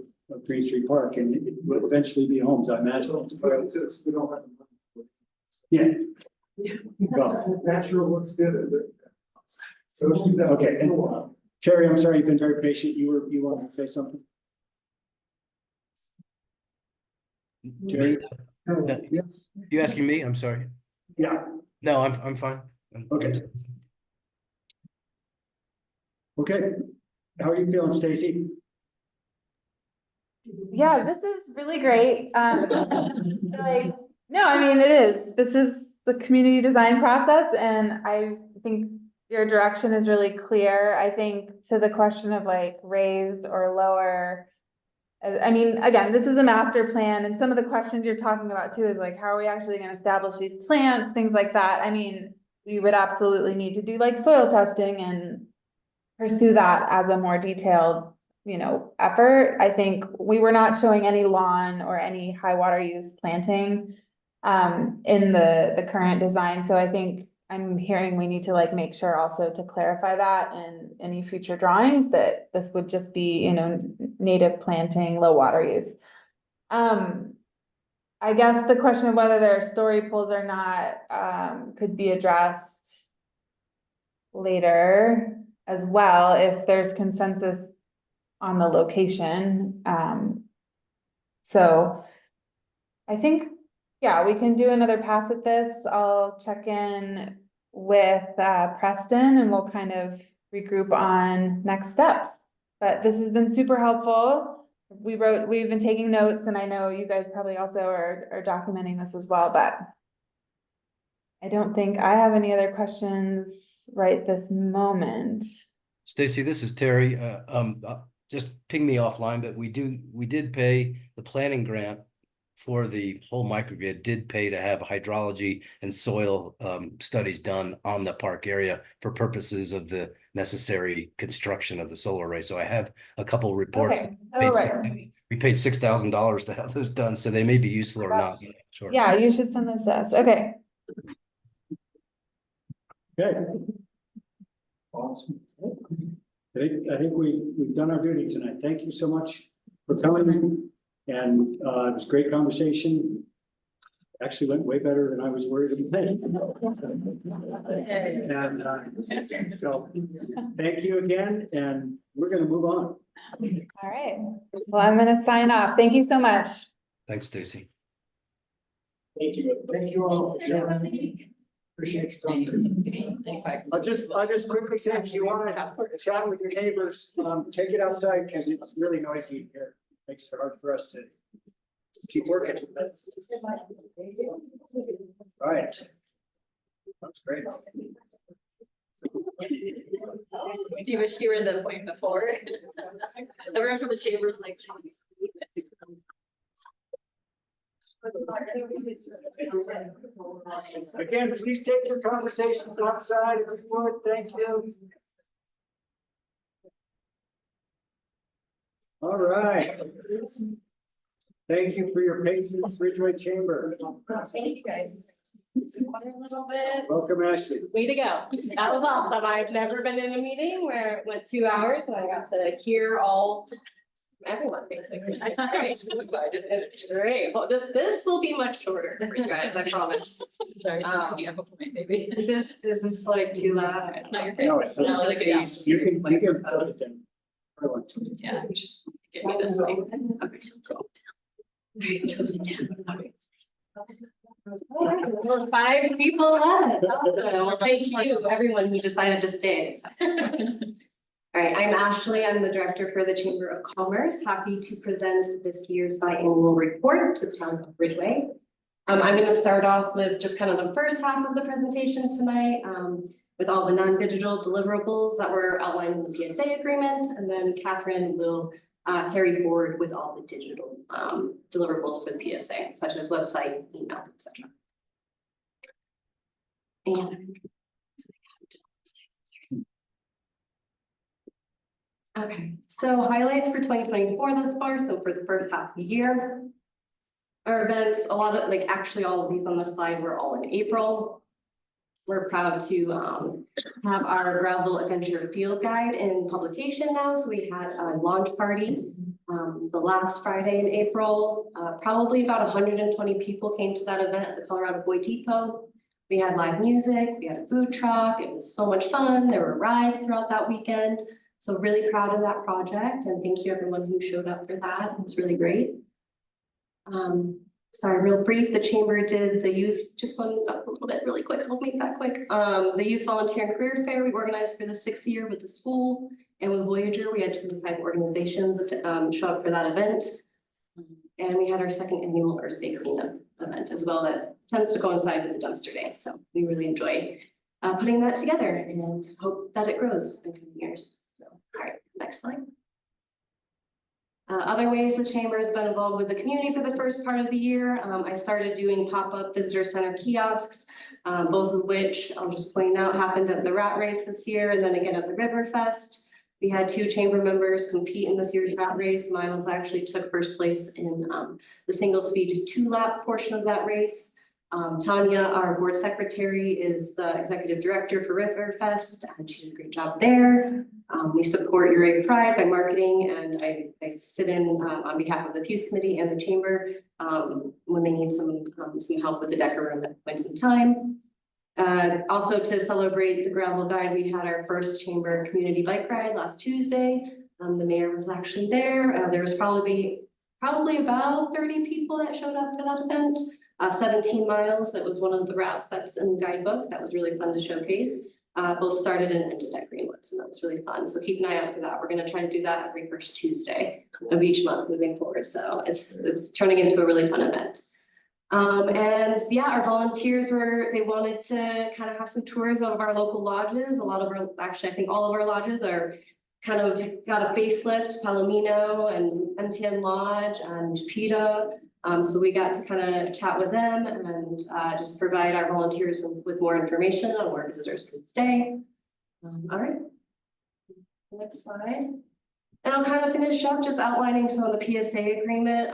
Green Street Park, and it will eventually be homes, I imagine. We don't have. Yeah. Natural looks good. So okay. Terry, I'm sorry, you've been very patient. You wanted to say something? Terry? No, you asking me? I'm sorry. Yeah, No, I'm fine. okay. Okay, how are you feeling, Stacy? Yeah, this is really great. Like, no, I mean, it is. This is the community design process, and I think your direction is really clear. I think to the question of like raised or lower, I mean, again, this is a master plan, and some of the questions you're talking about too is like, how are we actually gonna establish these plants, things like that. I mean, we would absolutely need to do like soil testing and pursue that as a more detailed, effort. I think we were not showing any lawn or any high water use planting in the current design. So I think I'm hearing we need to like make sure also to clarify that in any future drawings that this would just be, native planting, low water use. I guess the question of whether there are story pools or not could be addressed later as well if there's consensus on the location. So I think, yeah, we can do another pass at this. I'll check in with Preston and we'll kind of regroup on next steps. But this has been super helpful. We've been taking notes, and I know you guys probably also are documenting this as well, but I don't think I have any other questions right this moment. Stacy, this is Terry. Just ping me offline, but we did pay the planning grant for the whole microgrid, did pay to have hydrology and soil studies done on the park area for purposes of the necessary construction of the solar array. So I have a couple reports. Okay. Oh, right. We paid $6,000 to have those done, so they may be useful or not. Sure. Yeah, you should send those to us. Okay. Okay. Awesome. I think we've done our duty tonight. Thank you so much for coming. And it was a great conversation. Actually went way better than I was worried it would. And so thank you again, and we're going to move on. All right. Well, I'm going to sign off. Thank you so much. Thanks, Stacy. Thank you. Thank you all. Appreciate your time. I'll just quickly say, if you want to chat with your neighbors, take it outside because it's really noisy here. Makes it hard for us to keep working. All right. That's great. Do you wish you were the point before? Everyone from the chamber is like. Again, please take your conversations outside if you would. Thank you. All right. Thank you for your patience, Ridgway Chamber. Thank you, guys. A little bit. Welcome, Ashley. Way to go. That was awesome. I've never been in a meeting where it went 2 hours and I got to hear all everyone basically. It's great. Well, this will be much shorter for you guys, I promise. Sorry, you have a point, maybe. Is this like too loud? No, you're great. No, it's No, like, you can tilt it down. yeah, you just give me this thing. Okay, tilt it down. Okay. Well, 5 people left. Awesome. Well, thank you, everyone who decided to stay. All right, I'm Ashley. I'm the director for the Chamber of Commerce. Happy to present this year's biannual report to the town of Ridgway. I'm going to start off with just kind of the first half of the presentation tonight, with all the non-digital deliverables that were outlined in the PSA agreement, and then Catherine will carry forward with all the digital deliverables for the PSA, such as website, email, etc. And okay, so highlights for 2024 thus far. So for the first half of the year, our events, a lot of actually all of these on the slide were all in April. We're proud to have our gravel adventure field guide in publication now. So we had a launch party the last Friday in April. Probably about 120 people came to that event at the Colorado Boy Depot. We had live music, we had a food truck. It was so much fun. There were rides throughout that weekend. So really proud of that project and thank you everyone who showed up for that. It was really great. Sorry, real brief, the chamber did the youth, just one up a little bit really quick, I'll make that quick. The Youth Volunteer and Career Fair, we organized for the 6th year with the school and with Voyager, we had 25 organizations that show up for that event. And we had our 2nd annual Earth Day cleanup event as well that tends to coincide with the dumpster day. So we really enjoy putting that together and hope that it grows in coming years. So, all right, next slide. Other ways the chamber has been involved with the community for the first part of the year. I started doing pop-up visitor center kiosks, both of which I'll just point out happened at the rat race this year and then again at the River Fest. We had 2 chamber members compete in this year's rat race. Miles actually took first place in the single speed 2-lap portion of that race. Tanya, our board secretary, is the executive director for River Fest, and she did a great job there. We support Ridgway Pride by marketing, and I sit in on behalf of the Peace Committee and the chamber when they need some help with the Decker Room at points in time. Also to celebrate the gravel guide, we had our first chamber community bike ride last Tuesday. The mayor was actually there. There was probably about 30 people that showed up for that event. 17 miles, that was one of the routes that's in the guidebook. That was really fun to showcase. Both started and ended at Greenwoods, and that was really fun. So keep an eye out for that. We're gonna try to do that every first Tuesday of each month moving forward. So it's turning into a really fun event. And yeah, our volunteers they wanted to kind of have some tours of our local lodges. A lot of actually, I think all of our lodges are kind of got a facelift, Palomino and MTN Lodge and Japita. So we got to kind of chat with them and just provide our volunteers with more information on where visitors can stay. All right, next slide. And I'll kind of finish up just outlining some of the PSA agreement.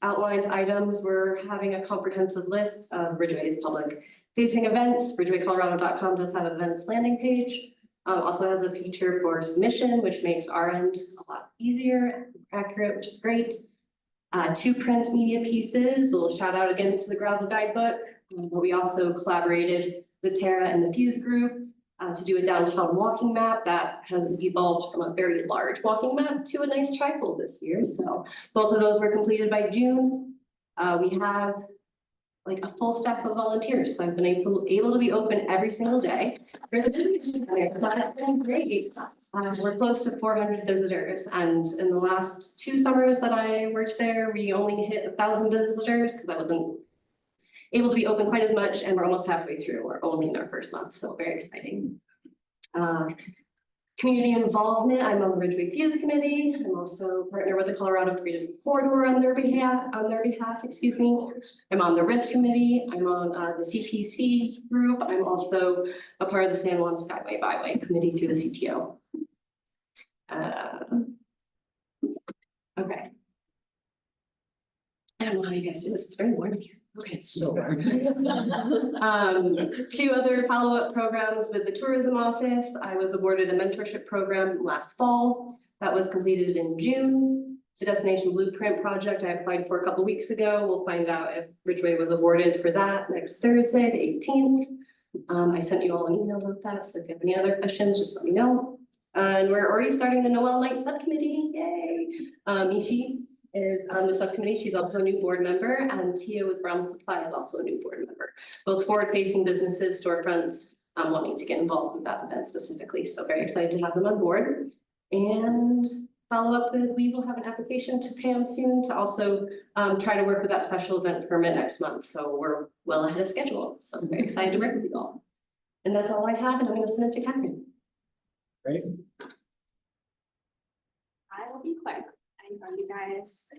Outlined items, we're having a comprehensive list of Ridgway's public facing events. RidgwayColorado.com does have an events landing page. Also has a feature for submission, which makes our end a lot easier, accurate, which is great. 2 print media pieces. We'll shout out again to the gravel guidebook, but we also collaborated with Tara and the Fuse group to do a downtown walking map that has evolved from a very large walking map to a nice trifold this year. So both of those were completed by June. We have like a full staff of volunteers, so I've been able to be open every single day for the visitors center. So that's been great. We're close to 400 visitors, and in the last 2 summers that I worked there, we only hit 1,000 visitors because I wasn't able to be open quite as much, and we're almost halfway through. We're only in our first month, so very exciting. Community involvement, I'm on the Ridgway Fuse Committee. I'm also partner with the Colorado Creative Corridor on their behalf, excuse me. I'm on the RIF Committee. I'm on the CTC group. I'm also a part of the San Juan Skyway Byway Committee through the CTO. Okay. I don't know how you guys do this. It's very warm here. Okay, so 2 other follow-up programs with the tourism office. I was awarded a mentorship program last fall that was completed in June. The Destination Blueprint project I applied for a couple weeks ago. We'll find out if Ridgway was awarded for that next Thursday, the 18th. I sent you all an email about that, so if you have any other questions, just let me know. And we're already starting the Noel Night subcommittee. Yay! Mishi is on the subcommittee. She's also a new board member, and Tia with Realm Supply is also a new board member. Both forward-facing businesses, storefronts, wanting to get involved with that event specifically. So very excited to have them on board. And follow up with, we will have an application to Pam soon to also try to work with that special event permit next month. So we're well ahead of schedule. So I'm very excited to work with you all. And that's all I have, and I'm going to send it to Catherine. Great. I will be quick. I love you guys.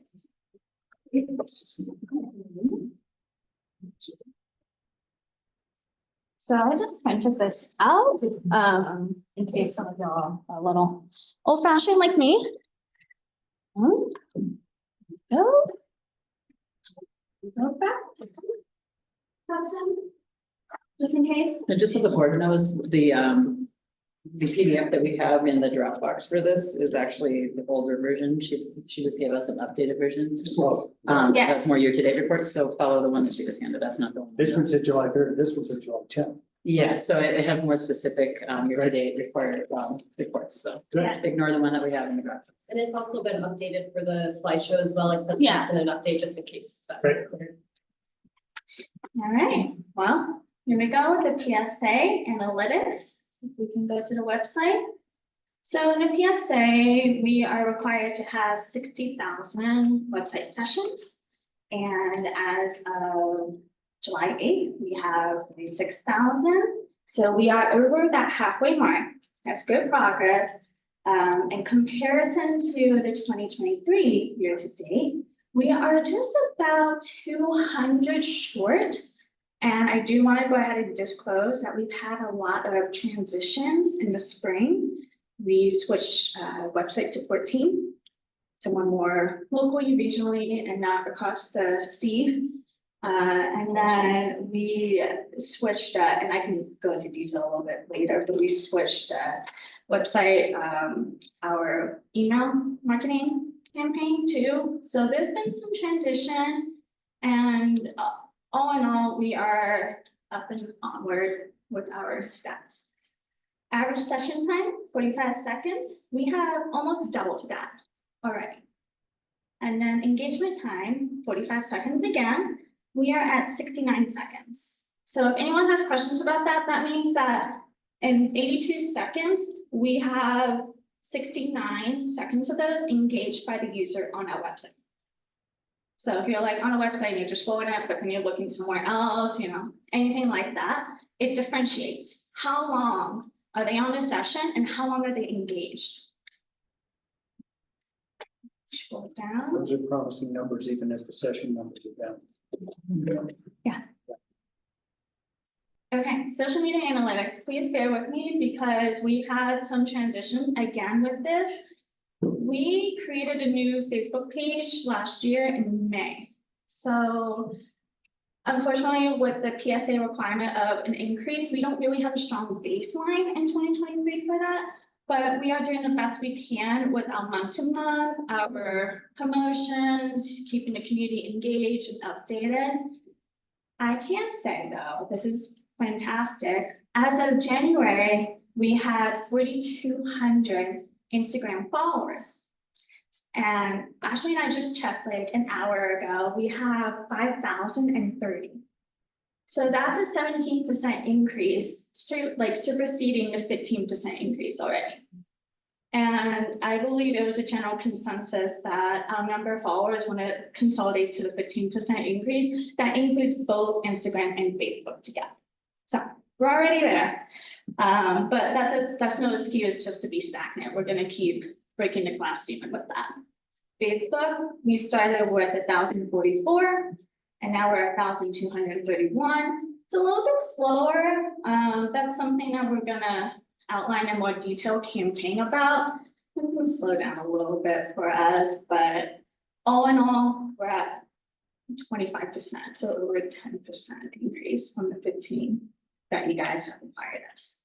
So I just printed this out, in case some of y'all are a little old fashioned like me. Go. Go back. Just in case. And just so the board knows, the PDF that we have in the Dropbox for this is actually the older version. She just gave us an updated version. Yes. That's more year-to-date reports, so follow the one that she just handed us, not the one. This one said July 3rd, this one said July 10th. Yeah, so it has more specific, year-to-date required, reports, so ignore the one that we have in the draft. And it's also been updated for the slideshow as well, except Yeah. an update just in case. That Right. clear. All right, well, here we go with the PSA analytics. If we can go to the website. So in the PSA, we are required to have 60,000 website sessions. And as of July 8th, we have 36,000. So we are over that halfway mark. That's good progress. In comparison to the 2023 year to date, we are just about 200 short. And I do want to go ahead and disclose that we've had a lot of transitions in the spring. We switched website support team to one more locally, regionally, and not across the sea. And then we switched, and I can go into detail a little bit later, but we switched website, our email marketing campaign too. So there's been some transition, and all in all, we are up and onward with our stats. Average session time, 45 seconds. We have almost doubled that already. And then engagement time, 45 seconds again. We are at 69 seconds. So if anyone has questions about that, that means that in 82 seconds, we have 69 seconds of those engaged by the user on our website. So if you're like on a website and you're just scrolling up, but then you're looking somewhere else, you know, anything like that, it differentiates how long are they on a session and how long are they engaged. Scroll down. Those are promising numbers, even if the session numbers are down. Yeah. Okay, social media analytics, please bear with me because we've had some transitions again with this. We created a new Facebook page last year in May. So unfortunately, with the PSA requirement of an increase, we don't really have a strong baseline in 2023 for that. But we are doing the best we can with our month-to-month, our promotions, keeping the community engaged and updated. I can say though, this is fantastic. As of January, we had 4,200 Instagram followers. And Ashley and I just checked like an hour ago, we have 5,030. So that's a 17% increase, superseding the 15% increase already. And I believe it was a general consensus that our number of followers, when it consolidates to the 15% increase, that includes both Instagram and Facebook together. So we're already there. But that's no excuse just to be stagnant. We're gonna keep breaking the glass ceiling with that. Facebook, we started with 1,044, and now we're at 1,231. It's a little bit slower. That's something that we're gonna outline in more detail campaign about. It can slow down a little bit for us, but all in all, we're at 25%, so over a 10% increase from the 15 that you guys have required us.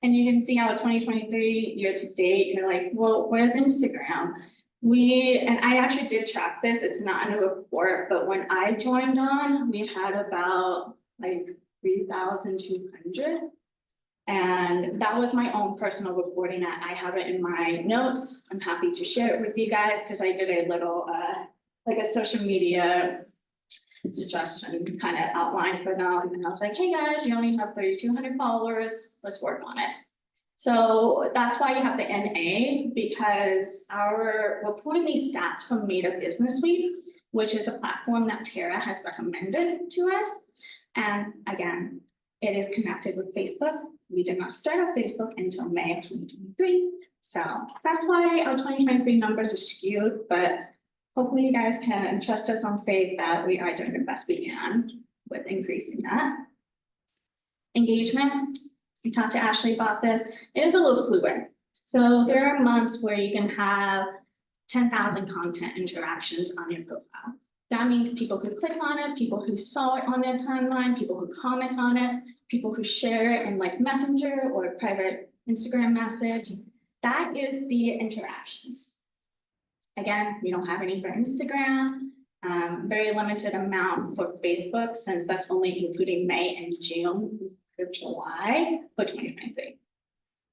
And you can see how 2023 year to date, you're like, well, where's Instagram? And I actually did track this, it's not in a report, but when I joined on, we had about like 3,200. And that was my own personal reporting. I have it in my notes. I'm happy to share it with you guys because I did a little, like a social media suggestion kind of outline for them. And I was like, hey guys, you only have 3,200 followers. Let's work on it. So that's why you have the NA, because we're pulling these stats from Made Up Business Suite, which is a platform that Tara has recommended to us. And again, it is connected with Facebook. We did not start on Facebook until May of 2023. So that's why our 2023 numbers are skewed, but hopefully you guys can trust us on faith that we are doing the best we can with increasing that. Engagement, we talked to Ashley about this. It is a little fluid. So there are months where you can have 10,000 content interactions on your profile. That means people who click on it, people who saw it on their timeline, people who comment on it, people who share it in like Messenger or private Instagram message. That is the interactions. Again, we don't have any for Instagram. Very limited amount for Facebook, since that's only including May and June or July for 2023.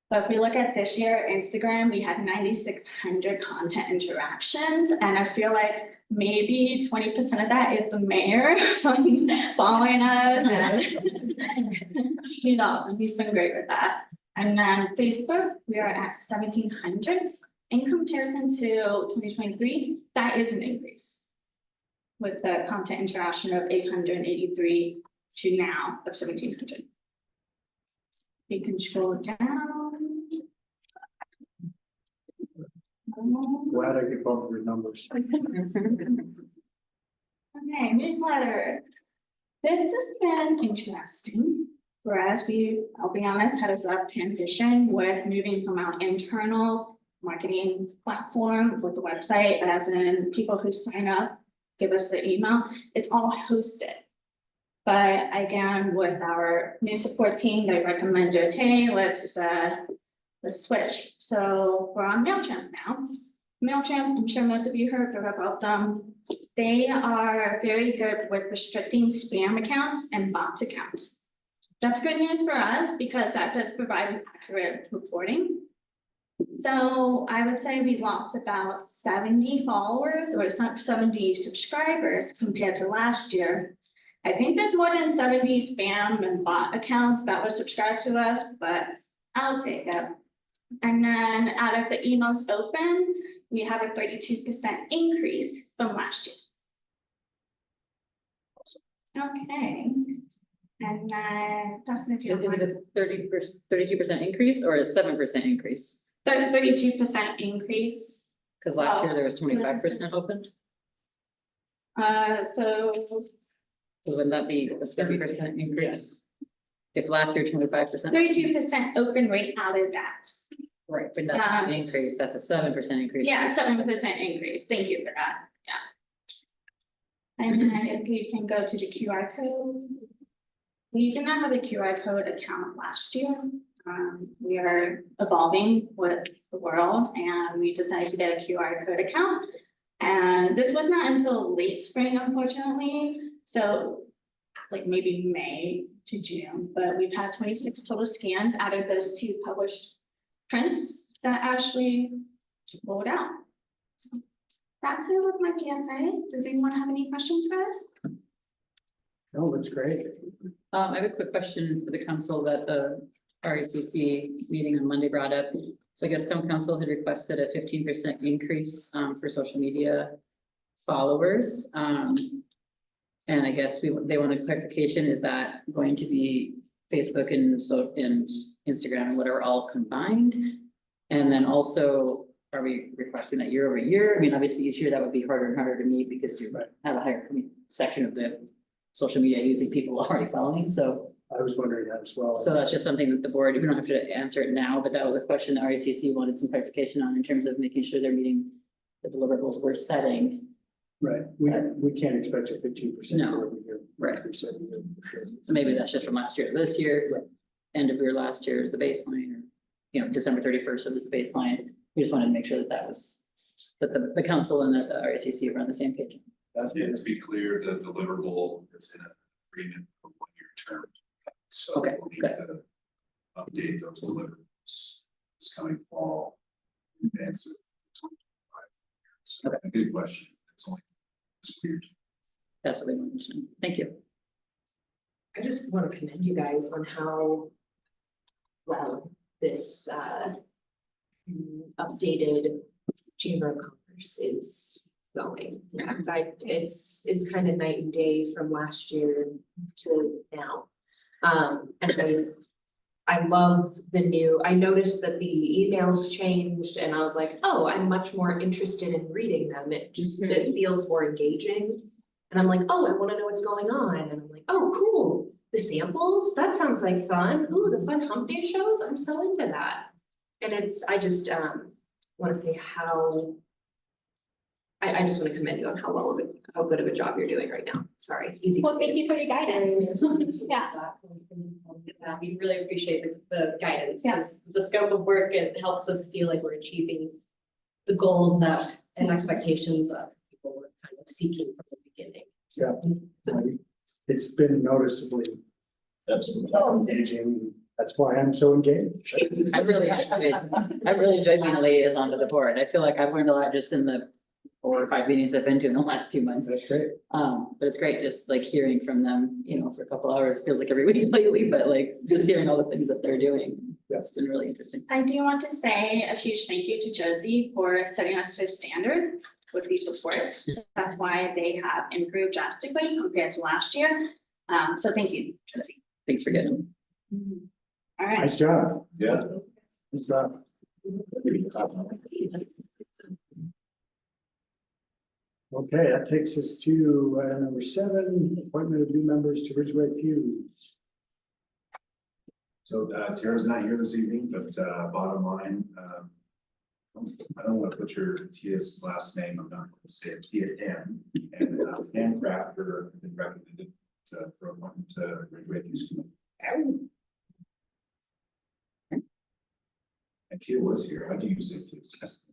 But if we look at this year, Instagram, we had 9,600 content interactions, and I feel like maybe 20% of that is the mayor following us, and you know, and he's been great with that. And then Facebook, we are at 1,700. In comparison to 2023, that is an increase with the content interaction of 883 to now of 1,700. We can scroll down. Glad I could bump your numbers. Okay, newsletter. This has been interesting. Whereas we, I'll be honest, had a rough transition with moving from our internal marketing platform with the website, as in people who sign up, give us the email, it's all hosted. But again, with our new support team, they recommended, hey, let's switch. So we're on MailChimp now. MailChimp, I'm sure most of you heard about them. They are very good with restricting spam accounts and bots accounts. That's good news for us because that does provide an accurate reporting. So I would say we lost about 70 followers or 70 subscribers compared to last year. I think there's more than 70 spam and bot accounts that were subscribed to us, but I'll take it. And then out of the emails open, we have a 32% increase from last year. Okay. And then, Dustin, if you Is it a 32% increase or a 7% increase? 32% increase. Because last year there was 25% opened. So Wouldn't that be a 7% increase? If last year 25%. 32% open rate out of that. Right, but that's not an increase, that's a 7% increase. Yeah, 7% increase. Thank you for that. Yeah. And then if we can go to the QR code. We did not have a QR code account last year. We are evolving with the world and we decided to get a QR code account. And this was not until late spring, unfortunately. So like maybe May to June, but we've had 26 total scans out of those 2 published prints that Ashley rolled out. So that's it with my PSA. Does anyone have any questions for us? No, that's great. I have a quick question for the council that the RACC meeting on Monday brought up. So I guess town council had requested a 15% increase for social media followers. And I guess they wanted clarification, is that going to be Facebook and Instagram and whatever all combined? And then also, are we requesting that year over year? I mean, obviously each year that would be harder and harder to meet because you have a higher section of the social media using people already following, so. I was wondering that as well. So that's just something that the board, you don't have to answer it now, but that was a question the RACC wanted some clarification on in terms of making sure they're meeting the deliverables we're setting. Right, we can't expect a 15%. No. Right. Increase every year for sure. So maybe that's just from last year to this year. Right. End of year last year is the baseline, or, you know, December 31st is the baseline. We just wanted to make sure that that was, that the council and that the RACC were on the same page. That's to be clear, the deliverable is in an agreement for 1-year term. So Okay, we'll need good. to update those deliverables this coming fall in advance of 2025. So Okay. a good question. It's only this weird. That's what we wanted to know. Thank you. I just want to commend you guys on how well this updated Chamber of Commerce is going. It's kind of night and day from last year to now. And I love the new, I noticed that the emails changed and I was like, oh, I'm much more interested in reading them. It feels more engaging. And I'm like, oh, I want to know what's going on. And I'm like, oh, cool. The samples, that sounds like fun. Ooh, the fun hump day shows. I'm so into that. And I just want to say how, I just want to commend you on how good of a job you're doing right now. Sorry, easy. Well, thank you for your guidance. Yeah. We really appreciate the guidance. Yes. The scope of work, it helps us feel like we're achieving the goals and expectations of people we're kind of seeking from the beginning. Yeah, it's been noticeably engaging. That's why I'm so engaged. I really enjoyed being a liaison to the board. I feel like I've learned a lot just in the 4 or 5 meetings I've been to in the last 2 months. That's great. But it's great just like hearing from them, you know, for a couple hours, feels like every week lately, but like just hearing all the things that they're doing. That's been really interesting. I do want to say a huge thank you to Josie for setting us to a standard with these reports. That's why they have improved drastically compared to last year. So thank you, Josie. Thanks for getting. All right. Nice job. Yeah. Nice job. Okay, that takes us to number 7, appointment of new members to Ridgway Fuse. So Tara's not here this evening, but bottom line, I don't want to butcher Tia's last name. I'm not going to say it. Tia M. And Pam Crafter have been recommended for appointment to Ridgway Fuse Committee. And Tia was here. How do you say Tia's last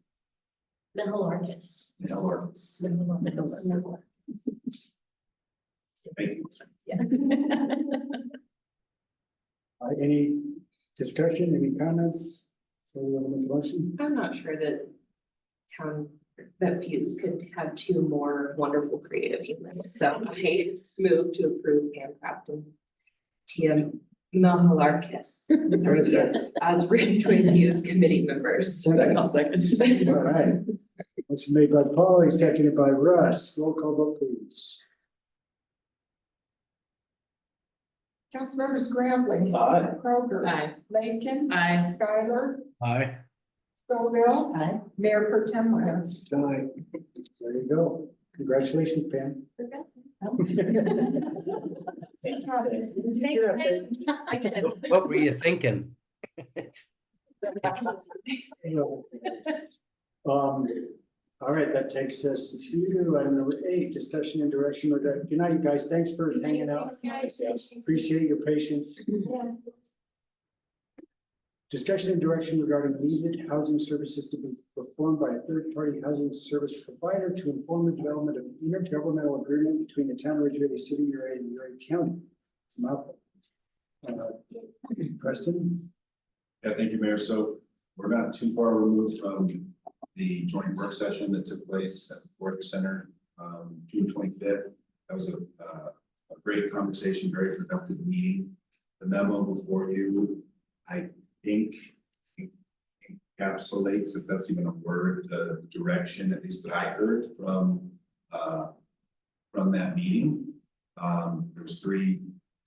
name? Mihalarkis. Mihalarkis. Thank you. Yeah. Any discussion, any comments? So we want to make a motion? I'm not sure that that Fuse could have 2 more wonderful creative humans. So I move to approve Pam Craft and Tia Mihalarkis as Ridgway Fuse committee members. I'll second. All right. Motion made by Polly, seconded by Russ. Roll call vote, please. Councilmembers Grambling. Aye. Kroger. Aye. Lakin. Aye. Skylar. Aye. Scoville. Aye. Mayor Pro Tem Ware. Aye. There you go. Congratulations, Pam. What were you thinking? All right, that takes us to item number 8, discussion and direction. Good night, you guys. Thanks for hanging out. Appreciate your patience. Discussion and direction regarding needed housing services to be performed by a third-party housing service provider to inform the development of an intergovernmental agreement between the town of Ridgway, the city of Uray, and Uray County. It's a mouthful. Preston? Yeah, thank you, Mayor. So we're not too far removed from the joint work session that took place at the Ford Center, June 25th. That was a great conversation, very productive meeting. The memo before you, I think, encapsulates, if that's even a word, the direction, at least that I heard from that meeting. There was three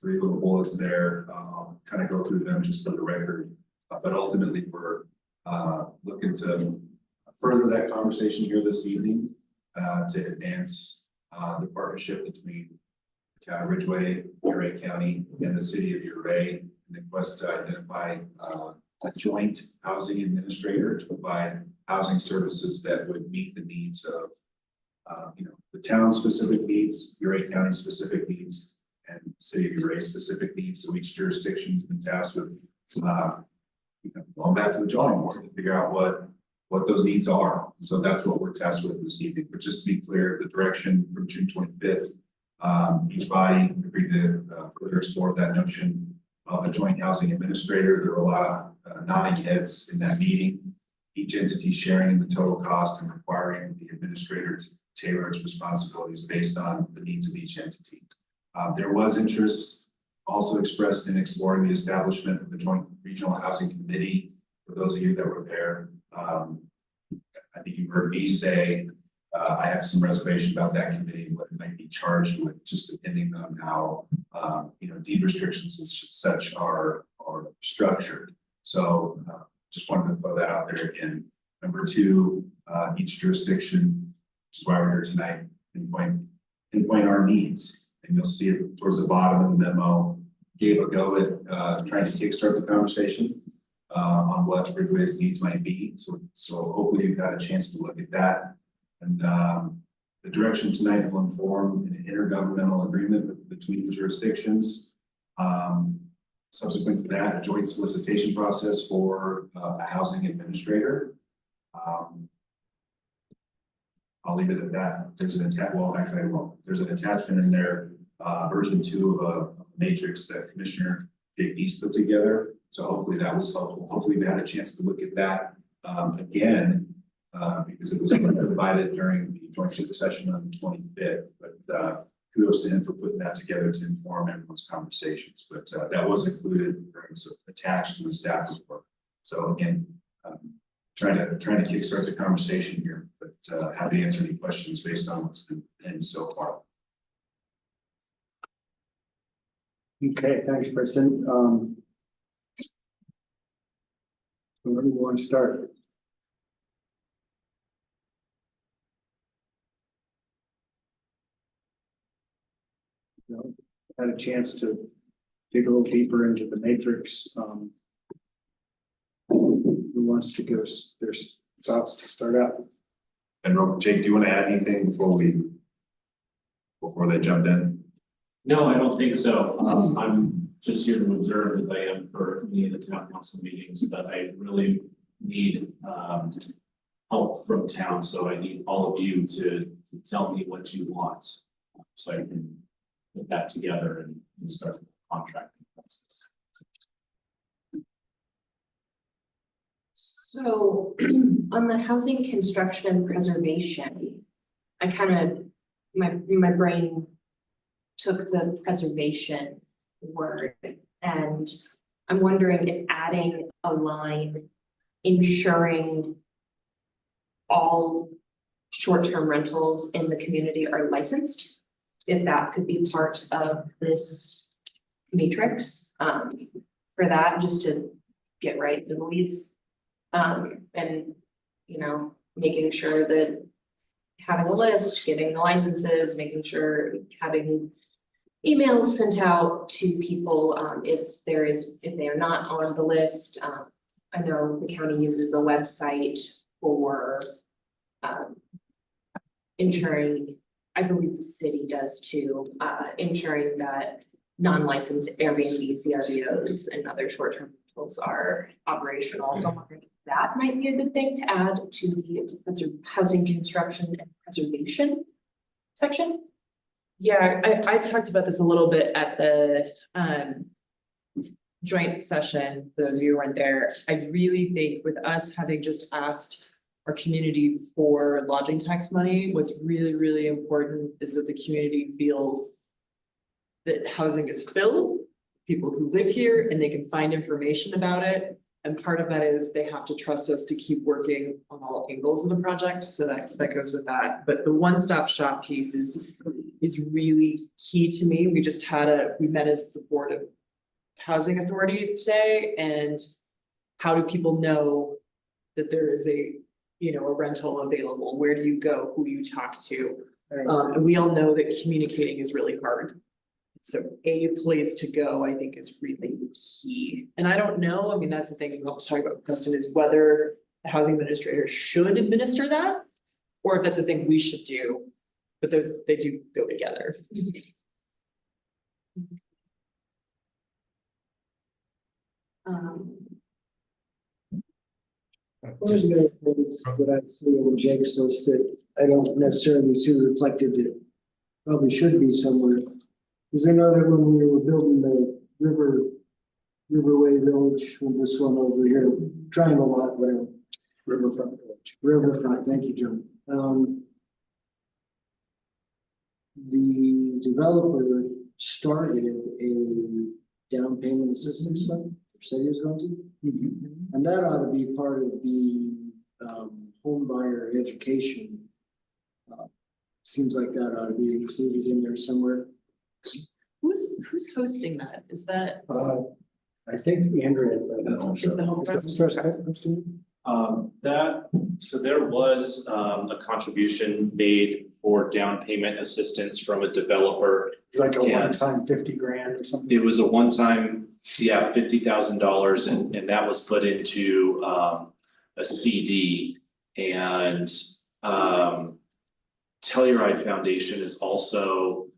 little bullets there. I'll kind of go through them just for the record, but ultimately we're looking to further that conversation here this evening to advance the partnership between the town of Ridgway, Uray County, and the city of Uray, in the quest to identify a joint housing administrator to provide housing services that would meet the needs of the town specific needs, Uray County specific needs, and the city of Uray specific needs. So each jurisdiction has been tasked with going back to the drawing board to figure out what those needs are. So that's what we're tasked with this evening. But just to be clear, the direction from June 25th, each body agreed to further explore that notion of a joint housing administrator. There were a lot of nodding heads in that meeting, each entity sharing the total cost and requiring the administrator to tailor its responsibilities based on the needs of each entity. There was interest also expressed in exploring the establishment of the joint regional housing committee. For those of you that were there, I think you heard me say I have some reservation about that committee and what it might be charged with, just depending on how deed restrictions and such are structured. So just wanted to throw that out there again. Number 2, each jurisdiction, which is why we're here tonight, pinpoint our needs, and you'll see it towards the bottom of the memo. Gave a go at trying to kickstart the conversation on what Ridgway's needs might be. So hopefully you've got a chance to look at that. And the direction tonight will inform an intergovernmental agreement between the jurisdictions. Subsequent to that, a joint solicitation process for a housing administrator. I'll leave it at that. There's an there's an attachment in there, version 2 of a matrix that Commissioner Jake East put together. So hopefully that was helpful. Hopefully we had a chance to look at that again, because it was provided during the joint super session on the 25th. But kudos to him for putting that together to inform everyone's conversations. But that was included, it was attached to the staff report. So again, trying to kickstart the conversation here, but happy to answer any questions based on what's been in so far. Okay, thanks, Preston. Where do you want to start? You know, had a chance to dig a little deeper into the matrix. Who wants to give us their thoughts to start out? And Jake, do you want to add anything before they jumped in? No, I don't think so. I'm just here to observe as I am for many of the town council meetings, but I really need help from town. So I need all of you to tell me what you want, so I can put that together and start the contracting process. So on the housing construction and preservation, I kind of, my brain took the preservation word, and I'm wondering if adding a line ensuring all short-term rentals in the community are licensed, if that could be part of this matrix, for that, just to get right in the weeds. And, you know, making sure that having a list, getting the licenses, making sure having emails sent out to people, if they are not on the list. I know the county uses a website for ensuring, I believe the city does too, ensuring that non-licensed Airbnbs, VRBOs, and other short-term rentals are operational. So I'm wondering if that might be a good thing to add to the housing construction and preservation section. Yeah, I talked about this a little bit at the joint session, for those of you who weren't there. I really think with us having just asked our community for lodging tax money, what's really, really important is that the community feels that housing is filled, people who live here, and they can find information about it. And part of that is they have to trust us to keep working on all angles of the project, so that goes with that. But the one-stop shop piece is really key to me. We met as the Board of Housing Authority today, and how do people know that there is a rental available? Where do you go? Who do you talk to? And we all know that communicating is really hard. So a place to go, I think, is really key. And I don't know, I mean, that's the thing we'll talk about, Preston, is whether the housing administrator should administer that, or if that's a thing we should do, but they do go together. One of the other things that I see in Jake's list that I don't necessarily see reflected, that probably should be somewhere, is I know that when we were building the Riverway Village, with this one over here, Triangle Lot, whatever. Riverfront Village. Riverfront, thank you, John. The developer started a down payment assistance fund, said he was going to. And that ought to be part of the home buyer education. Seems like that ought to be included in there somewhere. Who's hosting that? Is that? I think Andrea. Is the home trust? So there was a contribution made for down payment assistance from a developer. It's like a one-time 50 grand or something. It was a one-time, $50,000, and that was put into a CD. And Telluride Foundation is also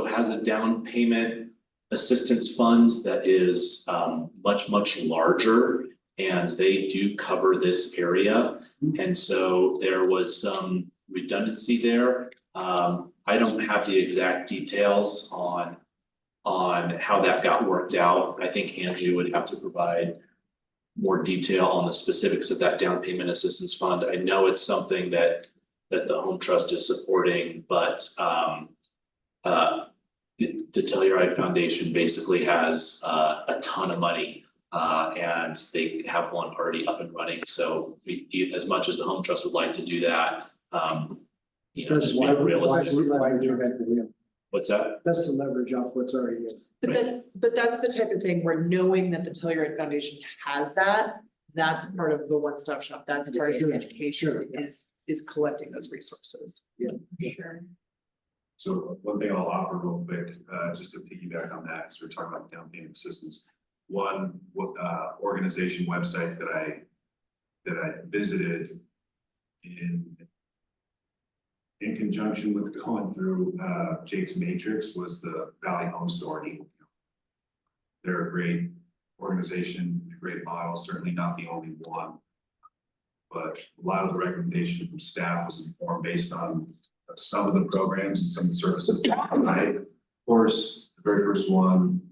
has a down payment assistance fund that is much larger, and they do cover this area. And so there was some redundancy there. I don't have the exact details on how that got worked out. I think Angie would have to provide more detail on the specifics of that down payment assistance fund. I know it's something that the Home Trust is supporting, but the Telluride Foundation basically has a ton of money, and they have one already up and running. So as much as the Home Trust would like to do that, you know, just being realistic. What's that? That's the leverage off what's already in. But that's the type of thing where knowing that the Telluride Foundation has that, that's part of the one-stop shop, that's part of the education is collecting those resources. Yeah. Sure. So one thing I'll offer real quick, just to piggyback on that, because we're talking about down payment assistance. One organization website that I visited in conjunction with going through Jake's Matrix was the Valley Home Authority. They're a great organization, a great model, certainly not the only one. But a lot of the recommendation from staff was informed based on some of the programs and some of the services that provide. Of course, the very first one,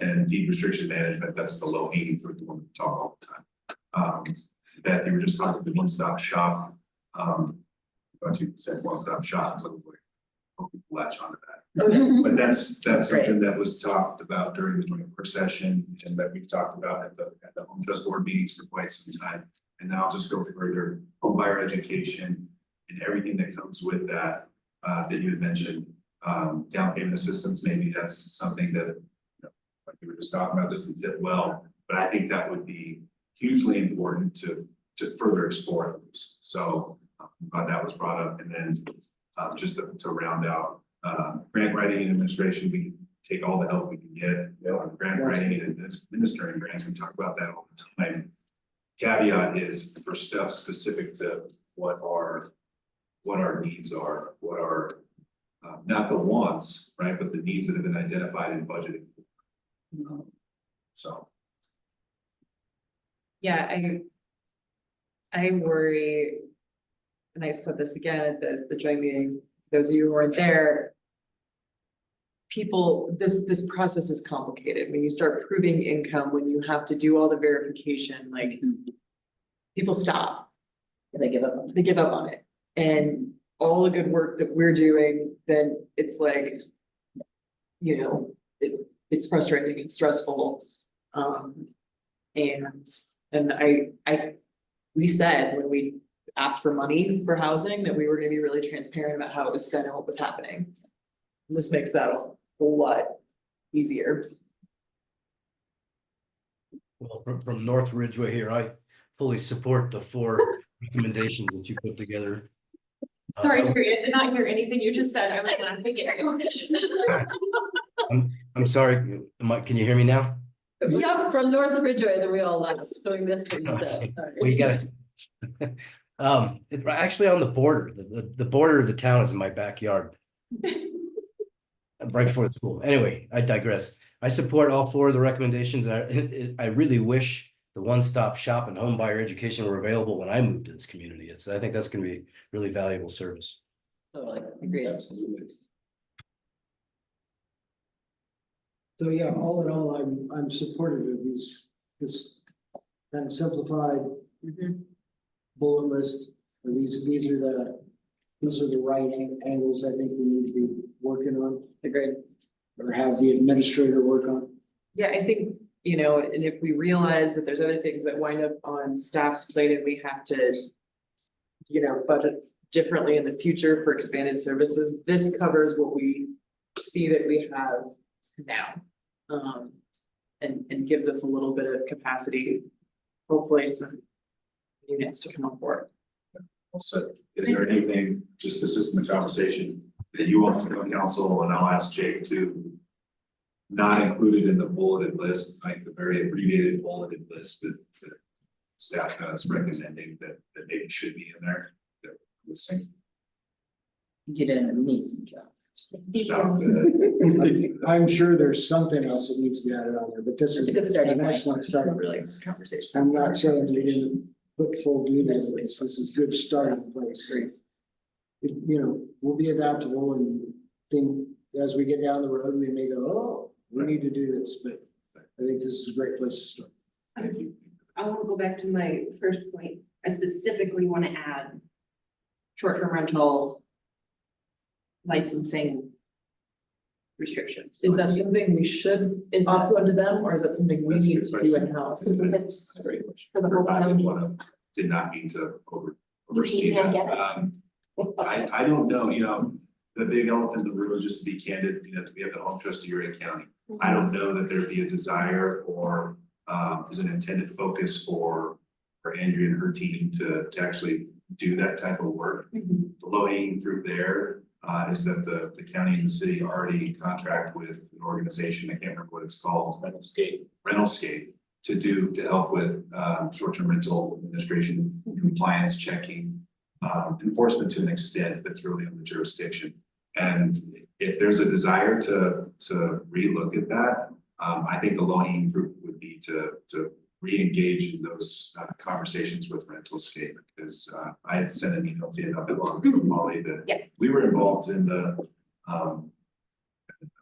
and deed restriction management, that's the low hanging fruit, the one we talk all the time. Beth, you were just talking the one-stop shop. But you said one-stop shop, so hope people latch onto that. But that's something that was talked about during the joint work session, and that we've talked about at the Home Trust Board meetings for quite some time. And now I'll just go further, home buyer education and everything that comes with that, that you had mentioned, down payment assistance, maybe that's something that, you know, like we were just talking about, doesn't fit well, but I think that would be hugely important to further explore at least. So that was brought up, and then just to round out grant writing and administration, we take all the help we can get. Grant writing and administering grants, we talk about that all the time. Caveat is for stuff specific to what our needs are, what are not the wants, right, but the needs that have been identified and budgeted. So. Yeah, I worry, and I said this again at the joint meeting, those of you who weren't there. People, this process is complicated. When you start proving income, when you have to do all the verification, like people stop. And they give up. They give up on it. And all the good work that we're doing, then it's like, you know, it's frustrating and stressful. And we said when we asked for money for housing that we were gonna be really transparent about how it was spent and what was happening. And this makes that a whole lot easier. Well, from North Ridgway here, I fully support the 4 recommendations that you put together. Sorry, Terry, I did not hear anything you just said. I was laughing at you. I'm sorry, can you hear me now? Yep, from North Ridgway that we all left, so we missed what you said. Sorry. Well, you gotta, it's actually on the border, the border of the town is in my backyard. Right before the school. Anyway, I digress. I support all 4 of the recommendations. I really wish the one-stop shop and home buyer education were available when I moved to this community. I think that's gonna be really valuable service. Totally, agreed. Absolutely. So yeah, all in all, I'm supportive of this kind of simplified bullet list. Or these are the right angles I think we need to be working on. Agreed. Or have the administrator work on. Yeah, I think, you know, and if we realize that there's other things that wind up on staff's plate and we have to, you know, budget differently in the future for expanded services, this covers what we see that we have now. And gives us a little bit of capacity, hopefully some units to come on board. Also, is there anything, just to assist in the conversation, that you want to know, council, and I'll ask Jake to not included in the bulleted list, like the very abbreviated bulleted list that staff is recommending that maybe should be in there, that we're missing? You did an amazing job. I'm sure there's something else that needs to be added on there, but this is a good starting an point. excellent starting. Really, this conversation. I'm not saying we didn't put full details, but this is good starting place. we'll be adaptable and think as we get down the road, we may go, oh, we need to do this, but I think this is a great place to start. Thank you. I want to go back to my first point. I specifically want to add short-term rental licensing restrictions. Is that something we should offload to them, or is that something we That's a need good to do question. in-house? That's a great question. For the whole I town? did not mean to oversee Yeah, that. get it. I don't know, the big elephant in the room, just to be candid, we have the home trust of Ridgway County. I don't know that there'd be a desire or is an intended focus for Andrea and her team to actually do that type of work. The low hanging fruit there is that the county and the city already contract with an organization, I can't remember what it's called. Rentalscape to help with short-term rental administration, compliance checking, enforcement to an extent that's really on the jurisdiction. And if there's a desire to relook at that, I think the low hanging fruit would be to re-engage in those conversations with Rentalscape, because I had sent an email to you not that long ago, Molly, that we were involved in the I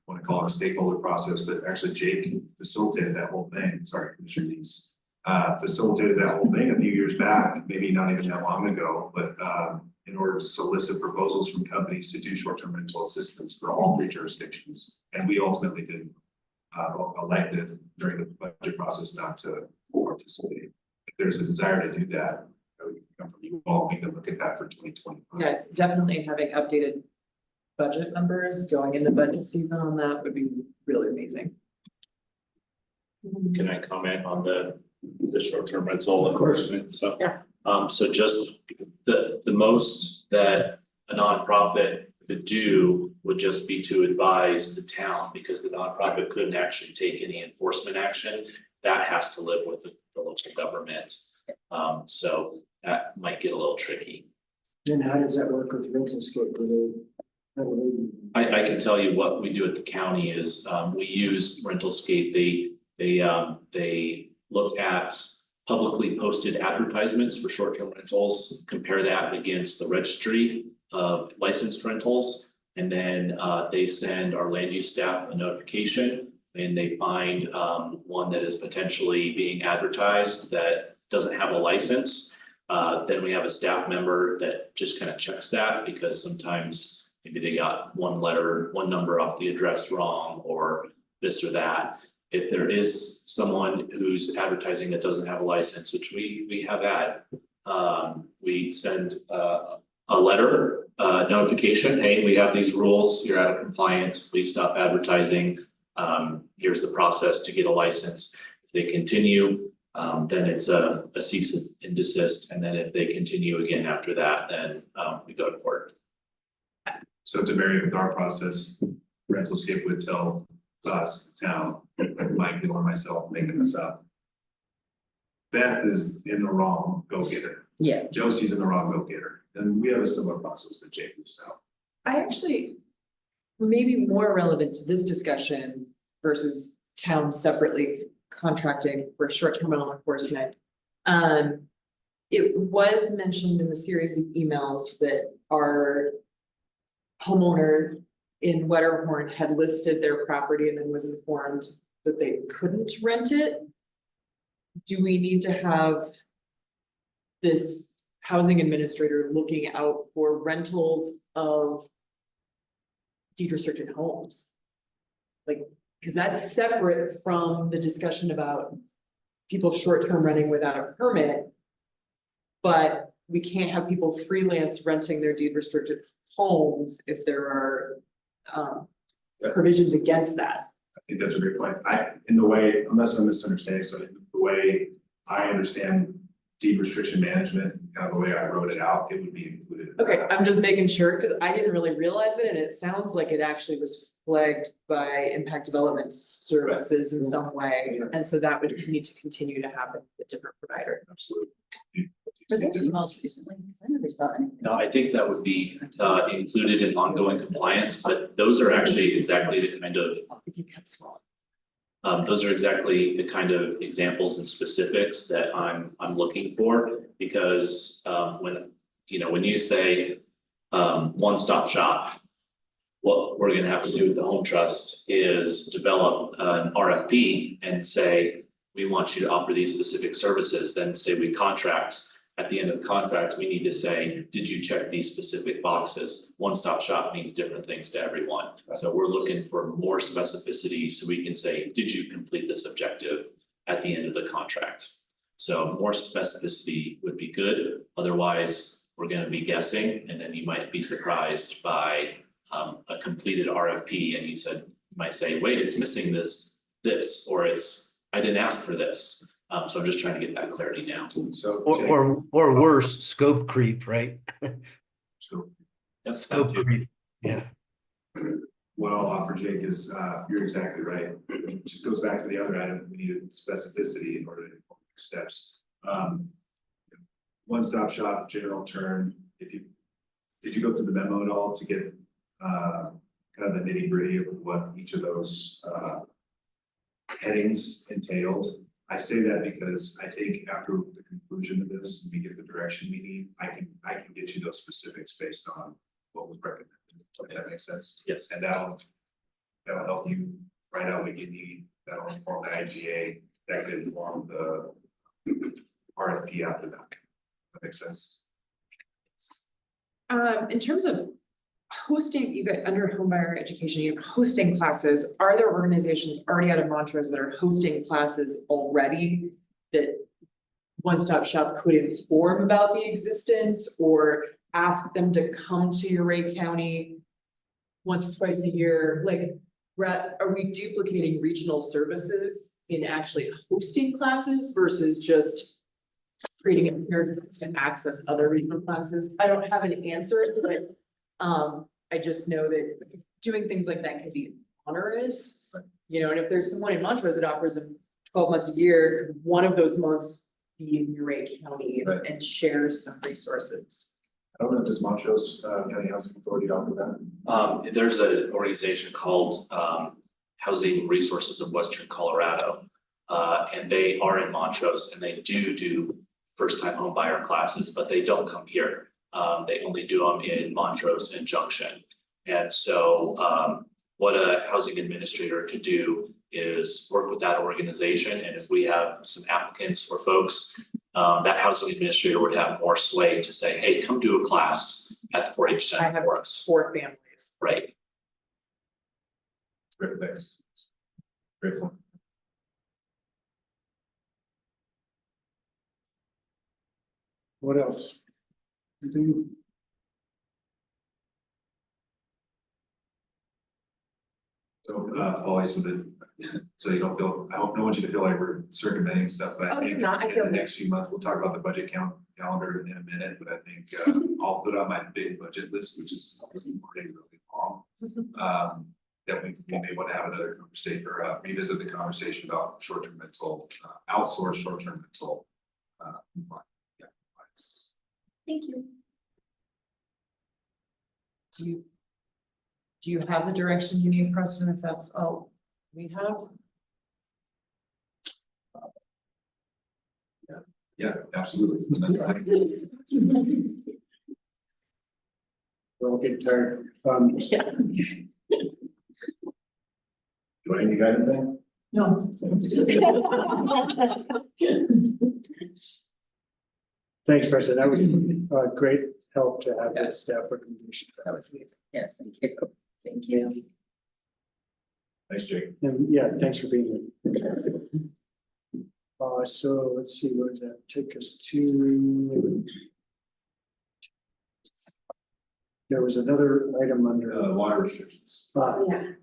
want to call it a stakeholder process, but actually Jake facilitated that whole thing. Sorry, Commissioner Lees. Facilitated that whole thing a few years back, maybe not even that long ago, but in order to solicit proposals from companies to do short-term rental assistance for all 3 jurisdictions. And we ultimately did elected during the budget process not to participate. If there's a desire to do that, would come from you all, we can look at that for 2025. Yeah, definitely having updated budget numbers going into budget season on that would be really amazing. Can I comment on the short-term rental enforcement? So, so just the most that a nonprofit could do would just be to advise the town, because the nonprofit couldn't actually take any enforcement action. That has to live with the local government. So that might get a little tricky. And how does that work with Rentalscape? I can tell you what we do at the county is, we use Rentalscape. They look at publicly posted advertisements for short-term rentals, compare that against the registry of licensed rentals. And then they send our land use staff a notification, and they find one that is potentially being advertised that doesn't have a license. Then we have a staff member that just kind of checks that, because sometimes maybe they got one number off the address wrong, or this or that. If there is someone who's advertising that doesn't have a license, which we have had, we send a letter, notification, hey, we have these rules, you're out of compliance, please stop advertising. Here's the process to get a license. If they continue, then it's a cease and desist. And then if they continue again after that, then we go to court. So to marry with our process, Rentalscape would tell us, the town, Mike, or myself, making this up. Beth is in the wrong, go get her. Yeah. Josie's in the wrong, go get her. And we have a similar process that Jake was out. I actually, maybe more relevant to this discussion versus town separately contracting for short-term rental enforcement. It was mentioned in the series of emails that our homeowner in Wetterhorn had listed their property and then was informed that they couldn't rent it. Do we need to have this housing administrator looking out for rentals of deed restricted homes? Like, because that's separate from the discussion about people short-term renting without a permit. But we can't have people freelance renting their deed restricted homes if there are provisions against that. I think that's a great point. In the way, unless I'm misunderstanding, so the way I understand deed restriction management, kind of the way I wrote it out, it would be included. Okay, I'm just making sure, because I didn't really realize it, and it sounds like it actually was flagged by Impact Development Services in some way. And so that would need to continue to happen with a different provider. Absolutely. Were those emails recently? Because I never saw anything. No, I think that would be included in ongoing compliance, but those are actually exactly the kind of. If you kept small. Those are exactly the kind of examples and specifics that I'm looking for, because when you say one-stop shop. What we're gonna have to do with the home trust is develop an RFP and say, we want you to offer these specific services, then say we contract. At the end of the contract, we need to say, did you check these specific boxes? One-stop shop means different things to everyone. So we're looking for more specificity so we can say, did you complete this objective at the end of the contract? So more specificity would be good. Otherwise, we're gonna be guessing, and then you might be surprised by a completed RFP and you might say, wait, it's missing this, or I didn't ask for this. So I'm just trying to get that clarity now. So. Or worse, scope creep, right? Scope creep, yeah. What I'll offer, Jake, is, you're exactly right. It just goes back to the other item, we needed specificity in order to inform next steps. One-stop shop, general term, did you go through the memo at all to get, kind of the nitty-gritty of what each of those, headings entailed? I say that because I think after the conclusion of this, we get the direction we need, I can get you those specifics based on what was recommended. If that makes sense. Yes. And that'll help you find out what you need, that'll inform the IGA, that could inform the RFP after that. That makes sense. In terms of hosting, you got under home buyer education, you have hosting classes. Are there organizations already out of Montrose that are hosting classes already that one-stop shop could inform about the existence or ask them to come to Uray County once or twice a year? Like, are we duplicating regional services in actually hosting classes versus just creating a place to access other regional classes? I don't have an answer, but I just know that doing things like that can be onerous, you know, and if there's someone in Montrose that offers them 12 months a year, one of those months be in Uray County and share some resources. I don't know, does Montrose County Housing Authority offer that? There's an organization called Housing Resources of Western Colorado. And they are in Montrose and they do first-time home buyer classes, but they don't come here. They only do them in Montrose and Junction. And so what a housing administrator could do is work with that organization. And if we have some applicants or folks, that housing administrator would have more sway to say, hey, come do a class at the 4-H center for us. 4 families. Right. Great, thanks. Great point. What else? Anything? So, Polly, so you don't feel, I don't want you to feel like we're circumventing stuff, but I Oh, think you're not. I in feel the good. next few months, we'll talk about the budget calendar in a minute, but I think I'll put on my big budget list, which is already really long. That we may want to have another conversation or revisit the conversation about short-term rental, outsourced short-term rental. Yeah. Thank you. Do you have the direction you need, Preston, if that's all we have? Yeah, absolutely. We're all getting tired. Joanne, you got anything? No. Thanks, President. That was great help to have that staff recommendation. That was amazing. Yes, thank you. Thank you. Thanks, Jake. And yeah, thanks for being here. So let's see, where does that take us to? There was another item under. Water restrictions. Yeah.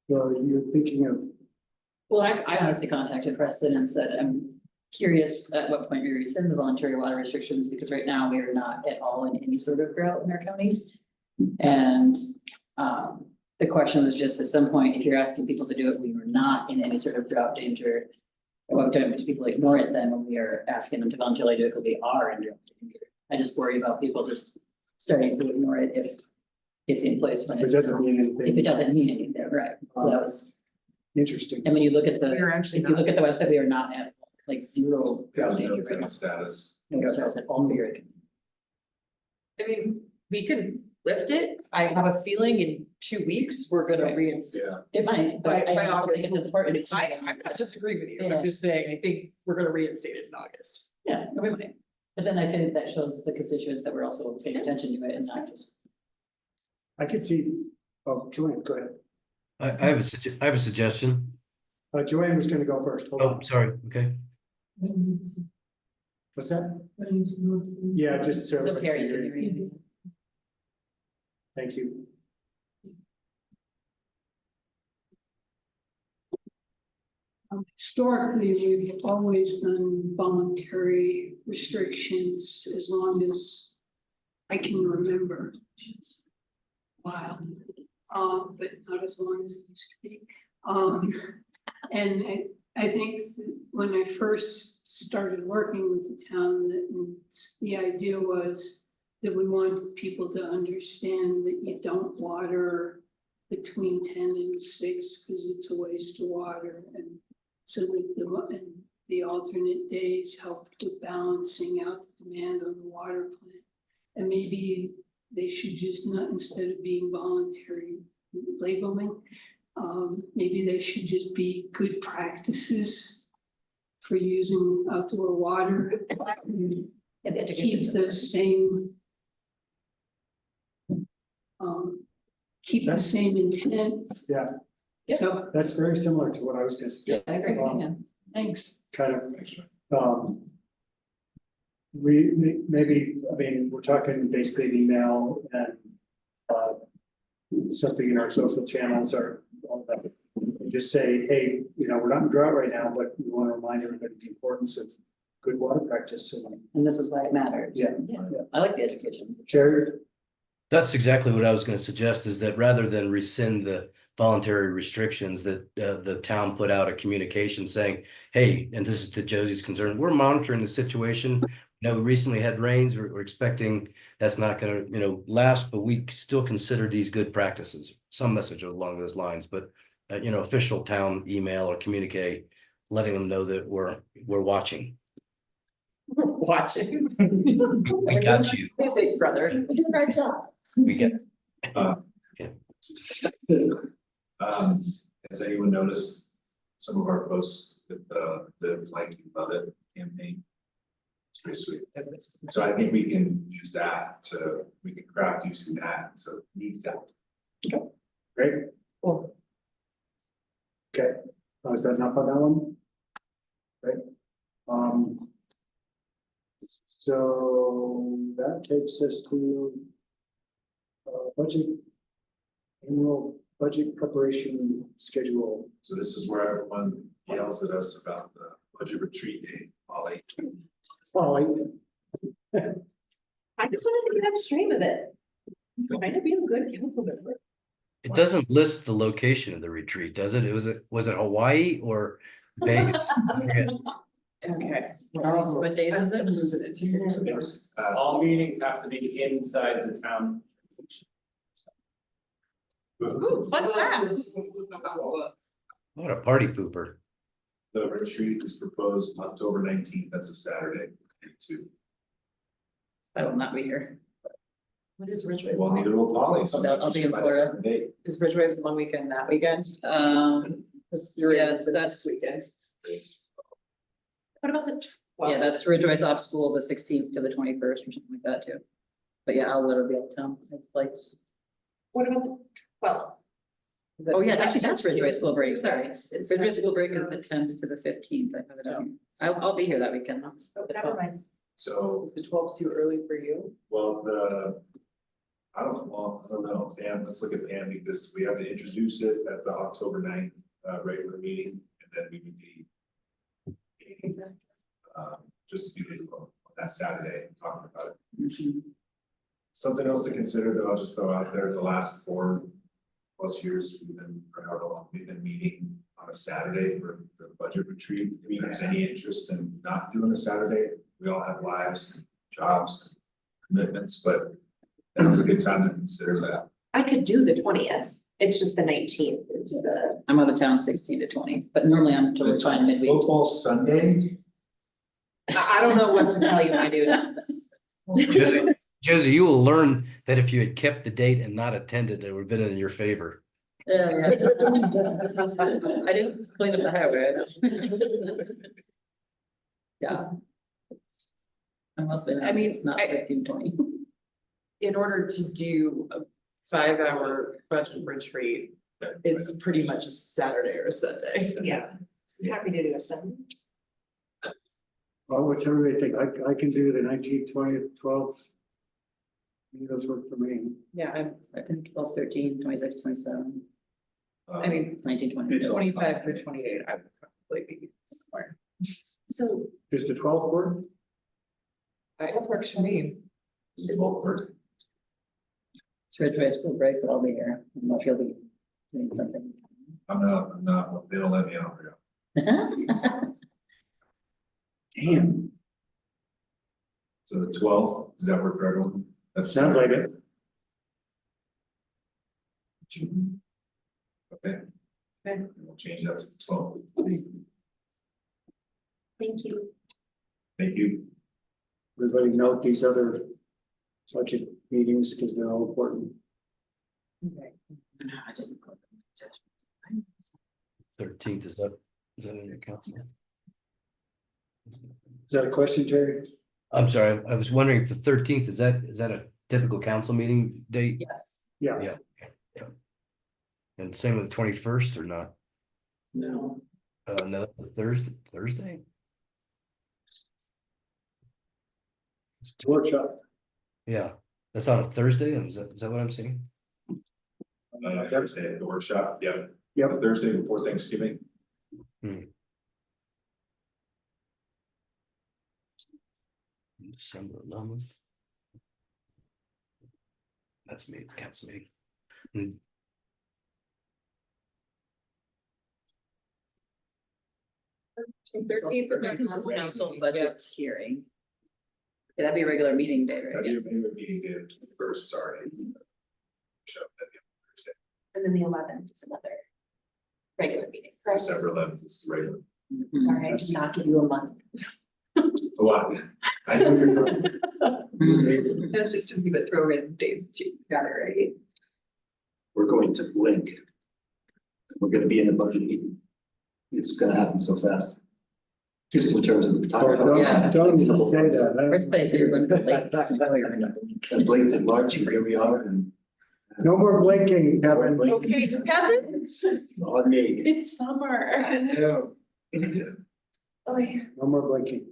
So you're thinking of, Well, I honestly contacted Preston and said, I'm curious at what point we rescind the voluntary water restrictions, because right now we are not at all in any sort of drought in our county. And the question was just at some point, if you're asking people to do it, we were not in any sort of drought danger. At what time do people ignore it then when we are asking them to voluntarily do it because we are in drought danger? I just worry about people just starting to ignore it if it's in place when it doesn't mean anything. if it doesn't mean anything, right? So that was interesting. and when you look at the, We're actually if you look at the website, we are not at like zero drought There's no danger right now. status. No drought status at all. We're I mean, we can lift it. I have a feeling in 2 weeks, we're gonna reinstate. Yeah. It might, By but I also August, think it's important. I'm not disagreeing with you, Yeah. I'm just saying, I think we're gonna reinstate it in August. Yeah, we might. But then I think that shows the constituents that we're also paying attention to it and not just. I could see, oh, Joanne, go ahead. I have a suggestion. Joanne was gonna go first. Hold Oh, on. sorry, okay. What's that? Yeah, just so. So everybody Terry, can can hear you you. read it? Thank you. Historically, we've always done voluntary restrictions as long as I can remember. Wow. But not as long as it used to be. And I think that when I first started working with the town, that the idea was that we wanted people to understand that you don't water between 10 and 6 because it's a waste of water, and so that the alternate days helped with balancing out the demand on the water plant. And maybe they should just not, instead of being voluntary labeling, maybe they should just be good practices for using outdoor water. Keep the same. Keep the same intent. Yeah. So. That's very similar to what I was gonna suggest. I agree, yeah, thanks. Kind of, maybe, I mean, we're talking basically an email and, something in our social channels or all that. And just say, hey, you know, we're not in drought right now, but we want to remind everybody the importance of good water practice. And this is why it matters. Yeah. I like the education. Jerry? That's exactly what I was gonna suggest, is that rather than rescind the voluntary restrictions, that the town put out a communication saying, hey, and this is to Josie's concern, we're monitoring the situation. You know, we recently had rains, we're expecting that's not gonna, you know, last, but we still consider these good practices. Some message along those lines, but you know, official town email or communique, letting them know that we're watching. Watching. We got you. Big brother. You did a great job. We get. Has anyone noticed some of our posts with the Like You Love It campaign? It's pretty sweet. So I think we can use that we can craft using that, so need that. Okay, great. Cool. Okay, is that enough on that one? Right. So that takes us to annual budget preparation schedule. So this is where everyone yells at us about the budget retreat day, Ollie. Folly. I just wanted to get upstream of it. Trying to be a good council member. It doesn't list the location of the retreat, does it? Was it Hawaii or Vegas? I forget. Okay. What date is it? I'm losing it. All meetings have to be inside the town. Ooh, fun fact. What a party pooper. The retreat is proposed October 19th, that's a Saturday, too. I will not be here. What is Ridgway's? Well, neither will Polly. so I'll be in by Florida. that date. Is Ridgway's one weekend that weekend? Because you're in Yes, the that's- next weekend. It's- What about the? Yeah, that's Ridgway's off school, the 16th to the 21st or something like that too. But yeah, I'll literally be out of town. I have flights. What about the 12th? Oh, yeah, actually, that's Ridgway school break, sorry. It's Ridgway not- school break is the 10th to the 15th. I have it on. I'll be here that weekend. though. Oh, never mind. So, Is the 12th too early for you? well, I don't know, Pam, let's look at Pam, because we have to introduce it at the October 9th, regular meeting, and then we would be just a few days ago, that Saturday, talking about it. Something else to consider that I'll just throw out there, the last 4+ years, or however long we've been meeting on a Saturday for the budget retreat. If there's any interest in not doing a Saturday, we all have lives, jobs, commitments, but that was a good time to consider that. I could do the 20th. It's just the 19th is the. I'm out of town 16 to 20, but normally I'm totally fine midweek. Football Sunday, I don't know what to tell you, my dude. Josie, you will learn that if you had kept the date and not attended, it would have been in your favor. Yeah, yeah. I didn't clean up the highway, I know. Yeah. I'm mostly, I mean, not 15-20. In order to do a 5-hour budget retreat, it's pretty much a Saturday or a Sunday. Yeah, happy to do a study. Well, what's everybody think? I can do the 19th, 20th, 12th. Those work for me. Yeah, I can 12, 13, 26, 27. I Um, mean, 19, 20. it's all 25 through 28, I would probably be somewhere. So Just the 12th work? That works for me. This is both work. It's Ridgway school break, but I'll be here. I don't know if you'll be doing something. I'm not, they don't let me out. Damn. So the 12th, does that work for everyone? That Sounds like it. Okay. Okay. We'll change that to the 12th. thank you. Thank you. Everybody note these other budget meetings because they're all important. 13th, is that in your council? Is that a question, Terry? I'm sorry, I was wondering if the 13th, is that a typical council meeting date? Yes. Yeah. Yeah. And same with the 21st or not? No. No, that's the Thursday? It's a workshop. Yeah, that's on a Thursday, is that what I'm saying? Thursday, the workshop, yeah. Yep. Thursday before Thanksgiving. December 11th. That's me, council meeting. 13th is our council budget hearing. Yeah, that'd be a regular meeting day, right? That'd be a regular meeting day, the 21st, sorry. Workshop, that'd be on Thursday. And then the 11th is another regular meeting, correct? December 11th is the regular. Sorry, I did not give you a month. A lot. I know you're not. That's just to keep it throw in days, you got it right. We're going to blink. We're gonna be in a budget meeting. It's gonna happen so fast. Just in terms of the time. Don't even say that. First place, you're going to be late. Oh, you're gonna be- I blinked in March, and here we are, and. No more blinking, Kevin. Okay, Kevin, It's on me. it's summer. Okay. No more blinking.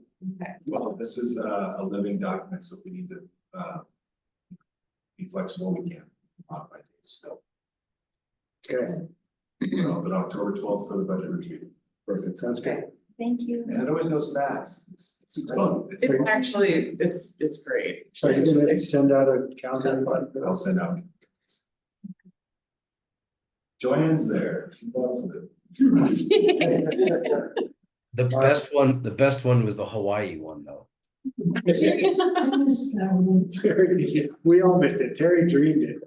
Well, this is a living document, so if we need to be flexible, we can modify dates still. Okay, But October 12th for the budget retreat. perfect. Sounds good. Thank you. And it always goes fast. It's fun. It's It's actually, it's great. So you're gonna send out a calendar? I'll send out. Joanne's there. She loves it. The best one was the Hawaii one, though. Terry, we all missed it. Terry dreamed it.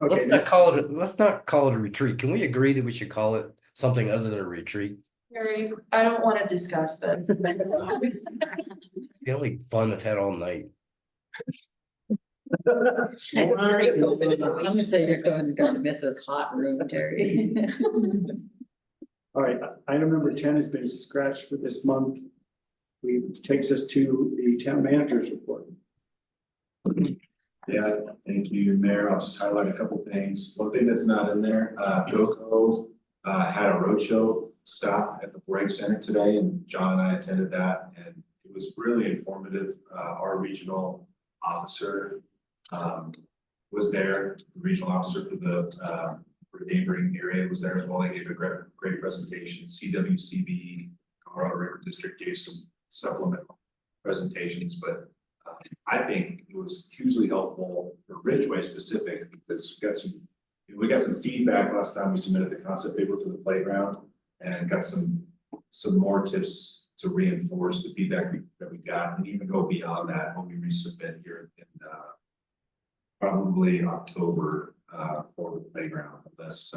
Let's Okay, not call it a retreat. Can we agree that we should call it something other than a retreat? Mary, I don't wanna discuss this. It's the only fun I've had all night. I'm gonna say you're going to miss this hot room, Terry. all right. Item number 10 has been scratched for this month. Takes us to the town manager's report. Yeah, thank you, Mayor. I'll just highlight a couple things. One thing that's not in there, GoCo had a roadshow stop at the 4-H Center today, and John and I attended that, and it was really informative. Our regional officer was there, the regional officer for the neighboring area was there as well. They gave a great presentation. CWCB, Colorado River District gave some supplemental presentations, but I think it was hugely helpful for Ridgway specific because we got some feedback last time we submitted the concept paper for the playground and got some more tips to reinforce the feedback that we got and even go beyond that when we resubmit here in probably October for the playground, unless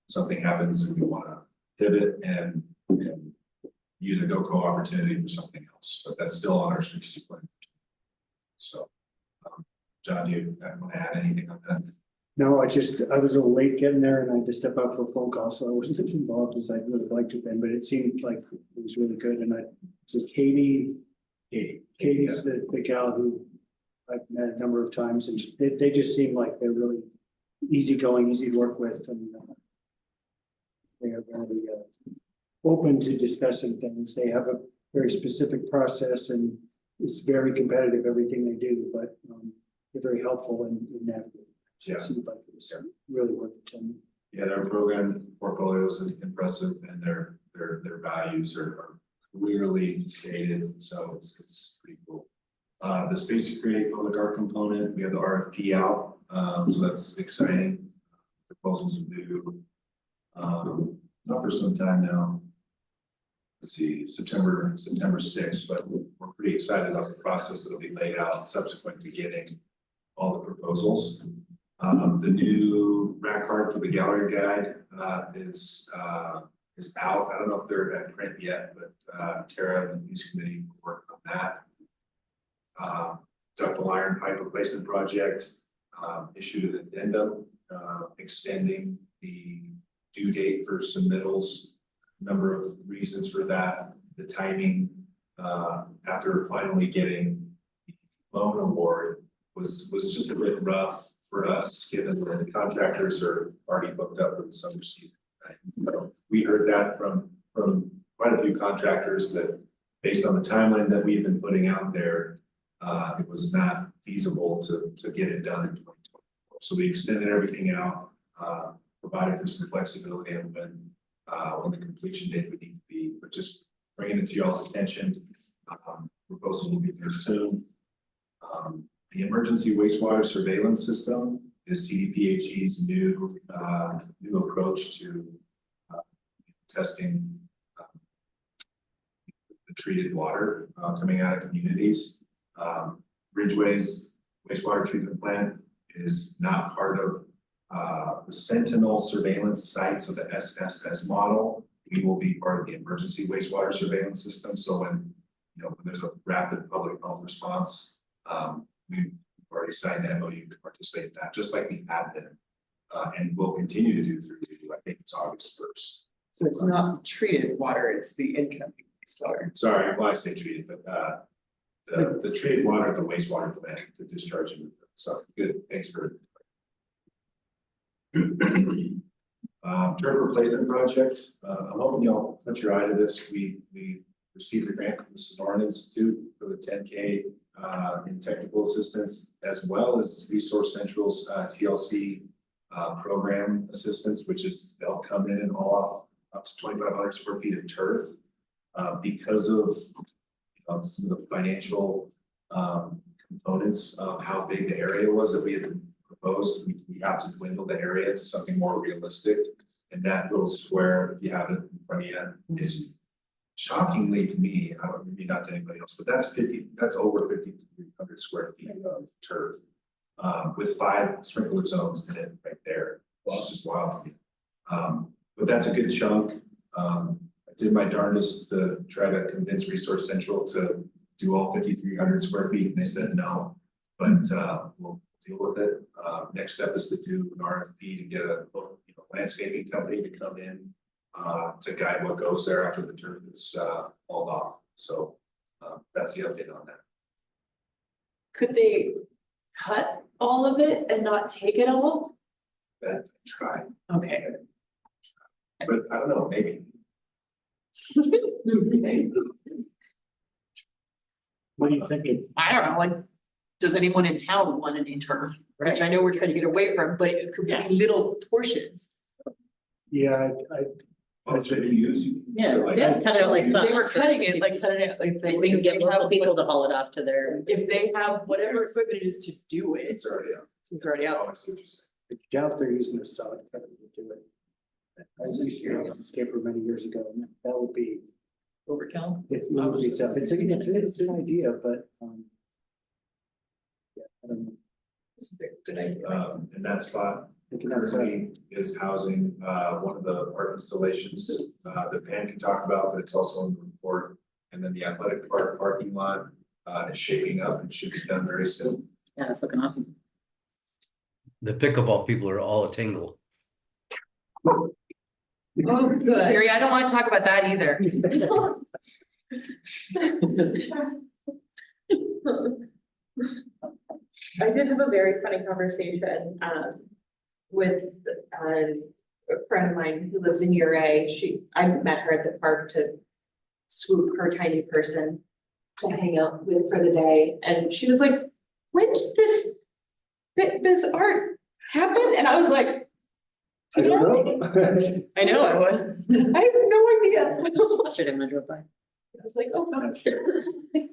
something happens and we want to pivot and use a GoCo opportunity for something else, but that's still on our strategic plan. So, John, do you want to add anything on that? No, I was a little late getting there and I had to step out for a phone call, so I wasn't as involved as I would have liked to have been, but it seemed like it was really good. And was it Katie? Katie's the gal who I've met a number of times, and they just seem like they're really easygoing, easy to work with, and they are very open to discussing things. They have a very specific process, and it's very competitive, everything they do, but they're very helpful in that. Yeah. It seems like it was really worth it. Yeah, their program portfolio is impressive, and their values are clearly stated, so it's pretty cool. The Space to Create public art component, we have the RFP out, so that's exciting. Proposals are due, not for some time now. Let's see, September 6th, but we're pretty excited about the process that'll be laid out subsequent to getting all the proposals. The new rack card for the gallery guide is out. I don't know if they're at print yet, but Tara and the news committee will work on that. Ductile iron pipe replacement project issued an addendum extending the due date for submittals. Number of reasons for that. The timing after finally getting the loan award was just a bit rough for us, given that the contractors are already booked up for the summer season. Right? So we heard that from quite a few contractors that based on the timeline that we've been putting out there, it was not feasible to get it done in 2024. So we extended everything out, provided for some flexibility on when the completion date would need to be, but just bringing it to y'all's attention. Proposal will be there soon. The emergency wastewater surveillance system is CDPHE's new approach to testing the treated water coming out of communities. Ridgway's wastewater treatment plant is not part of the Sentinel surveillance sites of the SSS model. We will be part of the emergency wastewater surveillance system. So when there's a rapid public health response, we've already signed the MOU to participate in that, just like we have been, and will continue to do through, I think it's August 1st. So it's not the treated water, it's the incoming wastewater. Sorry, well, I say treated, but the treated water at the wastewater plant to discharge it. So good, thanks for. Turf replacement project. I'm hoping y'all put your eye to this. We received a grant from the Sonoran Institute for the 10K in technical assistance, as well as Resource Central's TLC program assistance, which is they'll come in and haul off up to 2,500 square feet of turf because of some of the financial components of how big the area was that we had proposed. We have to dwindle the area to something more realistic. And that little square that you have in front of you is shockingly to me, maybe not to anybody else, but that's over 5,300 square feet of turf with 5 sprinkler zones in it right there. Well, it's just wild to me. But that's a good chunk. I did my darndest to try to convince Resource Central to do all 5,300 square feet, and they said no. But we'll deal with it. Next step is to do an RFP to get a landscaping company to come in to guide what goes there after the turf is hauled off. So that's the update on that. Could they cut all of it and not take it all? That's try. Okay. But I don't know, maybe. What are you thinking? I don't know, like, does anyone in town want any turf? Which I know we're trying to get away from, but it could be little portions. Yeah, Yeah, So, like, It's kind of like some. They were cutting it, like cutting it, like they. We can get if they have local people to haul it off to their. If they have whatever equipment it is to do it. It's already out. It's already out. I see what you're saying. I doubt they're using a solid cover to do it. I used to use escaper many years ago, and that would be. Overkill. It would be tough. It's an idea, but yeah, I don't know. It's a good idea. In that spot, Thinking outside. currently is housing one of the art installations that Pam can talk about, but it's also in the report. And then the athletic park parking lot is shaping up and should be done very soon. Yeah, it's looking awesome. The pickleball people are all a tingle. Oh, good. Gary, I don't want to talk about that either. I did have a very funny conversation, with, a friend of mine who lives in Uray. I met her at the park to swoop her tiny person to hang out with for the day, and she was like, when did this art happen? And I was like, I don't know. I know, I would. I have no idea. Yesterday when I drove by. I was like, oh, no, That's I have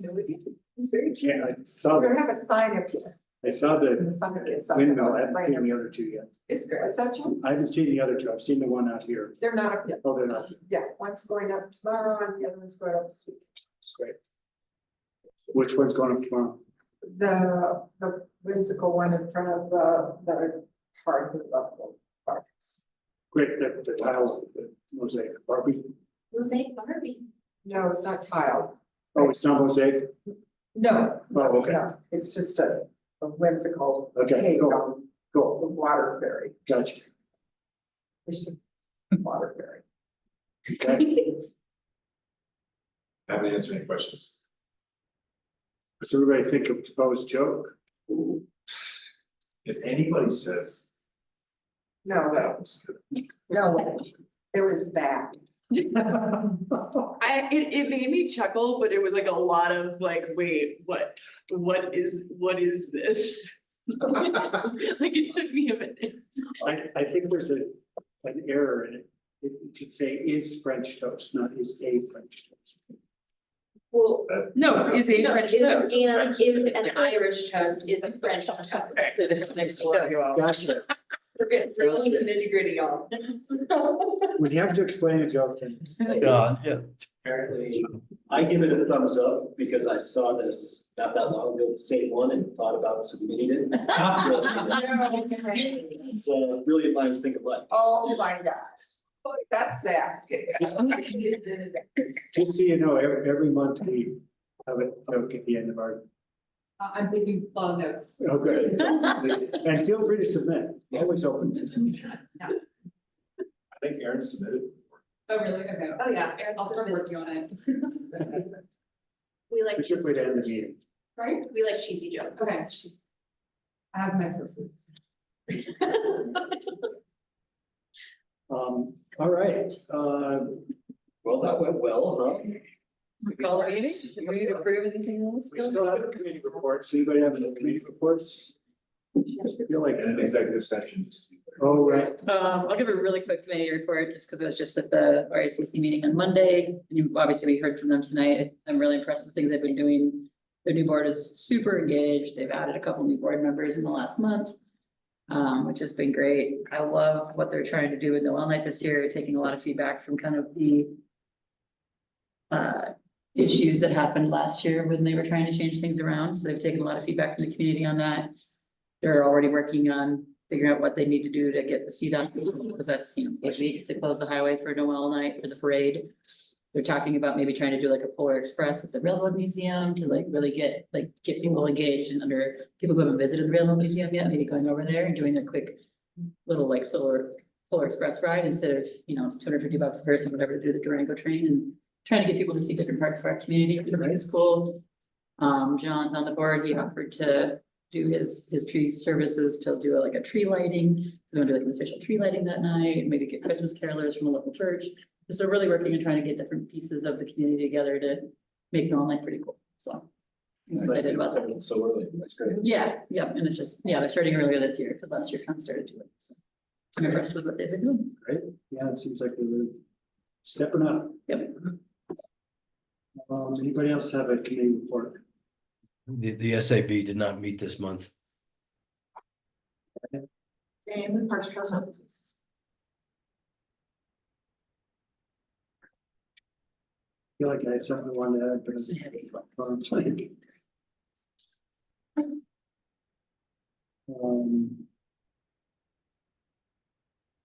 no idea. It's very cute. Yeah, I saw, We're gonna have a sign up here. I saw the The sun gets up. windmill. I haven't seen the other two yet. It's great. Is that you? I haven't seen the other two. I've seen the one out here. They're not up yet. Oh, they're not. Yeah, one's going up tomorrow and the other one's going up this week. That's great. Which one's going up tomorrow? The whimsical one in front of the heart of the parks. Great, the tile, the mosaic, Barbie. Mosaic Barbie. No, it's not tiled. Oh, it's not mosaic? No. Oh, okay. No, it's just a whimsical Okay, take cool. on Cool. the water fairy. Gotcha. It's a water fairy. Okay. Happy to answer any questions. What's everybody think of Bo's joke? If anybody says. No, it was bad. It made me chuckle, but it was like a lot of like, wait, what is this? Like it took me a minute. I think there's an error in it. It should say is French toast, not is a French toast. Well, No, is a no, French is- toast. and is an Irish toast, is a French toast. Gotcha. We're getting really nitty gritty, y'all. When you have to explain a joke, then it's. Yeah. Apparently, I give it a thumbs up because I saw this not that long ago, the same one, and thought about submitting it. It's brilliant minds think alike. Oh my gosh, that's sad. Just so you know, every month we have a joke at the end of our, I'm thinking long notes. okay. And feel free to submit, always open to submit. I think Aaron submitted. Oh, really? Okay. Oh, yeah. I'll start working on it. We like, It's a good way to end the meeting. Right? we like cheesy jokes. Okay. I have my sources. All right, Well, that went well, huh? We call a meeting? Did we approve anything else? we still have the committee reports. Anybody have any committee reports? I feel like, And an executive session. oh, right. I'll give a really quick committee report, just because I was just at the RICC meeting on Monday. Obviously, we heard from them tonight. I'm really impressed with things they've been doing. Their new board is super engaged. They've added a couple new board members in the last month, which has been great. I love what they're trying to do with Noel Night this year, taking a lot of feedback from kind of the issues that happened last year when they were trying to change things around. So they've taken a lot of feedback from the community on that. They're already working on figuring out what they need to do to get the seat up, because that's, 8 weeks to close the highway for Noel Night for the parade. They're talking about maybe trying to do like a Polar Express at the Railroad Museum to like really get people engaged and people who haven't visited the Railroad Museum yet, maybe going over there and doing a quick little like solar Polar Express ride instead of, it's $250 a person, whatever, to do the Durango train, and trying to get people to see different parts of our community, which is cool. John's on the board. He offered to do his tree services to do like a tree lighting. They're gonna do like an official tree lighting that night, maybe get Christmas carolers from a local church. So we're really working and trying to get different pieces of the community together to make Noel Night pretty cool. So I'm excited about that. So early, that's great. Yeah, and it's just, they're starting earlier this year because last year kind of started doing it. So I'm impressed with what they've been doing. Great, yeah, it seems like they're stepping up. Yep. Anybody else have a committee report? The SAB did not meet this month. And the Parks Trails and Open Spaces. I feel like I had something I wanted to add, but it's on plan.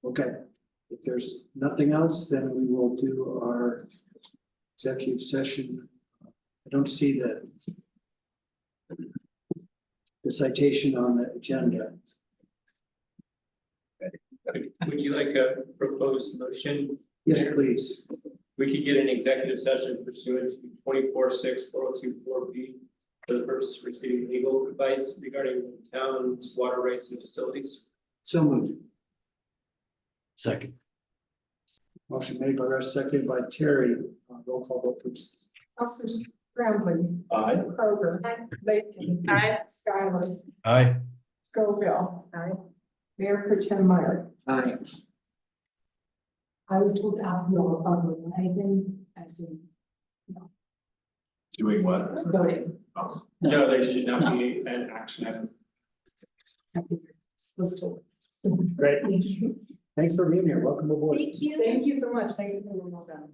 Okay, if there's nothing else, then we will do our executive session. I don't see the the citation on the agenda. Would you like a proposed motion? Yes, please. We could get an executive session pursuant to 24-6-4024B for the purpose of receiving legal advice regarding the town's water rights and facilities. So moved. Second. Motion made by Russ, seconded by Terry. Roll call vote, please. Officers Grambling, Aye. Kroger, Bacon, Skylar, Aye. Scoville. Mayor Pro Tem Meyer. Aye. I was told to ask you all about anything, I assume, Doing what? voting. No, there should not be an action item. Supposed to. Great. Thank you. Thanks for being here. Welcome aboard. Thank you. Thank you so much. Thanks for being well done.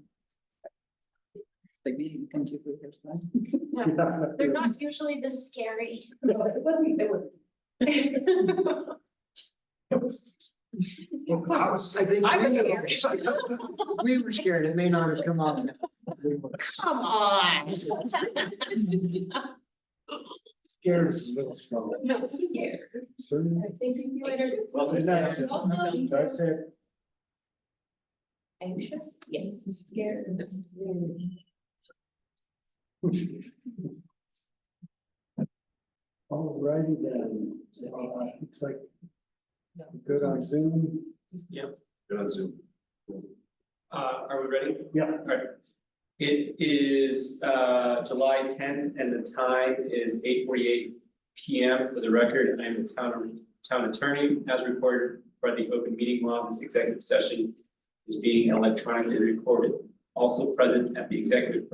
Big meeting, come to your first time. No, they're not usually this scary. No, it wasn't, it was. I think I was scared. we were scared. It may not have come off. Come on. Scared is a little strong. Not scared. Certainly. Thank you later. Well, there's not. Try to say it. Anxious? Yes. Scared. All righty then. Looks like good on Zoom. Yep. Good on Zoom. Are we ready? Yeah. All right. It is July 10th and the time is 8:48 PM. For the record, I am the town attorney. As reported by the open meeting law, this executive session is being electronically recorded. Also present at the executive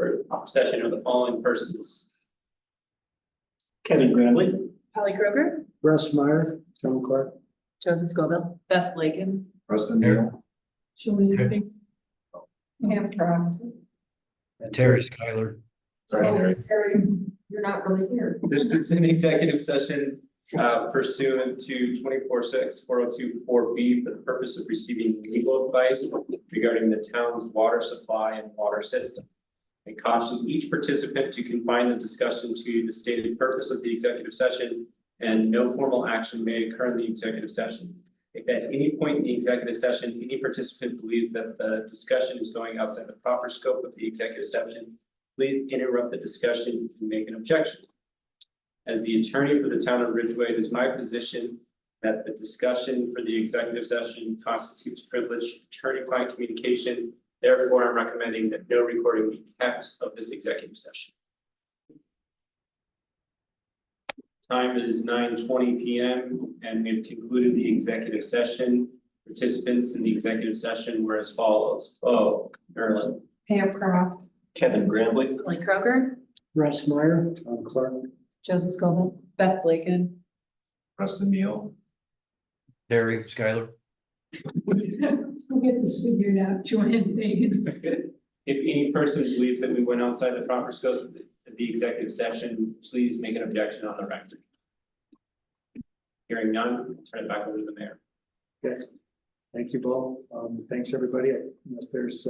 session are the following persons. Kevin Grambling. Holly Kroger, Russ Meyer, Tom Clark. Joseph Scoville. Beth Lakin, Preston Neal. Julie Pam Croft. Terry Skylar. Sorry, Terry. Terry, you're not really here. This is an executive session pursuant to 24-6-4024B for the purpose of receiving legal advice regarding the town's water supply and water system. I caution each participant to confine the discussion to the stated purpose of the executive session, and no formal action may occur in the executive session. If at any point in the executive session, any participant believes that the discussion is going outside the proper scope of the executive session, please interrupt the discussion and make an objection. As the attorney for the town of Ridgway, it is my position that the discussion for the executive session constitutes privileged attorney-client communication. Therefore, I'm recommending that no recording be kept of this executive session. Time is 9:20 PM and we've concluded the executive session. Participants in the executive session were as follows. Marilyn. Pam Croft, Kevin Grambling. Holly Kroger, Russ Meyer, Tom Clark. Joseph Scoville. Beth Lakin. Preston Neal. Terry Skylar. We'll get this figured out, Joanne Fagan. If any person believes that we went outside the proper scope of the executive session, please make an objection on the record. Hearing none, turn it back over to the mayor. Okay. Thank you both. Thanks, everybody. Unless there's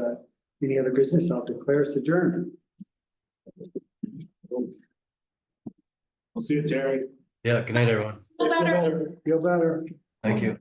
any other business, I'll declare us adjourned. We'll see you, Terry. Yeah, good night, everyone. Feel better. Feel better. Thank you.